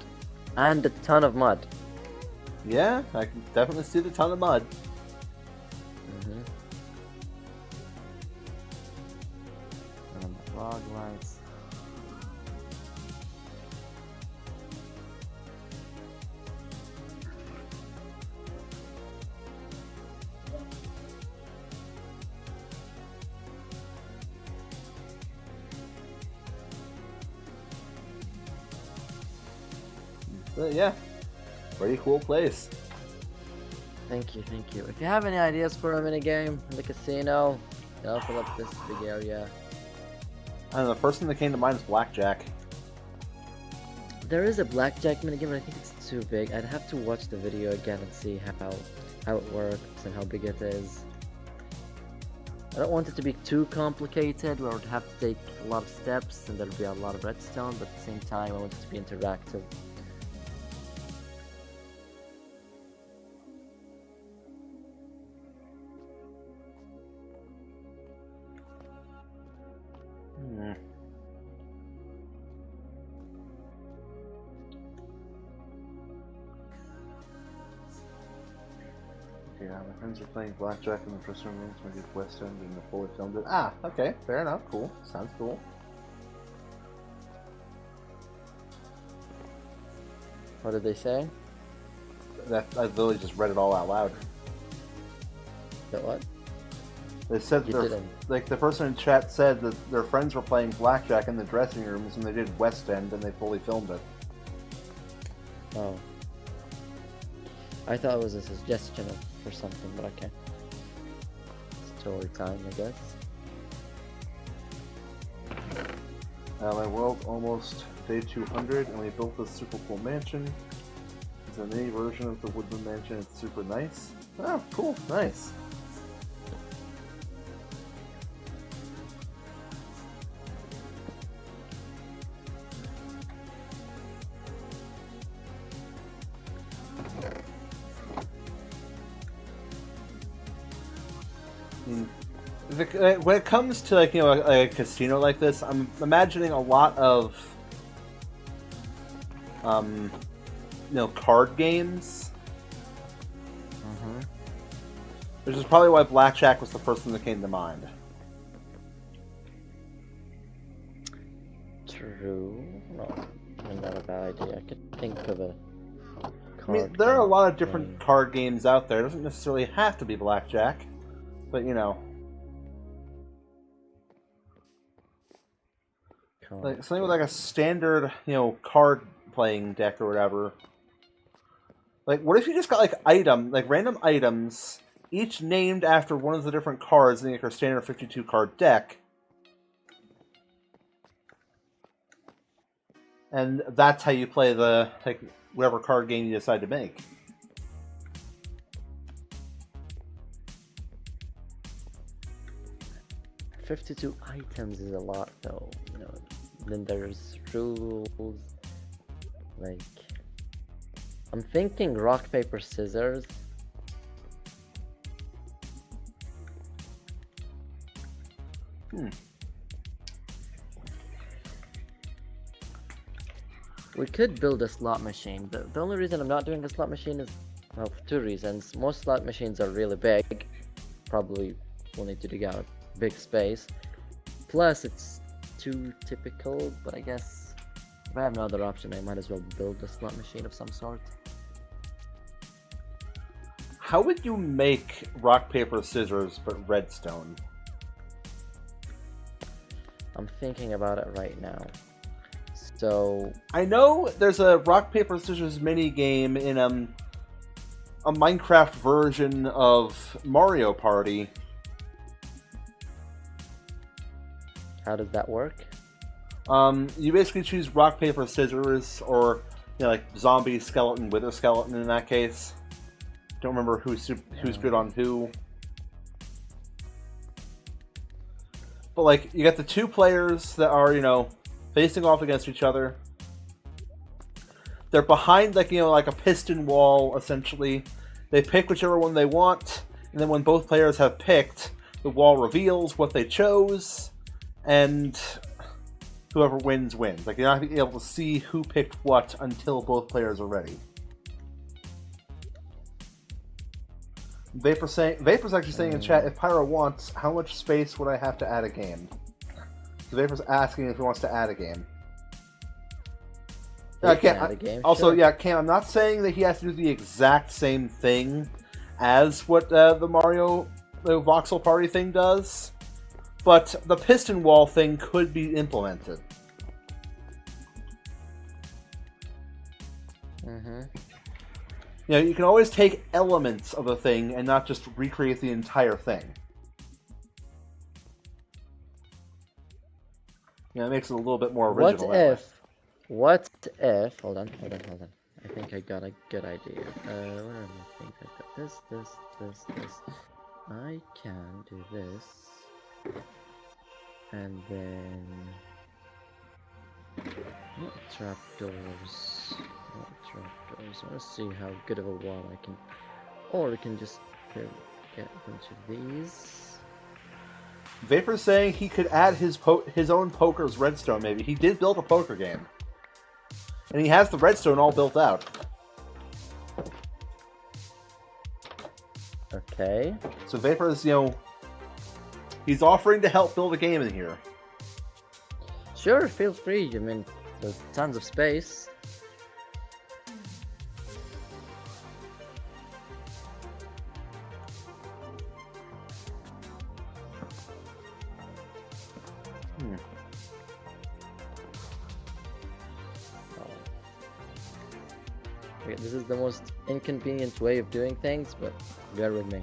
And a ton of mud. Yeah, I can definitely see the ton of mud. And the frog lights. But yeah, pretty cool place. Thank you, thank you. If you have any ideas for a minigame in the casino, I'll fill up this big area. I don't know, the first thing that came to mind is blackjack. There is a blackjack minigame, but I think it's too big. I'd have to watch the video again and see how it works and how big it is. I don't want it to be too complicated, where I would have to take a lot of steps and there'd be a lot of redstone, but at the same time I want it to be interactive. Yeah, my friends are playing blackjack in the dressing rooms. We did West End and the fully filmed it. Ah, okay, fair enough. Cool, sounds cool. What did they say? That I literally just read it all out loud. That what? They said You their, didn't. like the person in chat said that their friends were playing blackjack in the dressing rooms and they did West End and they fully filmed it. Oh. I thought it was a suggestion for something, but okay. Story time, I guess. My world almost day 200 and we built this super cool mansion. It's a mini version of the Woodland Mansion. It's super nice. Oh, cool, nice. mean, when it comes to like a casino like this, I'm imagining a lot of card games. Mm-hmm. Which is probably why blackjack was the first thing that came to mind. True. No, not a bad idea. I could think of a I mean, there are a lot of different card games out there. It doesn't necessarily have to be blackjack, but like something with like a standard, card playing deck or whatever. Like, what if you just got like random items, each named after one of the different cards in like your standard 52 card deck, and that's how you play the whatever card game you decide to make. 52 items is a lot, though. Then there's rules. Like, I'm thinking rock, paper, scissors. We could build a slot machine. The only reason I'm not doing a slot machine is, well, for two reasons. Most slot machines are really big. Probably will need to dig out a big space. Plus, it's too typical, but I guess if I have no other option, I might as well build a slot machine of some sort. How would you make rock, paper, scissors, but redstone? I'm thinking about it right now. So I know there's a rock, paper, scissors mini game in a Minecraft version of Mario Party. how does that work? You basically choose rock, paper, scissors, or like zombie, skeleton, wither skeleton in that case. Don't remember who's good on who. But like, you got the two players that are facing off against each other. They're behind like a piston wall essentially. They pick whichever one they want, and then when both players have picked, the wall reveals what they chose, and whoever wins wins. Like, you're not going to be able to see who picked what until both players are ready. Vapor's actually saying in chat, if Pyro wants, how much space would I have to add a game? So Vapor's asking if he wants to add a game. Also, sure. yeah, Cam, I'm not saying that he has to do the exact same thing as what the Mario voxel party thing does, but the piston wall thing could be implemented. Mm-hmm. You can always take elements of a thing and not just recreate the entire thing. It makes it a little bit more original. What if, hold on. I think I got a good idea. Where am I? I think I got this. I can do this. And then, not trapdoors. Let's see how good of a wall I can, or I can just get a bunch of these. Vapor's saying he could add his own poker's redstone, maybe. He did build a poker game. And he has the redstone all built out. Okay. So Vapor's, he's offering to help build a game in here. Sure, feel free. I mean, there's tons of space. Okay, this is the most inconvenient way of doing things, but bear with me.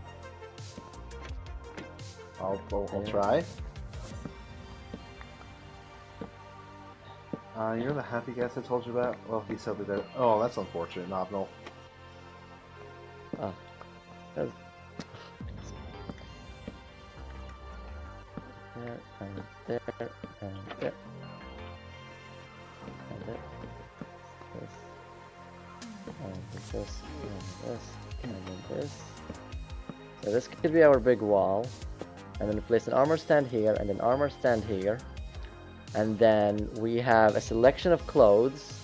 I'll try. You're the happy guest I told you about? Well, he said that. Oh, that's unfortunate, Nominal. Oh. There and there and there. And there. This. And this. And this. And then this. So this could be our big wall. and then we place an armor stand here, and an armor stand here, and then we have a selection of clothes.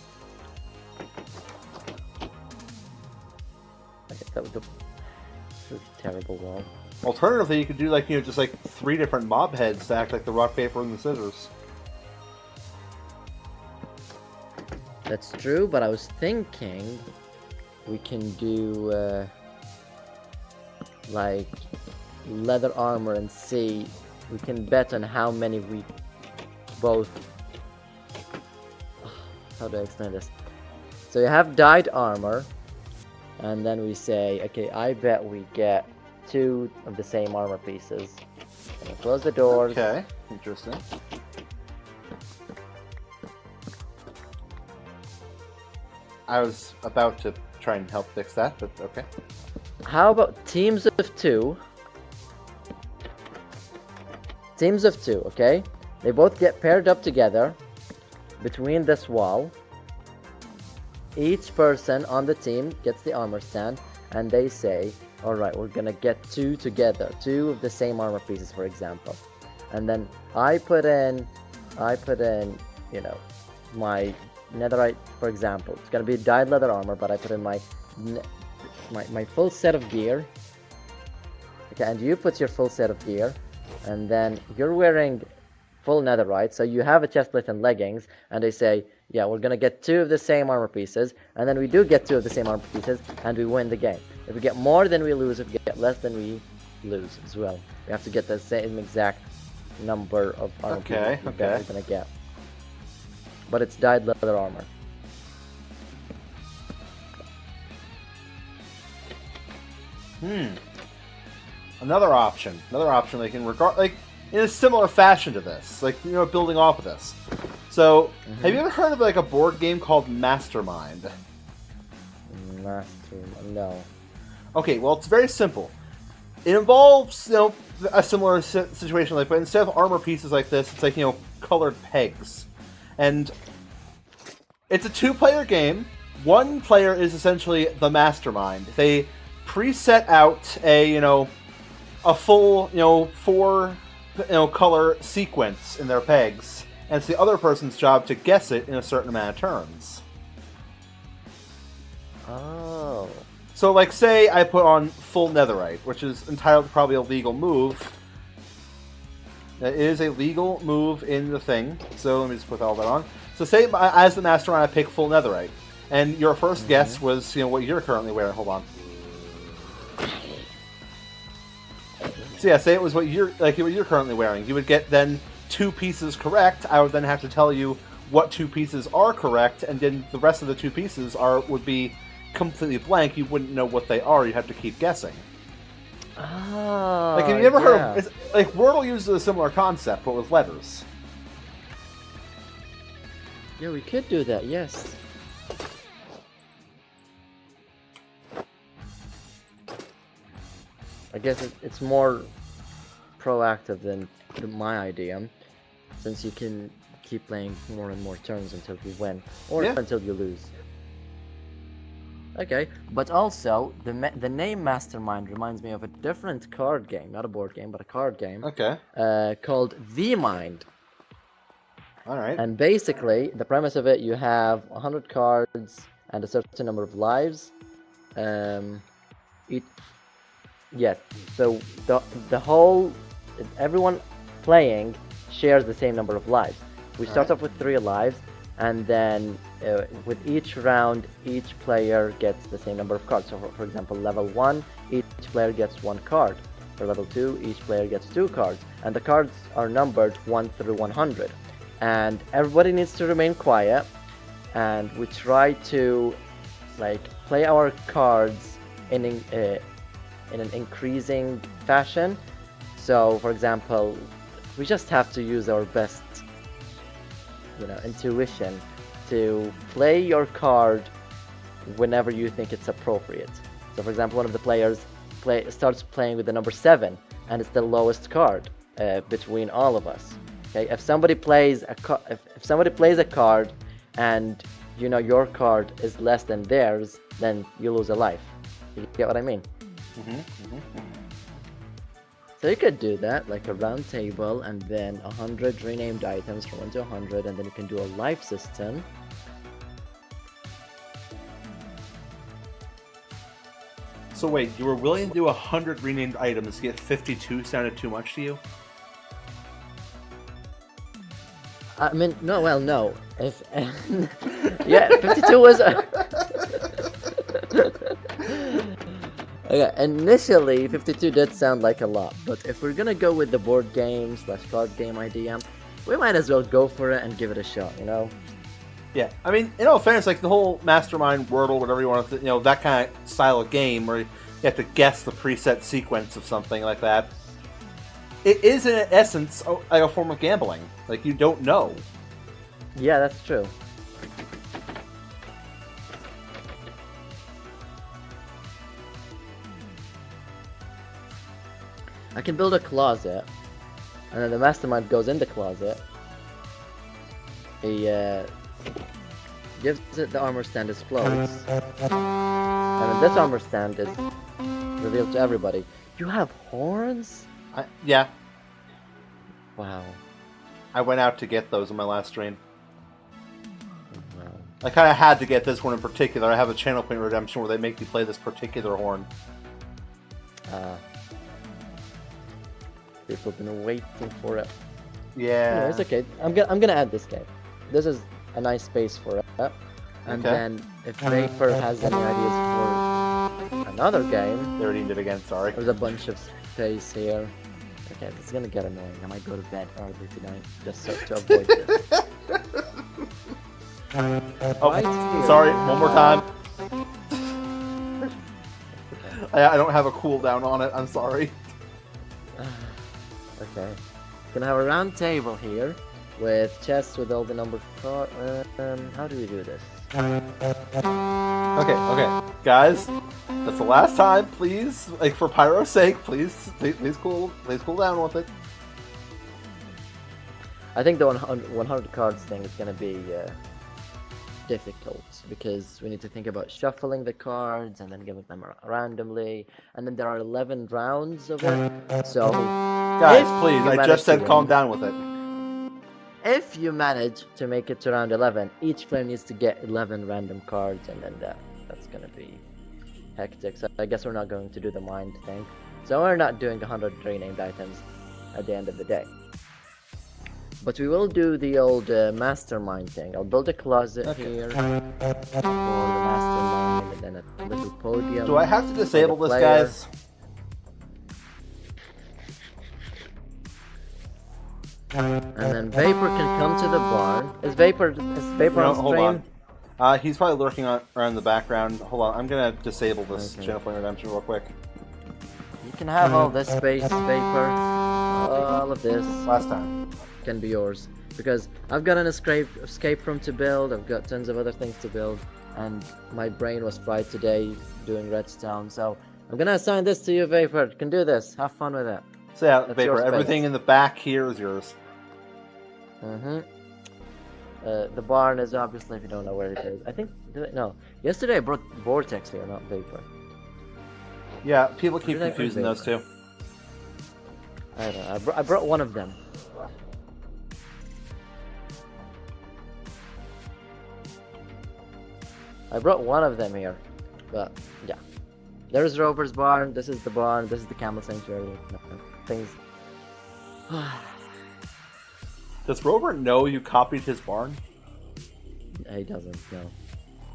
Okay, this is a terrible wall. Alternatively, you could do like just like 3 different mob heads to act like the rock, paper, and the scissors. That's true, but I was thinking we can do like leather armor and see. We can bet on how many we both. How do I explain this? So you have dyed armor, and then we say, okay, I bet we get 2 of the same armor pieces. And we close the doors. Okay, interesting. I was about to try and help fix that, but okay. How about teams of 2? Teams of 2, okay? They both get paired up together between this wall. Each person on the team gets the armor stand, and they say, alright, we're gonna get 2 together, 2 of the same armor pieces, for example. And then I put in, you know, my netherite, for example. It's gonna be dyed leather armor, but I put in my full set of gear. Okay, and you put your full set of gear, and then you're wearing full netherite, so you have a chestplate and leggings, and they say, yeah, we're gonna get 2 of the same armor pieces, and then we do get 2 of the same armor pieces, and we win the game. If we get more, then we lose. If we get less, then we lose as well. We have to get the same exact number of armor pieces we're gonna get. But it's dyed leather armor. Another option like in a similar fashion to this, like building off of this. So, have you ever heard of like a board game called Mastermind? No. Okay, well, it's very simple. It involves a similar situation, like, but instead of armor pieces like this, it's like colored pegs. And it's a 2-player game. One player is essentially the mastermind. They preset out a full 4 color sequence in their pegs, and it's the other person's job to guess it in a certain amount of turns. Oh. So, like, say I put on full netherite, which is entirely probably a legal move. That is a legal move in the thing. So let me just put all that on. So say, as the mastermind, I pick full netherite. And your first guess was, what you're currently wearing. Hold on. So yeah, say it was what you're currently wearing. You would get then 2 pieces correct. I would then have to tell you what 2 pieces are correct, and then the rest of the 2 pieces would be completely blank. You wouldn't know what they are. You'd have to keep guessing. Oh, like, have you ever heard of, like, Wordle uses a similar concept, but with letters. Yeah, we could do that, yes. I guess it's more proactive than my idea, since you can keep playing more and more turns until you win, or until you lose. Okay, but also, the name Mastermind reminds me of a different card game, not a board game, but a card game. Okay. Called The Mind. Alright. And basically, the premise of it, you have 100 cards and a certain number of lives. So the whole, everyone playing shares the same number of lives. We start off with 3 lives, and then with each round, each player gets the same number of cards. So for example, level 1, each player gets 1 card. For level 2, each player gets 2 cards. And the cards are numbered 1 through 100. And everybody needs to remain quiet, and we try to play our cards in an increasing fashion. So for example, we just have to use our best intuition to play your card whenever you think it's appropriate. So for example, one of the players starts playing with the number 7, and it's the lowest card between all of us. Okay, if somebody plays a card and your card is less than theirs, then you lose a life. You get what I mean? So you could do that, like a round table, and then 100 renamed items from 1 to 100, and then you can do a life system. So wait, you were willing to do 100 renamed items, yet 52 sounded too much to you? I mean, no, well, no. If yeah, 52 was. Okay, initially 52 did sound like a lot, but if we're gonna go with the board game / card game idea, we might as well go for it and give it a shot, you know? Yeah, I mean, in all fairness, like the whole Mastermind, Wordle, whatever you want to, that kind of style of game where you have to guess the preset sequence of something like that. It is, in essence, like a form of gambling. Like, you don't know. Yeah, that's true. I can build a closet, and then the Mastermind goes in the closet. He gives it the armor stand explodes, and then this armor stand is revealed to everybody. You have horns? Yeah. Wow. I went out to get those in my last stream. Wow. I kind of had to get this one in particular. I have a channel point redemption where they make you play this particular horn. People have been waiting for it. Yeah. No, it's okay. I'm gonna add this game. This is a nice space for it. And Okay. then if Vapor has any ideas for another game, They already did again, sorry. there's a bunch of space here. Okay, this is gonna get annoying. I might go to bed early tonight just to avoid this. Oh, Right here. sorry, one more time. I don't have a cooldown on it, I'm sorry. Okay. Gonna have a round table here with chests with all the numbered cards. How do we do this? Okay. Guys, that's the last time, please. Like, for Pyro's sake, please cool down with it. I think the 100 cards thing is gonna be difficult because we need to think about shuffling the cards and then giving them randomly, and then there are 11 rounds of it. So, Guys, if please, you I manage just said to calm win- down with it. If you manage to make it to round 11, each player needs to get 11 random cards, and then that's gonna be hectic. So I guess we're not going to do the mind thing. So we're not doing 100 renamed items at the end of the day. But we will do the old mastermind thing. I'll build a closet here for the mastermind, and then a little podium. Do I have to disable for the this, player. guys? And then Vapor can come to the barn. Is Vapor on Hold stream? on. He's probably lurking around the background. Hold on, I'm gonna disable this Okay. channel point redemption real quick. You can have all this space, Vapor. All of this Last time. can be yours. Because I've got an escape room to build, I've got tons of other things to build, and my brain was fried today doing redstone, so I'm gonna assign this to you, Vapor. You can do this. Have fun with it. So yeah, That's your Vapor, space. everything in the back here is yours. The barn is obviously, if you don't know where it is. I think, no. Yesterday I brought Vortex here, not Vapor. Yeah, people keep Did I confusing those two. I don't know. I brought one of them. I brought one of them here, but yeah. There's Rover's barn. This is the barn. This is the camel sanctuary. Things. Does Rover know you copied his barn? He doesn't know.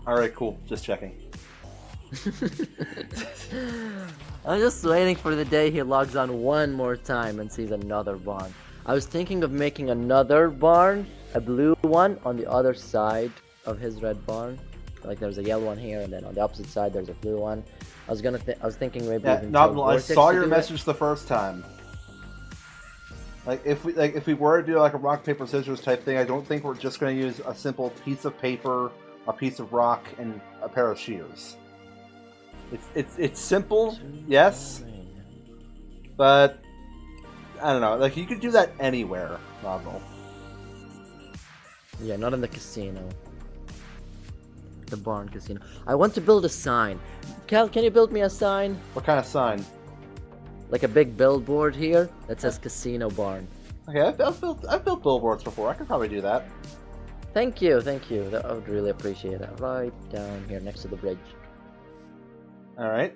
Alright, cool. Just checking. I'm just waiting for the day he logs on one more time and sees another barn. I was thinking of making another barn, a blue one, on the other side of his red barn. Like there's a yellow one here, and then on the opposite side there's a blue one. I was thinking maybe. Yeah, even I tell Vortex saw to your do message the first time. If we were to do like a rock paper scissors type thing, I don't think we're just going to use a simple piece of paper, a piece of rock, and a pair of shears. It's simple, yes, but I don't know. Like you could do that anywhere, Novel. Yeah, not in the casino. The barn casino. I want to build a sign. Cal, can you build me a sign? What kind of sign? like a big billboard here that says Casino Barn. Okay, I've built billboards before. I could probably do that. Thank you, thank you. That I would really appreciate that. Right down here next to the bridge. All right.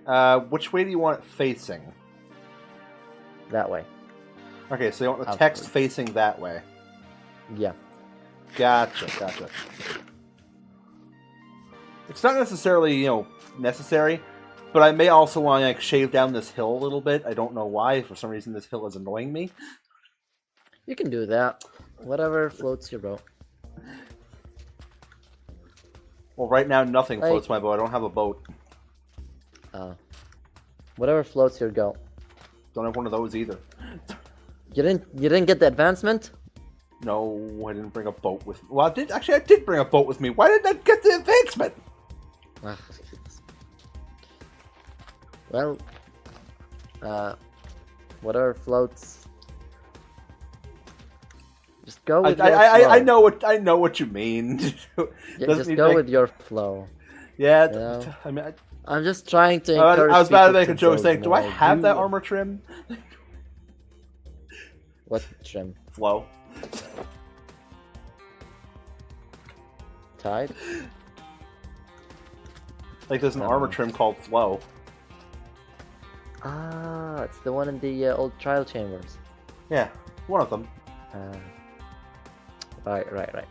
Which way do you want it facing? That way. Okay, so you want the Outward. text facing that way. Yeah. Gotcha. It's not necessarily, necessary, but I may also want to shave down this hill a little bit. I don't know why. For some reason, this hill is annoying me. You can do that. Whatever floats your boat. Well, right now nothing floats my boat. I don't have a boat. Whatever floats your boat. Don't have one of those either. You didn't get the advancement? No, I didn't bring a boat with me. Well, I did bring a boat with me. Why didn't I get the advancement? Well, whatever floats. Just go with your flow. I know what you mean. Just go with your flow. Yeah, You know? I mean, I'm just trying to encourage I was about to people make a joke build saying, do I more. have that armor trim? What trim? Flow. Tide? Like there's an armor trim called Flow. Ah, it's the one in the old trial chambers. Yeah, one of them. Right.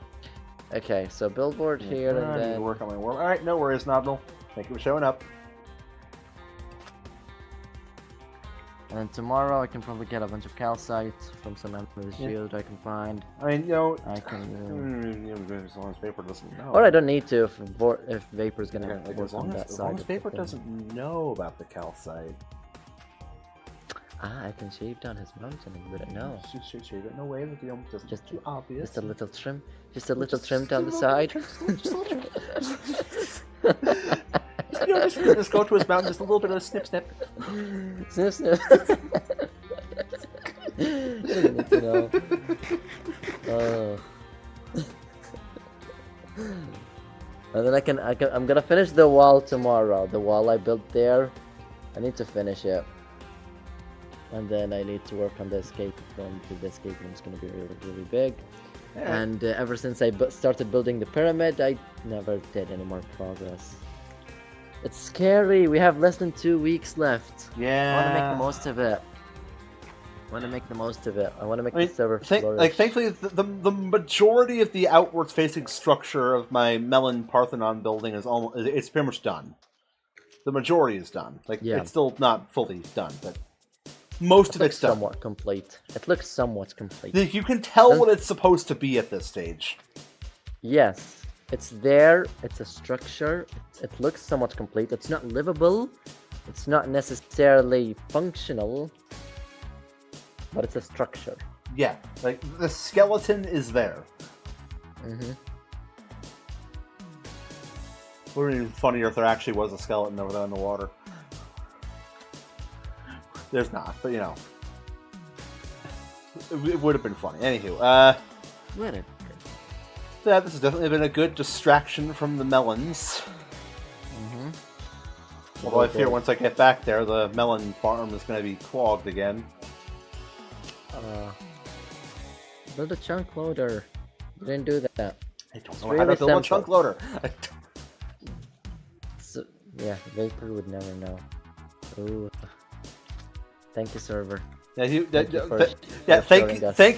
Okay, so billboard here and I need to then... work on my work. Alright, no worries, Nobnel. Thank you for showing up. And then tomorrow I can probably get a bunch of calcite from some amethyst shield I can find. I mean, I can... as long as Vapor doesn't know. Or I don't need to if Vapor's gonna Like, work as long on that as side. of the Vapor thing. doesn't know about the calcite. Ah, I can shave down his mountain and he wouldn't know. Shave it in a way that doesn't Just too obvious. Just a little trim. Just a little trim down the side. Just go to his mountain, just a little bit of a snip. Snip, snip. You don't need to know. And then I'm gonna finish the wall tomorrow. The wall I built there, I need to finish it. And then I need to work on the escape room, because the escape room is gonna be really, really big. Yeah. And ever since I started building the pyramid, I never did any more progress. It's scary. We have less than 2 weeks left. Yeah. I want to make the most of it. I want to make the server flourish. Thankfully, the majority of the outward-facing structure of my Melon Parthenon building it's pretty much done. The majority is done. It's still not fully done, but most of it's done. Somewhat complete. It looks somewhat complete. You can tell what it's supposed to be at this stage. Yes. It's there, it's a structure, it looks somewhat complete. It's not livable, it's not necessarily functional, but it's a structure. Yeah, the skeleton is there. Would have been funnier if there actually was a skeleton over there in the water. There's not, but it would have been funny. Anywho, yeah, this has definitely been a good distraction from the melons. Although I fear once I get back there, the melon farm is going to be clogged again. Build a chunk loader. You didn't do that. I don't know how to build a chunk loader. So, yeah, Vapor would never know. Ooh. Thank you, server. Thank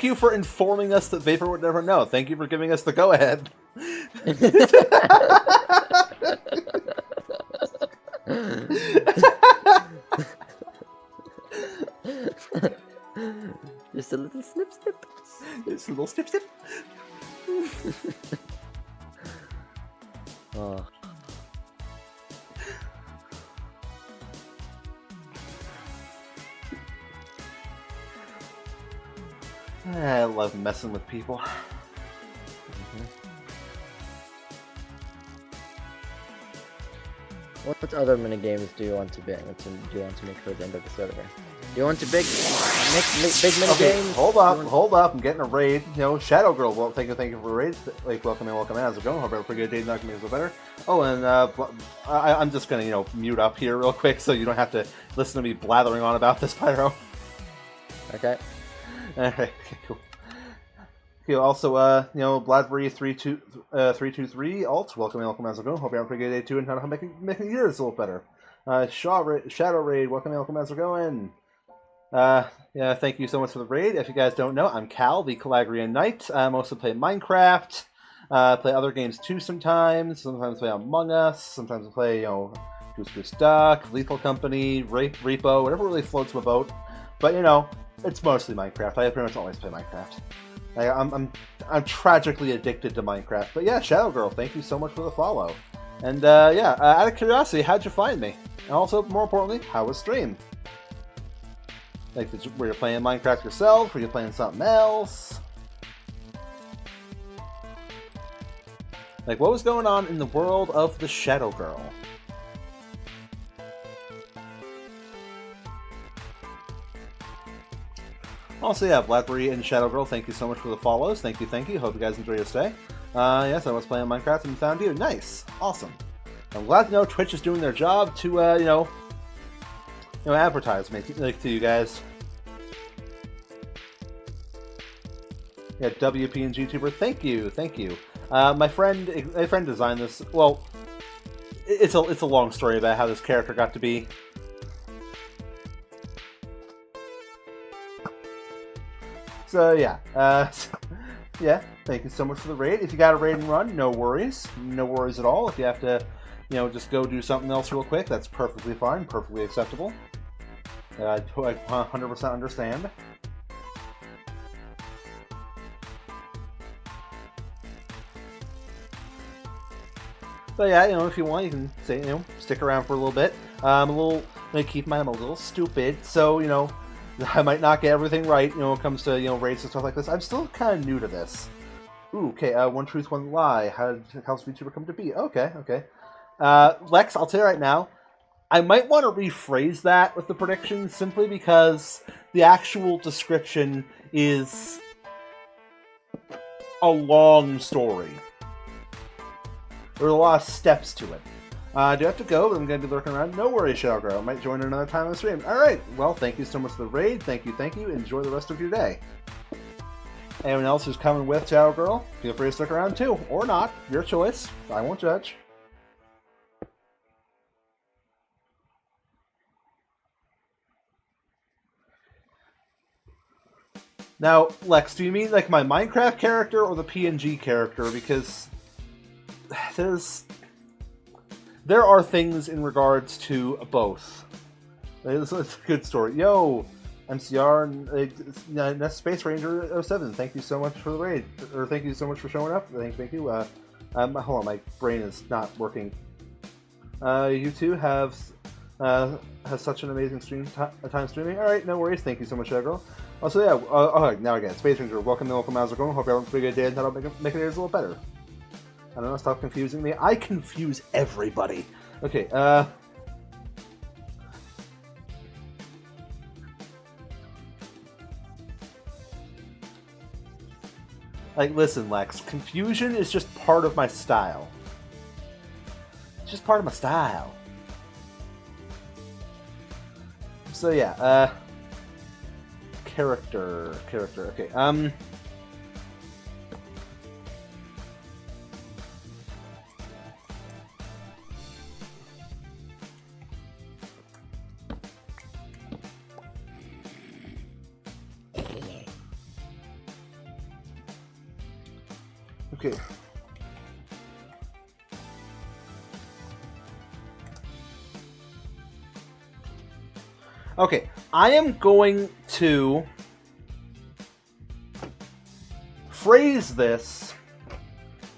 you for informing us that Vapor would never know. Thank you for giving us the go-ahead. Just a little snip. Just a little snip. Oh. I love messing with people. What other mini games do you want to make for the end of the server? You want a big mini Okay, game? hold up. I'm getting a raid. You know, Shadow Girl. Well, thank you for raid. Like, welcome in. How's it going? Hope you're pretty good day. Not gonna be so better. Oh, and I'm just gonna mute up here real quick so you don't have to listen to me blathering on about this, Pyro. Okay. Alright, okay, cool. Okay, also, Bladbury 323 alt, welcome as a go. Hope you're having a pretty good day too, and how making yours a little better. Shadow Raid, welcome as we're going. Yeah, thank you so much for the raid. If you guys don't know, I'm Cal, the Calagrian Knight. I mostly play Minecraft, play other games too sometimes play Among Us, sometimes I play, Goose Duck, Lethal Company, Repo, whatever really floats my boat. But, it's mostly Minecraft. I pretty much always play Minecraft. I'm tragically addicted to Minecraft. But yeah, Shadow Girl, thank you so much for the follow. And out of curiosity, how'd you find me? And also, more importantly, how was stream? Like, were you playing Minecraft yourself? Were you playing something else? Like, what was going on in the world of the Shadow Girl? Also, yeah, Blackberry and Shadow Girl, thank you so much for the follows. Thank you. Hope you guys enjoy your stay. Yes, I was playing Minecraft and found you. Nice. Awesome. I'm glad to know Twitch is doing their job to, advertise me to you guys. Yeah, WPNG tuber, thank you. My friend designed this. Well, it's a long story about how this character got to be. So yeah, yeah. Thank you so much for the raid. If you got a raid and run, no worries at all. If you have to, just go do something else real quick, that's perfectly fine, perfectly acceptable. I 100% understand. So yeah, if you want, you can say, stick around for a little bit. Keep in mind I'm a little stupid, so I might not get everything right, when it comes to raids and stuff like this. I'm still kind of new to this. Ooh, okay. One truth, one lie. How's VTuber come to be? Okay. Lex, I'll tell you right now, I might want to rephrase that with the prediction simply because the actual description is a long story. There are a lot of steps to it. Do I have to go? I'm going to be lurking around. No worries, Shadow Girl. I might join another time on the stream. Alright, well, thank you so much for the raid. Thank you. Enjoy the rest of your day. Anyone else who's coming with Shadow Girl, feel free to stick around too. Or not. Your choice. I won't judge. Now, Lex, do you mean like my Minecraft character or the PNG character? Because there are things in regards to both. It's a good story. Yo, MCR, Space Ranger 07. Thank you so much for the raid, or thank you so much for showing up. Thank you. Hold on, my brain is not working. You two have such an amazing time streaming. All right, no worries. Thank you so much, Girl. Also, yeah. Now again, Space Ranger. Welcome, how's it going? Hope you're having a pretty good day, and that'll make it a little better. I don't know, stop confusing me. I confuse everybody. Okay, like, listen, Lex, confusion is just part of my style. It's just part of my style. So, yeah, character, okay, okay. Okay, I am going to phrase this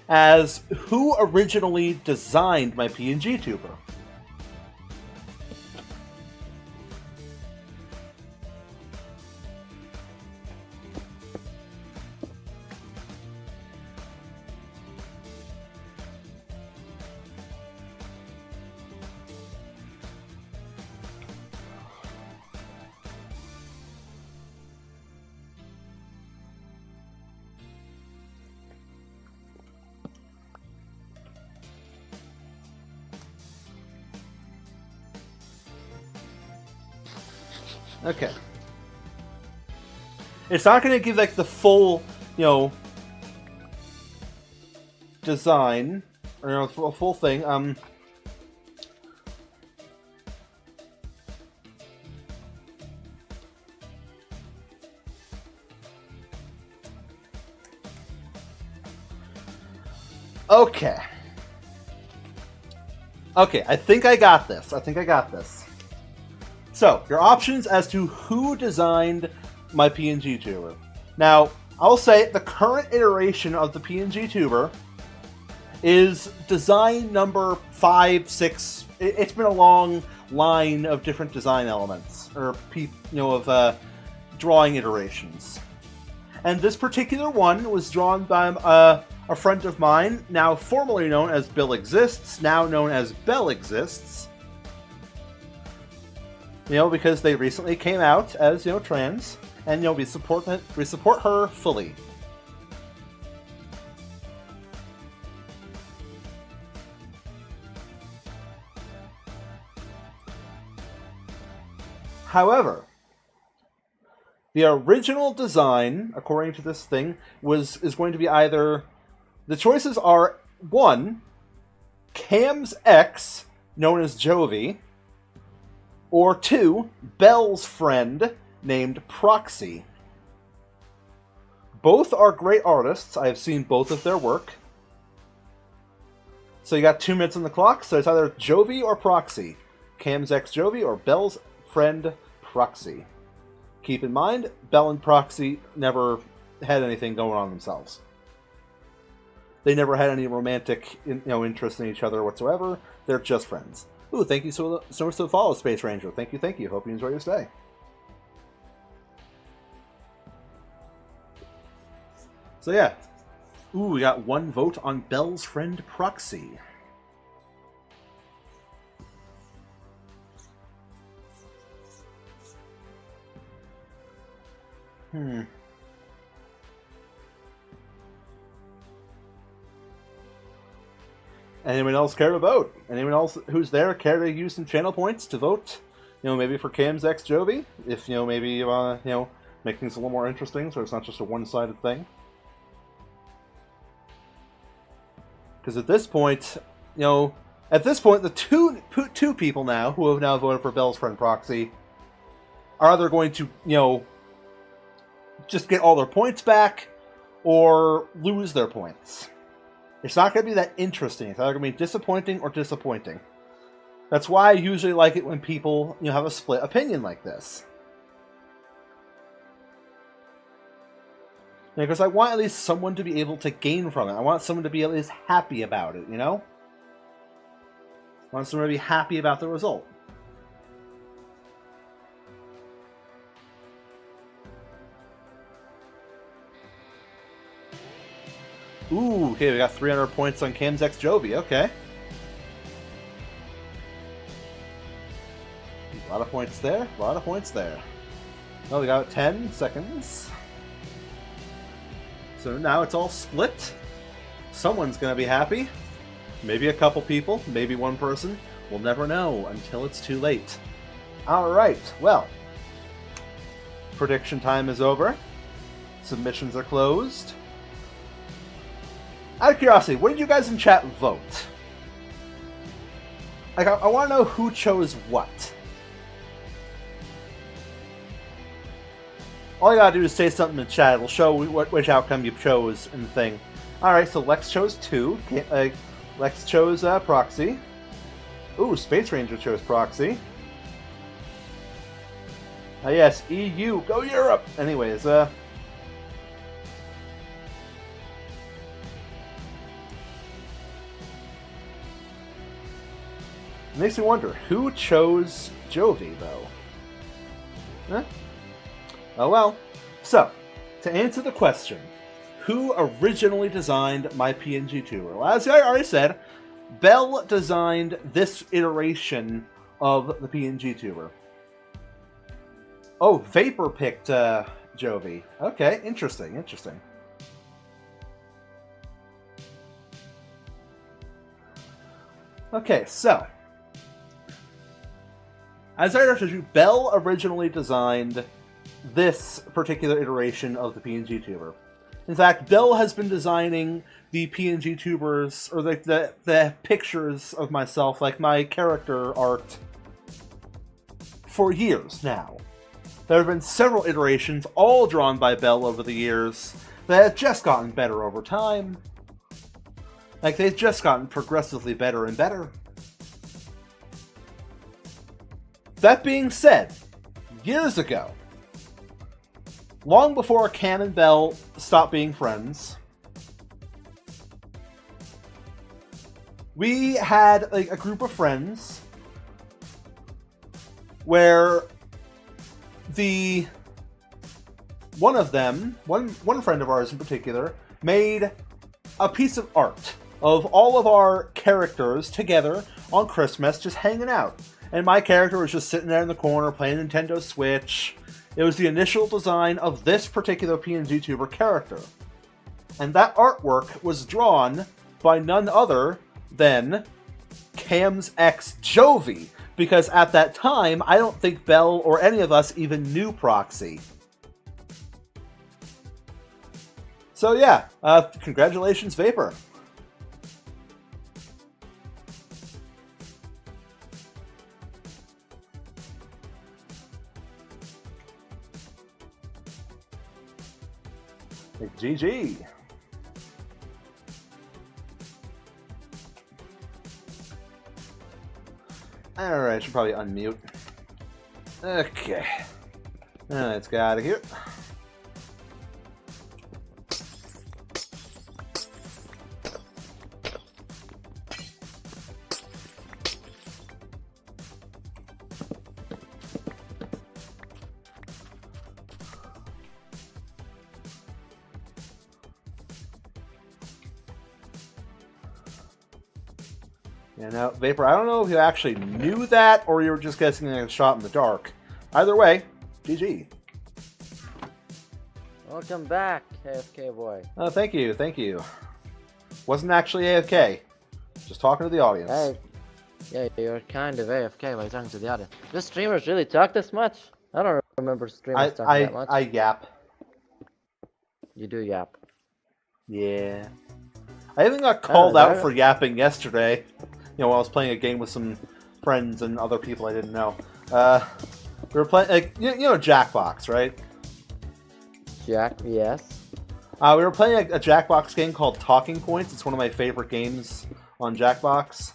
as who originally designed my PNG tuber. Okay. It's not going to give like the full, design or full thing. Okay. Okay, I think I got this. So, your options as to who designed my PNG tuber. Now, I'll say the current iteration of the PNG tuber is design number 5, 6. It's been a long line of different design elements, or drawing iterations. And this particular one was drawn by a friend of mine, now formerly known as Bill Exists, now known as Bell Exists. Because they recently came out as, trans, and, we support her fully. However, the original design, according to this thing, is going to be either... The choices are 1, Cam's ex, known as Jovi, or 2, Bell's friend, named Proxy. Both are great artists. I have seen both of their work. So you got 2 minutes on the clock, so it's either Jovi or Proxy. Cam's ex Jovi or Bell's friend Proxy. Keep in mind, Bell and Proxy never had anything going on themselves. They never had any romantic, interest in each other whatsoever. They're just friends. Ooh, thank you so much for the follow, Space Ranger. Thank you. Hope you enjoy your stay. So yeah. Ooh, we got 1 vote on Bell's friend Proxy. Anyone else care to vote? Anyone else who's there care to use some channel points to vote? Maybe for Cam's ex Jovi? If, maybe you want to, make things a little more interesting so it's not just a one-sided thing. Because at this point, the two people now who have now voted for Bell's friend Proxy are either going to, just get all their points back or lose their points. It's not going to be that interesting. It's either going to be disappointing or disappointing. That's why I usually like it when people, have a split opinion like this. Because I want at least someone to be able to gain from it. I want someone to be at least happy about it, I want someone to be happy about the result. Ooh, okay, we got 300 points on Cam's ex Jovi, okay. A lot of points there, Oh, we got 10 seconds. So now it's all split. Someone's gonna be happy. Maybe a couple people, maybe one person. We'll never know until it's too late. Alright, well. Prediction time is over. Submissions are closed. Out of curiosity, what did you guys in chat vote? Like, I want to know who chose what. All you gotta do is say something in chat. It'll show which outcome you chose in the thing. Alright, so Lex chose 2. Lex chose Proxy. Ooh, Space Ranger chose Proxy. Yes, EU, go Europe! Anyways, makes me wonder, who chose Jovi, though? Huh? Oh well. So, to answer the question, who originally designed my PNG tuber? Well, as I already said, Bell designed this iteration of the PNG tuber. Oh, Vapor picked Jovi. Okay, interesting. Okay, so As I told you, Bell originally designed this particular iteration of the PNG Tuber. In fact, Bell has been designing the PNG Tubers, or the pictures of myself, like my character art, for years now. There have been several iterations, all drawn by Bell over the years, that have just gotten better over time. Like, they've just gotten progressively better and better. That being said, years ago, long before Cam and Bell stopped being friends, we had like a group of friends where one friend of ours in particular made a piece of art of all of our characters together on Christmas, just hanging out. And my character was just sitting there in the corner playing Nintendo Switch. It was the initial design of this particular PNG Tuber character. And that artwork was drawn by none other than Cam's ex Jovi. Because at that time, I don't think Bell or any of us even knew Proxy. So yeah, congratulations, Vapor. GG. Alright, I should probably unmute. Okay. Let's get out of here. You know, Vapor, I don't know if you actually knew that or you were just guessing a shot in the dark. Either way, GG. Welcome back, AFK boy. Oh, thank you, thank you. Wasn't actually AFK. Just talking to the audience. Hey, yeah, you're kind of AFK by talking to the audience. Do streamers really talk this much? I don't remember streamers talking that much. I yap. You do yap. Yeah. I even got called out for yapping yesterday. You know, while I was playing a game with some friends and other people I didn't know. We were playing, like, you know Jackbox, right? Yes. We were playing a Jackbox game called Talking Points. It's one of my favorite games on Jackbox.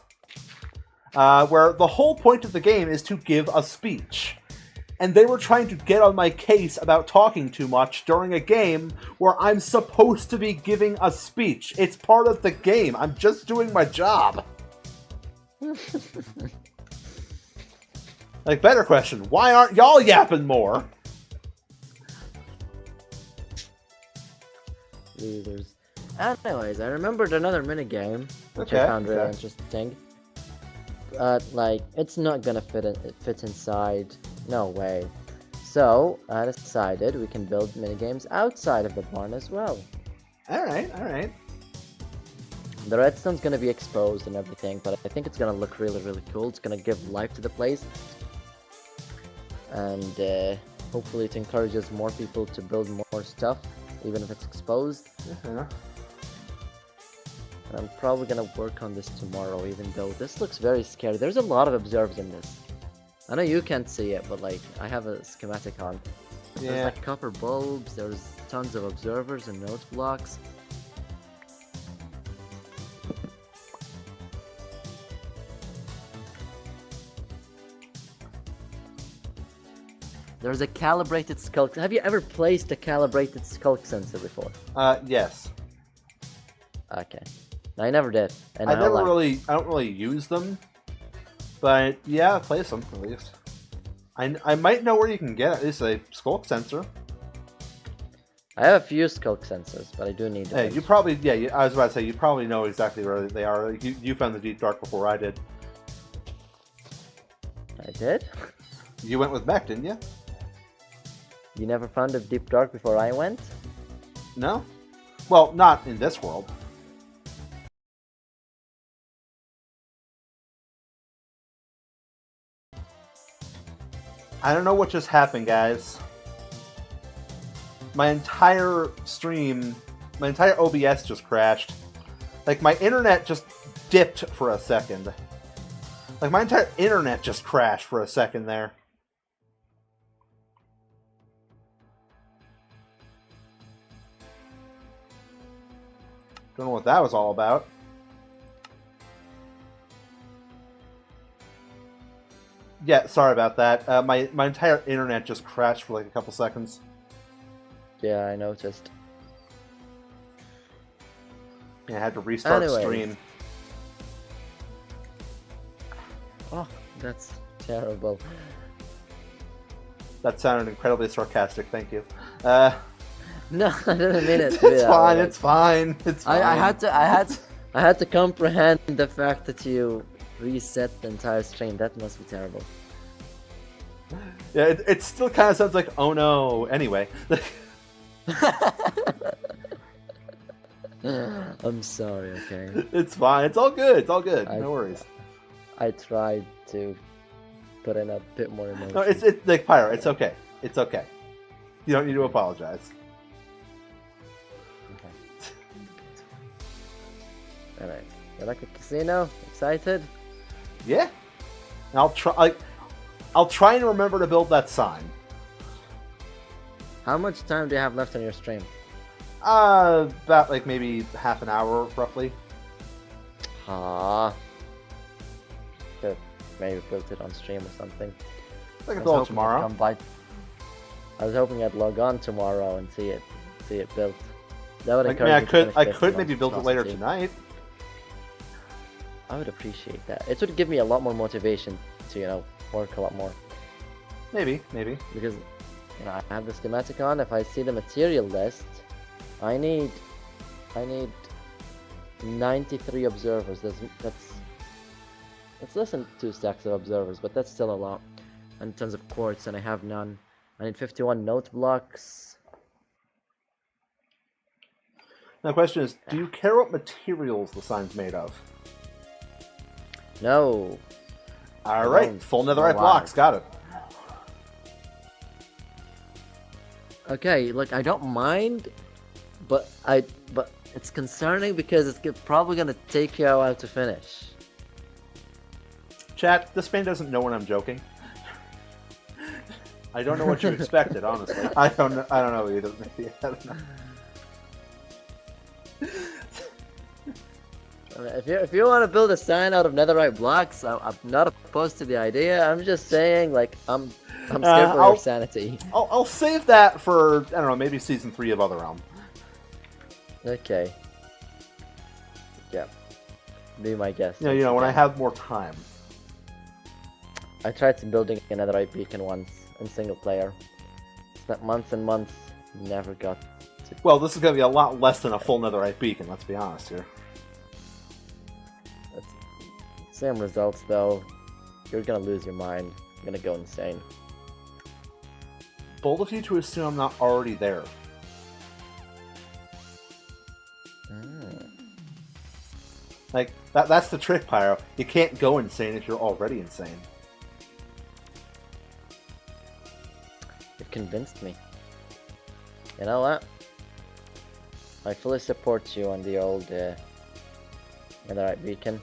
Where the whole point of the game is to give a speech. And they were trying to get on my case about talking too much during a game where I'm supposed to be giving a speech. It's part of the game. I'm just doing my job. Like, better question, why aren't y'all yapping more? Losers. Anyways, I remembered another minigame, which I found really interesting. Like, it's not gonna fit inside. No way. So, I decided we can build minigames outside of the barn as well. Alright, alright. The redstone's gonna be exposed and everything, but I think it's gonna look really, really cool. It's gonna give life to the place. And hopefully it encourages more people to build more stuff, even if it's exposed. Yeah. And I'm probably gonna work on this tomorrow, even though this looks very scary. There's a lot of observers in this. I know you can't see it, but like, I have a schematic on. Yeah. There's like copper bulbs, there's tons of observers and note blocks. There's a calibrated skulk. Have you ever placed a calibrated skulk sensor before? Yes. Okay. I never did. And I don't really use them. But yeah, play some at least. I might know where you can get at least a skulk sensor. I have a few skulk sensors, but I do need Hey, you probably, I was about to say, you probably know exactly where they are. You found the Deep Dark before I did. I did? You went with Mech, didn't you? You never found the Deep Dark before I went? No? Well, not in this world. I don't know what just happened, guys. My entire stream, my entire OBS just crashed. Like, my internet just dipped for a second. Like, my entire internet just crashed for a second there. Don't know what that was all about. Yeah, sorry about that. My entire internet just crashed for like a couple seconds. Yeah, I noticed. Yeah, I had to restart Anyways. stream. Oh, that's terrible. That sounded incredibly sarcastic. Thank you. No, I didn't mean it. It's fine. It's fine. It's fine. I had to comprehend the fact that you reset the entire stream. That must be terrible. Yeah, it still kind of sounds like, oh no. Anyway. I'm sorry, okay? It's fine. It's all good. It's all good. No worries. I tried to put in a bit more emotion. No, it's like Pyro. It's okay. It's okay. You don't need to apologize. Okay. Alright. You like a casino? Excited? Yeah. I'll try and remember to build that sign. How much time do you have left on your stream? About like maybe half an hour, roughly. Ah. Could maybe built it on stream or something. I can build it tomorrow. I was hoping I'd log on tomorrow and see it built. That would encourage I could maybe build it later tonight. I would appreciate that. It would give me a lot more motivation to, work a lot more. Maybe. Because, I have the schematic on. If I see the material list, I need 93 observers. That's less than 2 stacks of observers, but that's still a lot. And tons of quartz, and I have none. I need 51 note blocks. Now the question is, do you care what materials the sign's made of? No. Alright, full netherite blocks, got it. Okay, look, I don't mind, but it's concerning because it's probably gonna take you a while to finish. Chat, this man doesn't know when I'm joking. I don't know what you expected, honestly. I don't know either. Maybe I don't know. If you want to build a sign out of netherite blocks, I'm not opposed to the idea. I'm just saying, like, I'm scared for your sanity. I'll save that for, I don't know, maybe season 3 of Otherrealm. Okay. Yeah. Be my guest. When I have more time. I tried building a netherite beacon once in single player. Spent months and months, never got to... Well, this is going to be a lot less than a full netherite beacon, let's be honest here. Same results, though. You're gonna lose your mind. You're gonna go insane. Bold of you to assume I'm not already there. Like, that's the trick, Pyro. You can't go insane if you're already insane. You've convinced me. You know what? I fully support you on the old netherite beacon.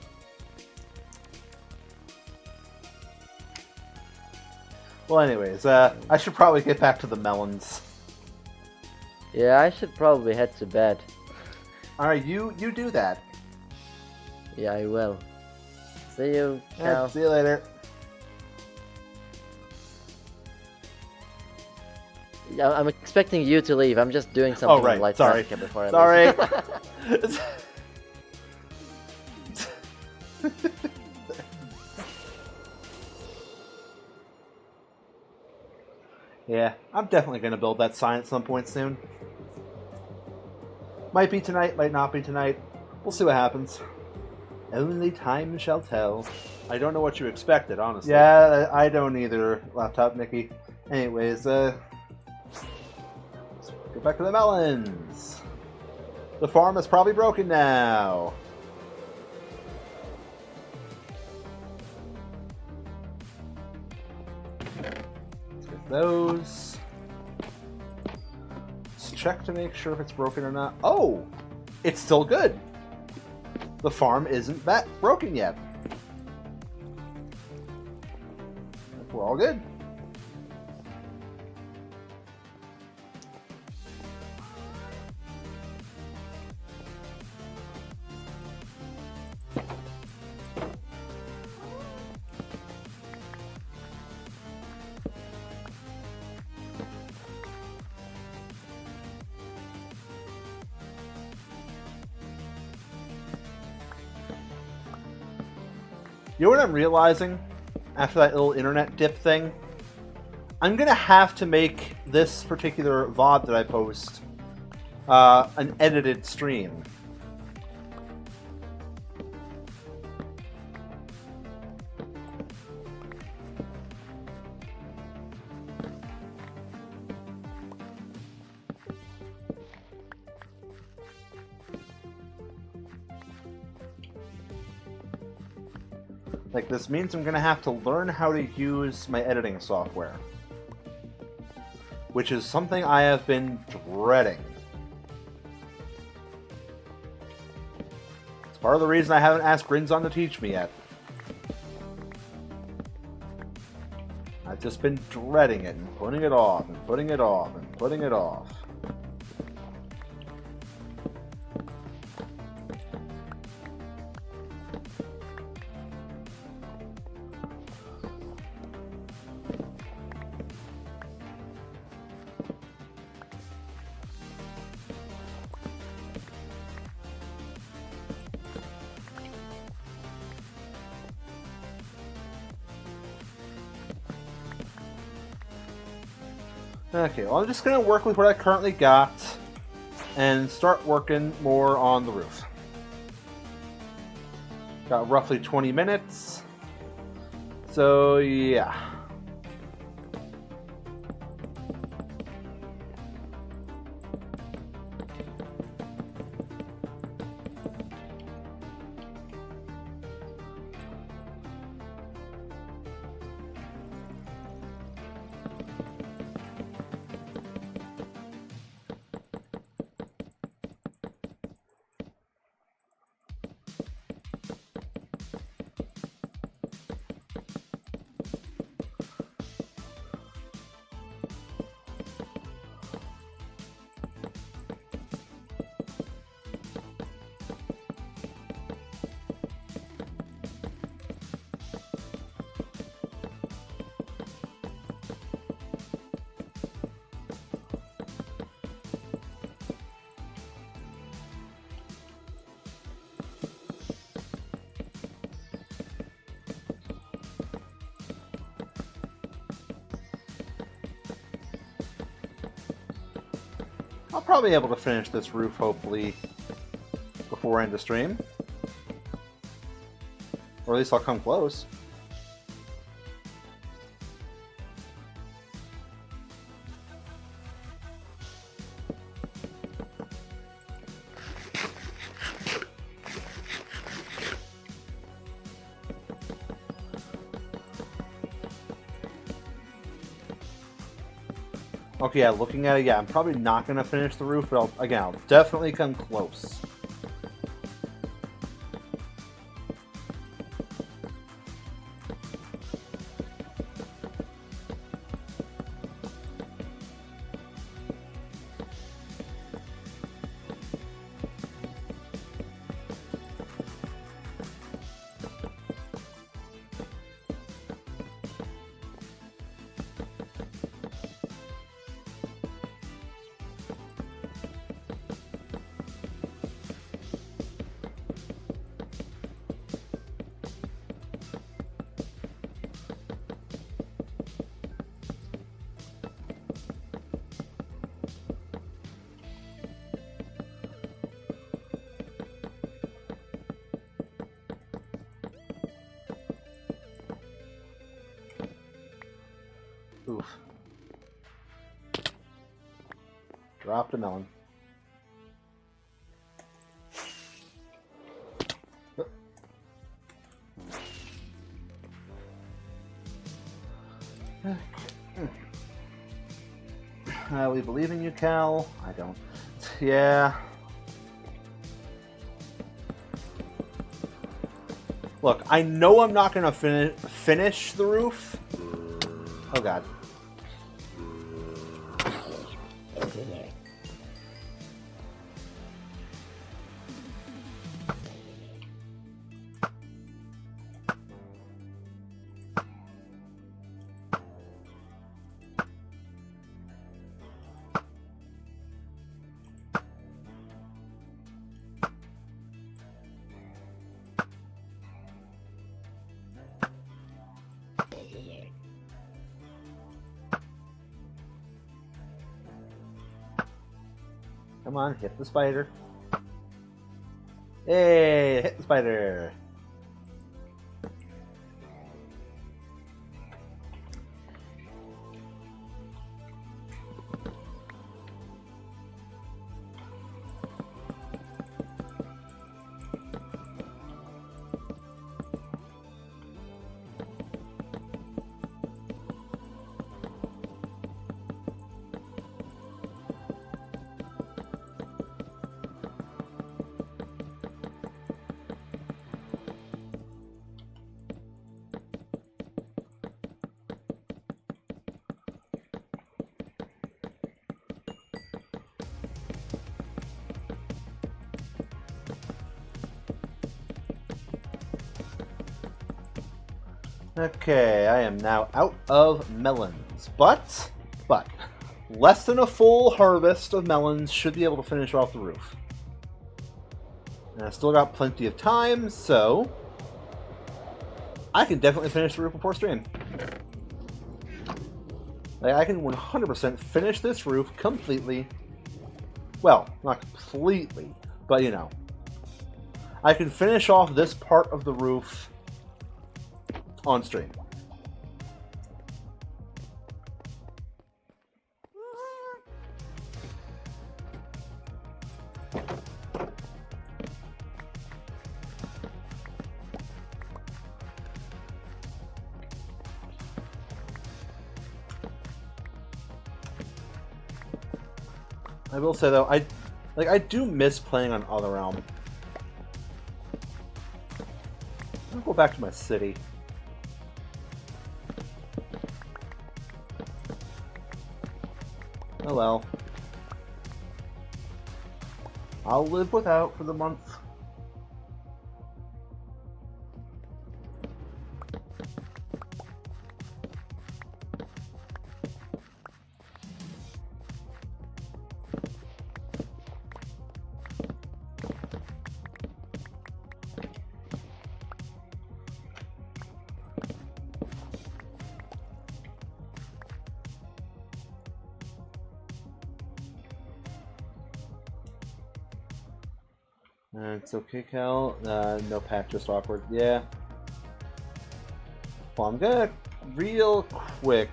Well, anyways, I should probably get back to the melons. Yeah, I should probably head to bed. Alright, you do that. Yeah, I will. See you, Cal. See you later. Yeah, I'm expecting you to leave. I'm just doing something right. light Sorry. before I Sorry. leave. Yeah, I'm definitely going to build that sign at some point soon. Might be tonight, might not be tonight. We'll see what happens. Only time shall tell. I don't know what you expected, honestly. Yeah, I don't either, Laptop Mickey. Anyways, let's go back to the melons. The farm is probably broken now. those. Let's check to make sure if it's broken or not. Oh! It's still good! The farm isn't broken yet. We're all good. You know what I'm realizing after that little internet dip thing? I'm gonna have to make this particular VOD that I post an edited stream. Like, this means I'm gonna have to learn how to use my editing software. Which is something I have been dreading. It's part of the reason I haven't asked Grinzon to teach me yet. I've just been dreading it and putting it off and putting it off and putting it off. Okay, well, I'm just going to work with what I currently got and start working more on the roof. Got roughly 20 minutes. So, yeah. I'll probably be able to finish this roof, hopefully, before end of stream. Or at least I'll come close. Okay, yeah, looking at it, yeah, I'm probably not going to finish the roof, but I'll definitely come close. Oof. Drop the melon. really believe in you, Cal. I don't. Yeah. Look, I know I'm not going to finish the roof. Oh, God. Come on, hit the spider. Hey, hit the spider. Okay, I am now out of melons, but less than a full harvest of melons should be able to finish off the roof. And I still got plenty of time, so I can definitely finish the roof before stream. Like, I can 100% finish this roof completely. Well, not completely, but you know. I can finish off this part of the roof on stream. I will say though, I do miss playing on Other Realm. I'll go back to my city. Oh well. I'll live without for the month. It's okay, Cal. No patch, just awkward. Yeah. Well, I'm gonna real quick.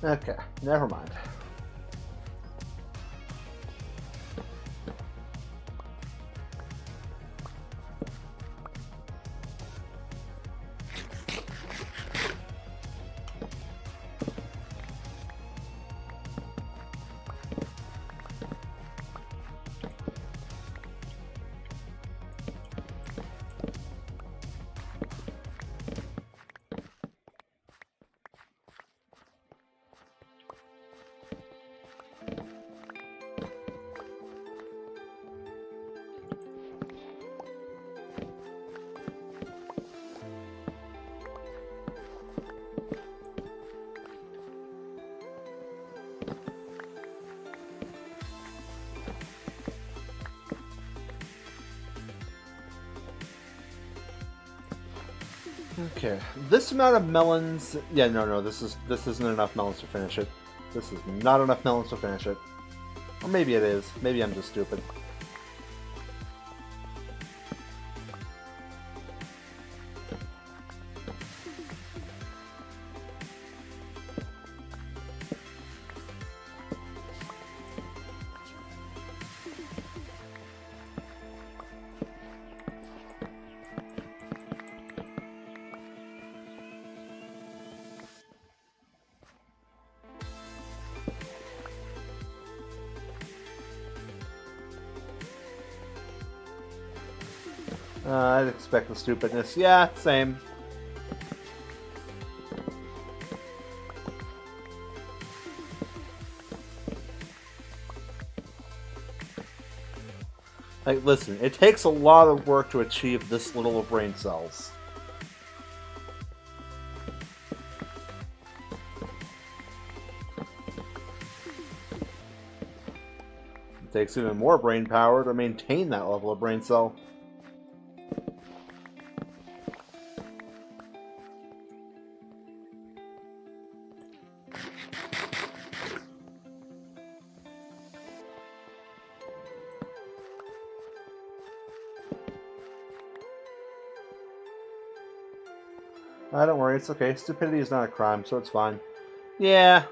Okay, never mind. Okay, this amount of melons. Yeah, no, this isn't enough melons to finish it. This is not enough melons to finish it. Or maybe it is. Maybe I'm just stupid. I'd expect the stupidness. Yeah, same. Like, listen, it takes a lot of work to achieve this little of brain cells. It takes even more brain power to maintain that level of brain cell. Don't worry, it's okay. Stupidity is not a crime, so it's fine. Yeah.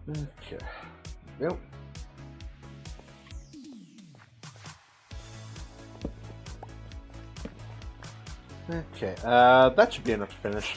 Okay. Yep. Okay, that should be enough to finish.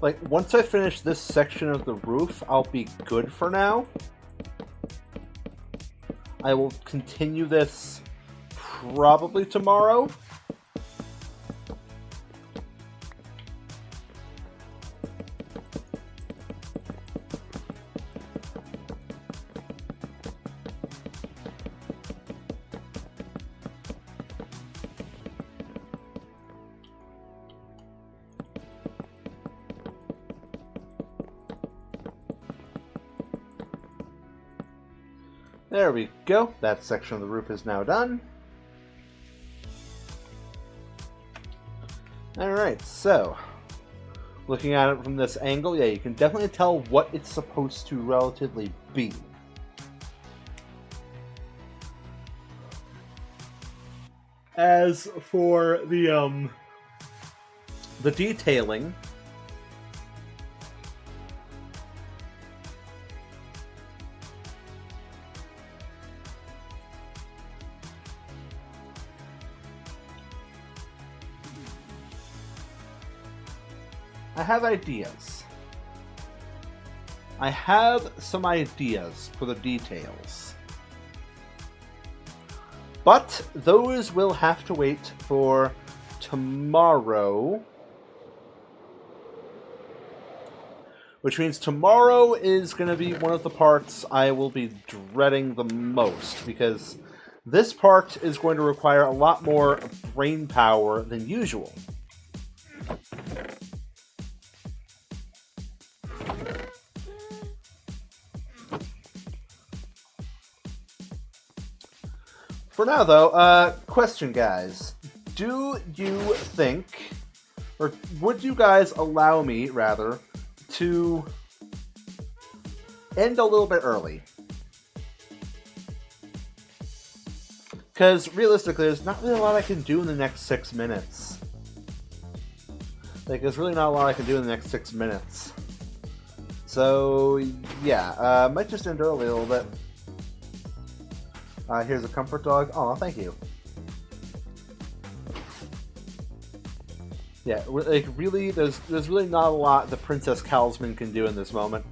Like, once I finish this section of the roof, I'll be good for now. I will continue this probably tomorrow. There we go. That section of the roof is now done. Alright, so looking at it from this angle, yeah, you can definitely tell what it's supposed to relatively be. As for the detailing, I have ideas. I have some ideas for the details. But those will have to wait for tomorrow. which means tomorrow is going to be one of the parts I will be dreading the most, because this part is going to require a lot more brain power than usual. For now, though, question, guys. Do you think, or would you guys allow me, rather, to end a little bit early? Because, realistically, there's not really a lot I can do in the next 6 minutes. Like, there's really not a lot I can do in the next 6 minutes. So, yeah, might just end early a little bit. Here's a comfort dog. Oh, thank you. Yeah, like really, there's really not a lot the Princess Calsman can do in this moment.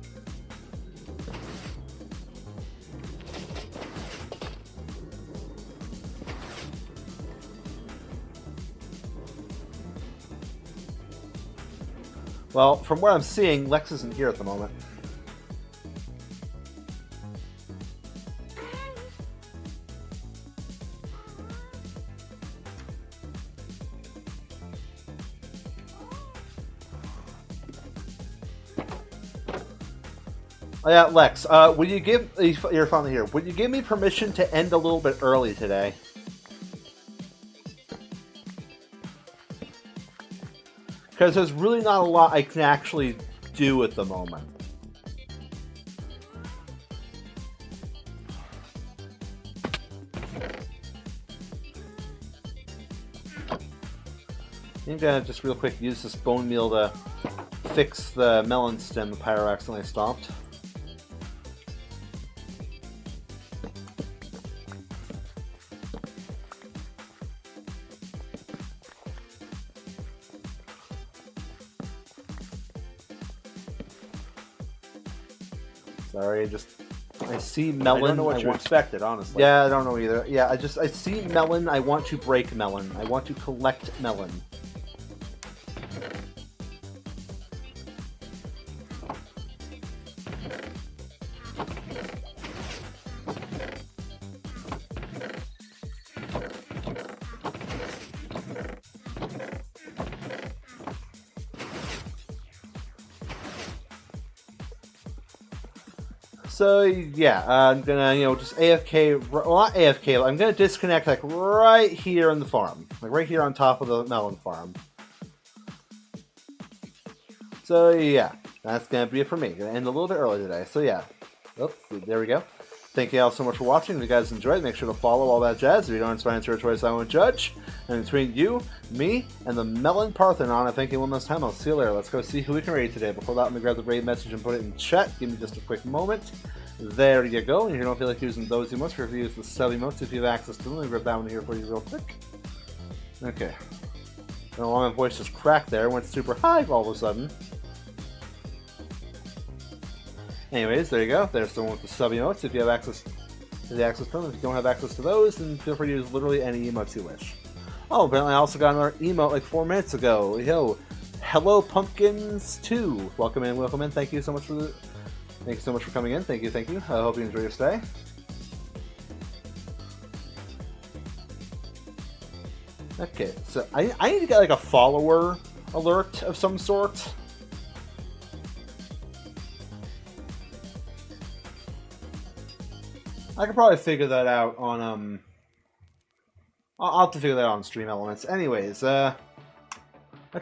Well, from what I'm seeing, Lex isn't here at the moment. Oh yeah, Lex, would you give... You're finally here. Would you give me permission to end a little bit early today? Because there's really not a lot I can actually do at the moment. I'm gonna just real quick use this bone meal to fix the melon stem the pyro accidentally stomped. Sorry, I see melon. I don't know what you expected, honestly. Yeah, I don't know either. Yeah, I see melon. I want to break melon. I want to collect melon. So yeah, I'm gonna just AFK. Well, not AFK. I'm gonna disconnect like right here in the farm, like right here on top of the melon farm. So yeah, that's gonna be it for me. Gonna end a little bit early today. So yeah, oh, there we go. Thank you all so much for watching. If you guys enjoyed, make sure to follow all that jazz. If you don't inspire your choice, I won't judge. And between you, me, and the Melon Parthenon, I thank you one last time. I'll see you later. Let's go see who we can raid today. Before that, let me grab the raid message and put it in chat. Give me just a quick moment. There you go. And if you don't feel like using those emotes, feel free to use the sub emotes if you have access to them. Let me grab that one here for you real quick. Okay. I don't know why my voice just cracked there. Went super high all of a sudden. Anyways, there you go. There's the one with the sub emotes if you have access to the access to them. If you don't have access to those, then feel free to use literally any emotes you wish. Oh, apparently I also got another emote like 4 minutes ago. Yo, hello pumpkins 2. Welcome in, welcome in. Thank you so much for coming in. Thank you, thank you. I hope you enjoy your stay. Okay, so I need to get like a follower alert of some sort. I could probably figure that out on I'll have to figure that out on Stream Elements. Anyways, let's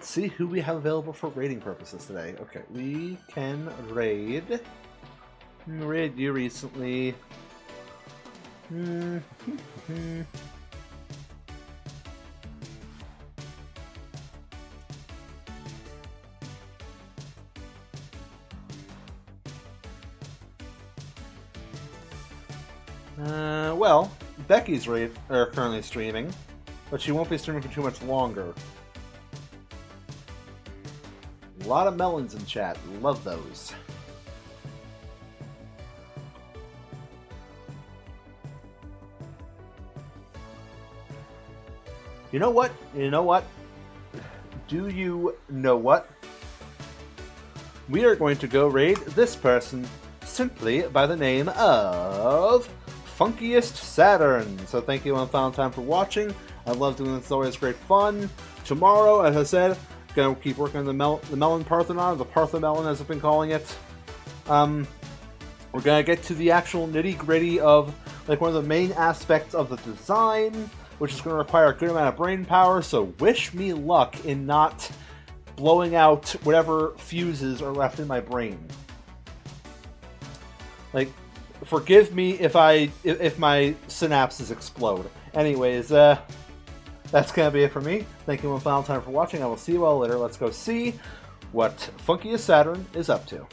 see who we have available for raiding purposes today. Okay, we can raid. Raided you recently. Well, Becky's currently streaming, but she won't be streaming for too much longer. A lot of melons in chat. Love those. You know what? You know what? Do you know what? we are going to go raid this person simply by the name of Funkiest Saturn. So thank you on Valentine for watching. I love doing this, it's always great fun. Tomorrow, as I said, gonna keep working on the Melon Parthenon, the Parthemelon as I've been calling it. We're gonna get to the actual nitty-gritty of like one of the main aspects of the design, which is gonna require a good amount of brain power, so wish me luck in not blowing out whatever fuses are left in my brain. Like, forgive me if my synapses explode. Anyways, that's gonna be it for me. Thank you one final time for watching. I will see you all later. Let's go see what Funkiest Saturn is up to.